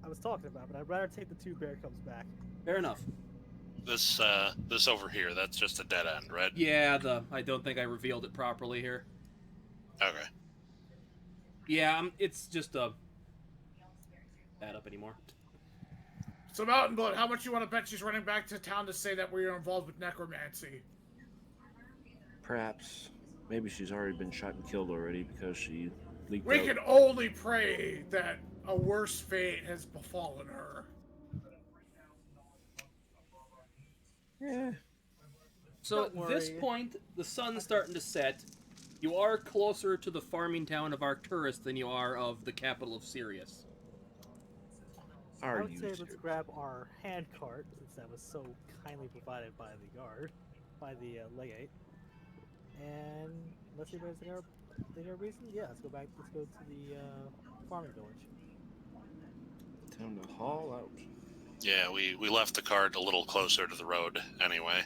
was talking about, but I'd rather take the 2 bear cubs back. Fair enough. This over here, that's just a dead end, right? Yeah, I don't think I revealed it properly here. Okay. Yeah, it's just add up anymore. So Mountain Blood, how much you want to bet she's running back to town to say that we are involved with necromancy? Perhaps. Maybe she's already been shot and killed already because she leaked We out. can only pray that a worse fate has befallen her. Yeah. So Don't at this worry. point, the sun's starting to set. You are closer to the farming town of Arcturus than you are of the capital of Sirius. I Are would you say let's serious? grab our hand cart, since that was so kindly provided by the guard, by the legate, and unless anybody's any other reason, yeah, let's go back. Let's go to the farming village. Time to haul out. Yeah, we left the cart a little closer to the road anyway.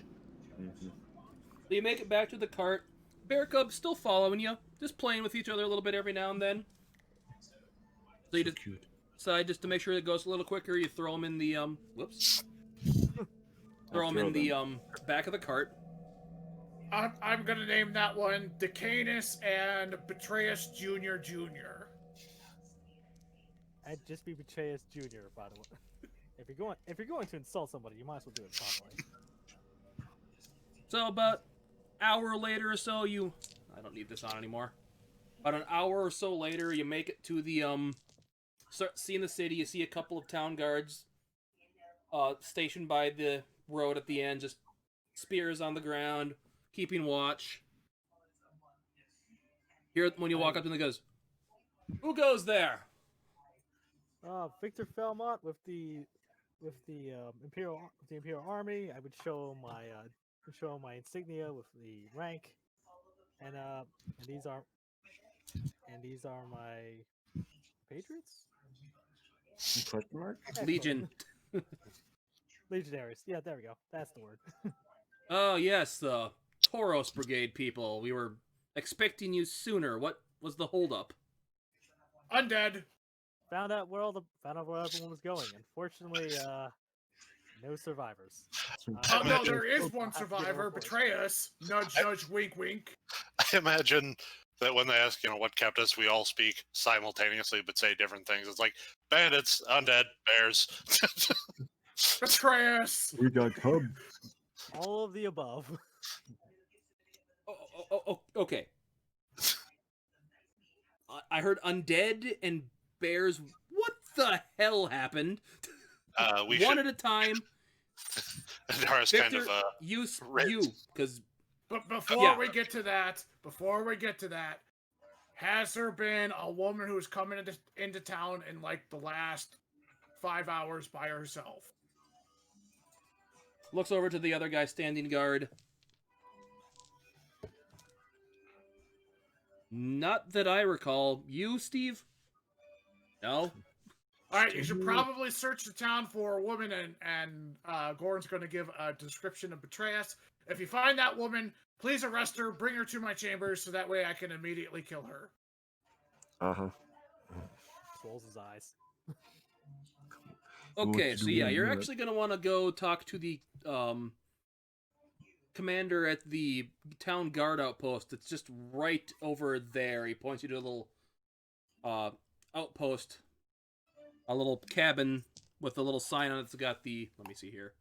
Mm-hmm. So you make it back to the cart. Bear Cub's still following you, just playing with each other a little bit every now and then. So you just decide just to make sure it goes a little quicker. You throw them in the whoops. Throw them in the back of the cart. I'm gonna name that one Decanus and Betrayus Jr. Jr. I'd just be Betrayus Jr. By the way. If you're going to insult somebody, you might as well do it properly. So about hour later or so, I don't need this on anymore. About an hour or so later, you make it to the start seeing the city. You see a couple of town guards stationed by the road at the end, just spears on the ground, keeping watch. Here, when you walk up to them, it goes, "Who goes there?" Victor Felmont with the Imperial Army. I would show my insignia with the rank, and these are my patriots. Question mark? Legion. Legionaries. Yeah, there we go. That's the word. Oh yes, the Tauros Brigade people. We were expecting you sooner. What was the holdup? Undead. Found out where everyone was going. Unfortunately, no survivors. Oh no, there is one survivor. Betrayus. Nudge, nudge, wink, wink. I imagine that when they ask, what kept us, we all speak simultaneously but say different things. It's like bandits, undead, bears. Betrayus. We got cub. All of the above. Okay. I heard undead and bears. What the hell happened? We One should... at a time. Dara's Victor, kind of you, because But before we get to that, has there been a woman who's coming into town in like the last 5 hours by herself? looks over to the other guy standing guard. Not that I recall. You, Steve? No? Alright, you should probably search the town for a woman, and Goran's going to give a description of Betrayus. If you find that woman, please arrest her, bring her to my chambers, so that way I can immediately kill her. Uh-huh. Rolls his eyes. Okay, so yeah, you're actually going to want to go talk to the commander at the town guard outpost. It's just right over there. He points you to a little outpost, a little cabin with a little sign on it that's got the... Let me see here.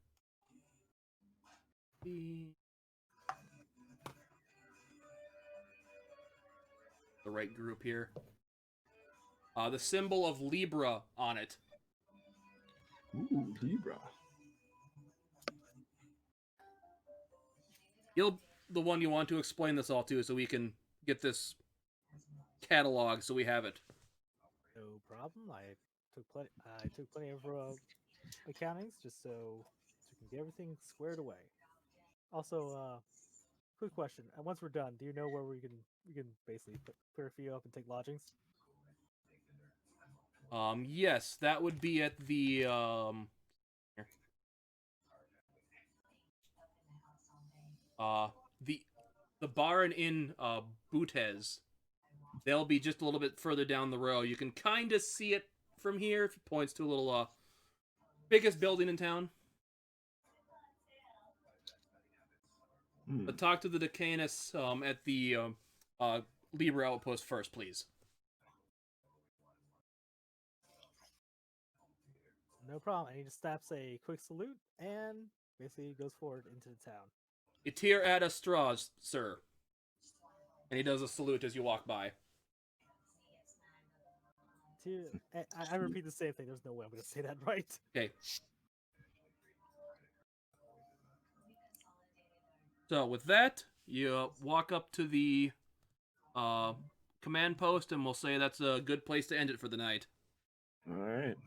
The right group here. The symbol of Libra on it. Ooh, Libra. You'll the one you want to explain this all to, so we can get this catalog, so we have it. No problem. I took plenty of accountings just so we can get everything squared away. Also, quick question: once we're done, do you know where we can basically put a few up and take lodgings? Yes, that would be at the the bar and inn Butes. They'll be just a little bit further down the road. You can kind of see it from here if it points to a little biggest building in town. But talk to the Decanus at the Libra outpost first, please. No problem. And he just snaps a quick salute and basically goes forward into the town. Itir ad Astra, sir. And he does a salute as you walk by. I repeat the same thing. There's no way I'm going to say that right. Okay. So with that, you walk up to the command post, and we'll say that's a good place to end it for the night. All right.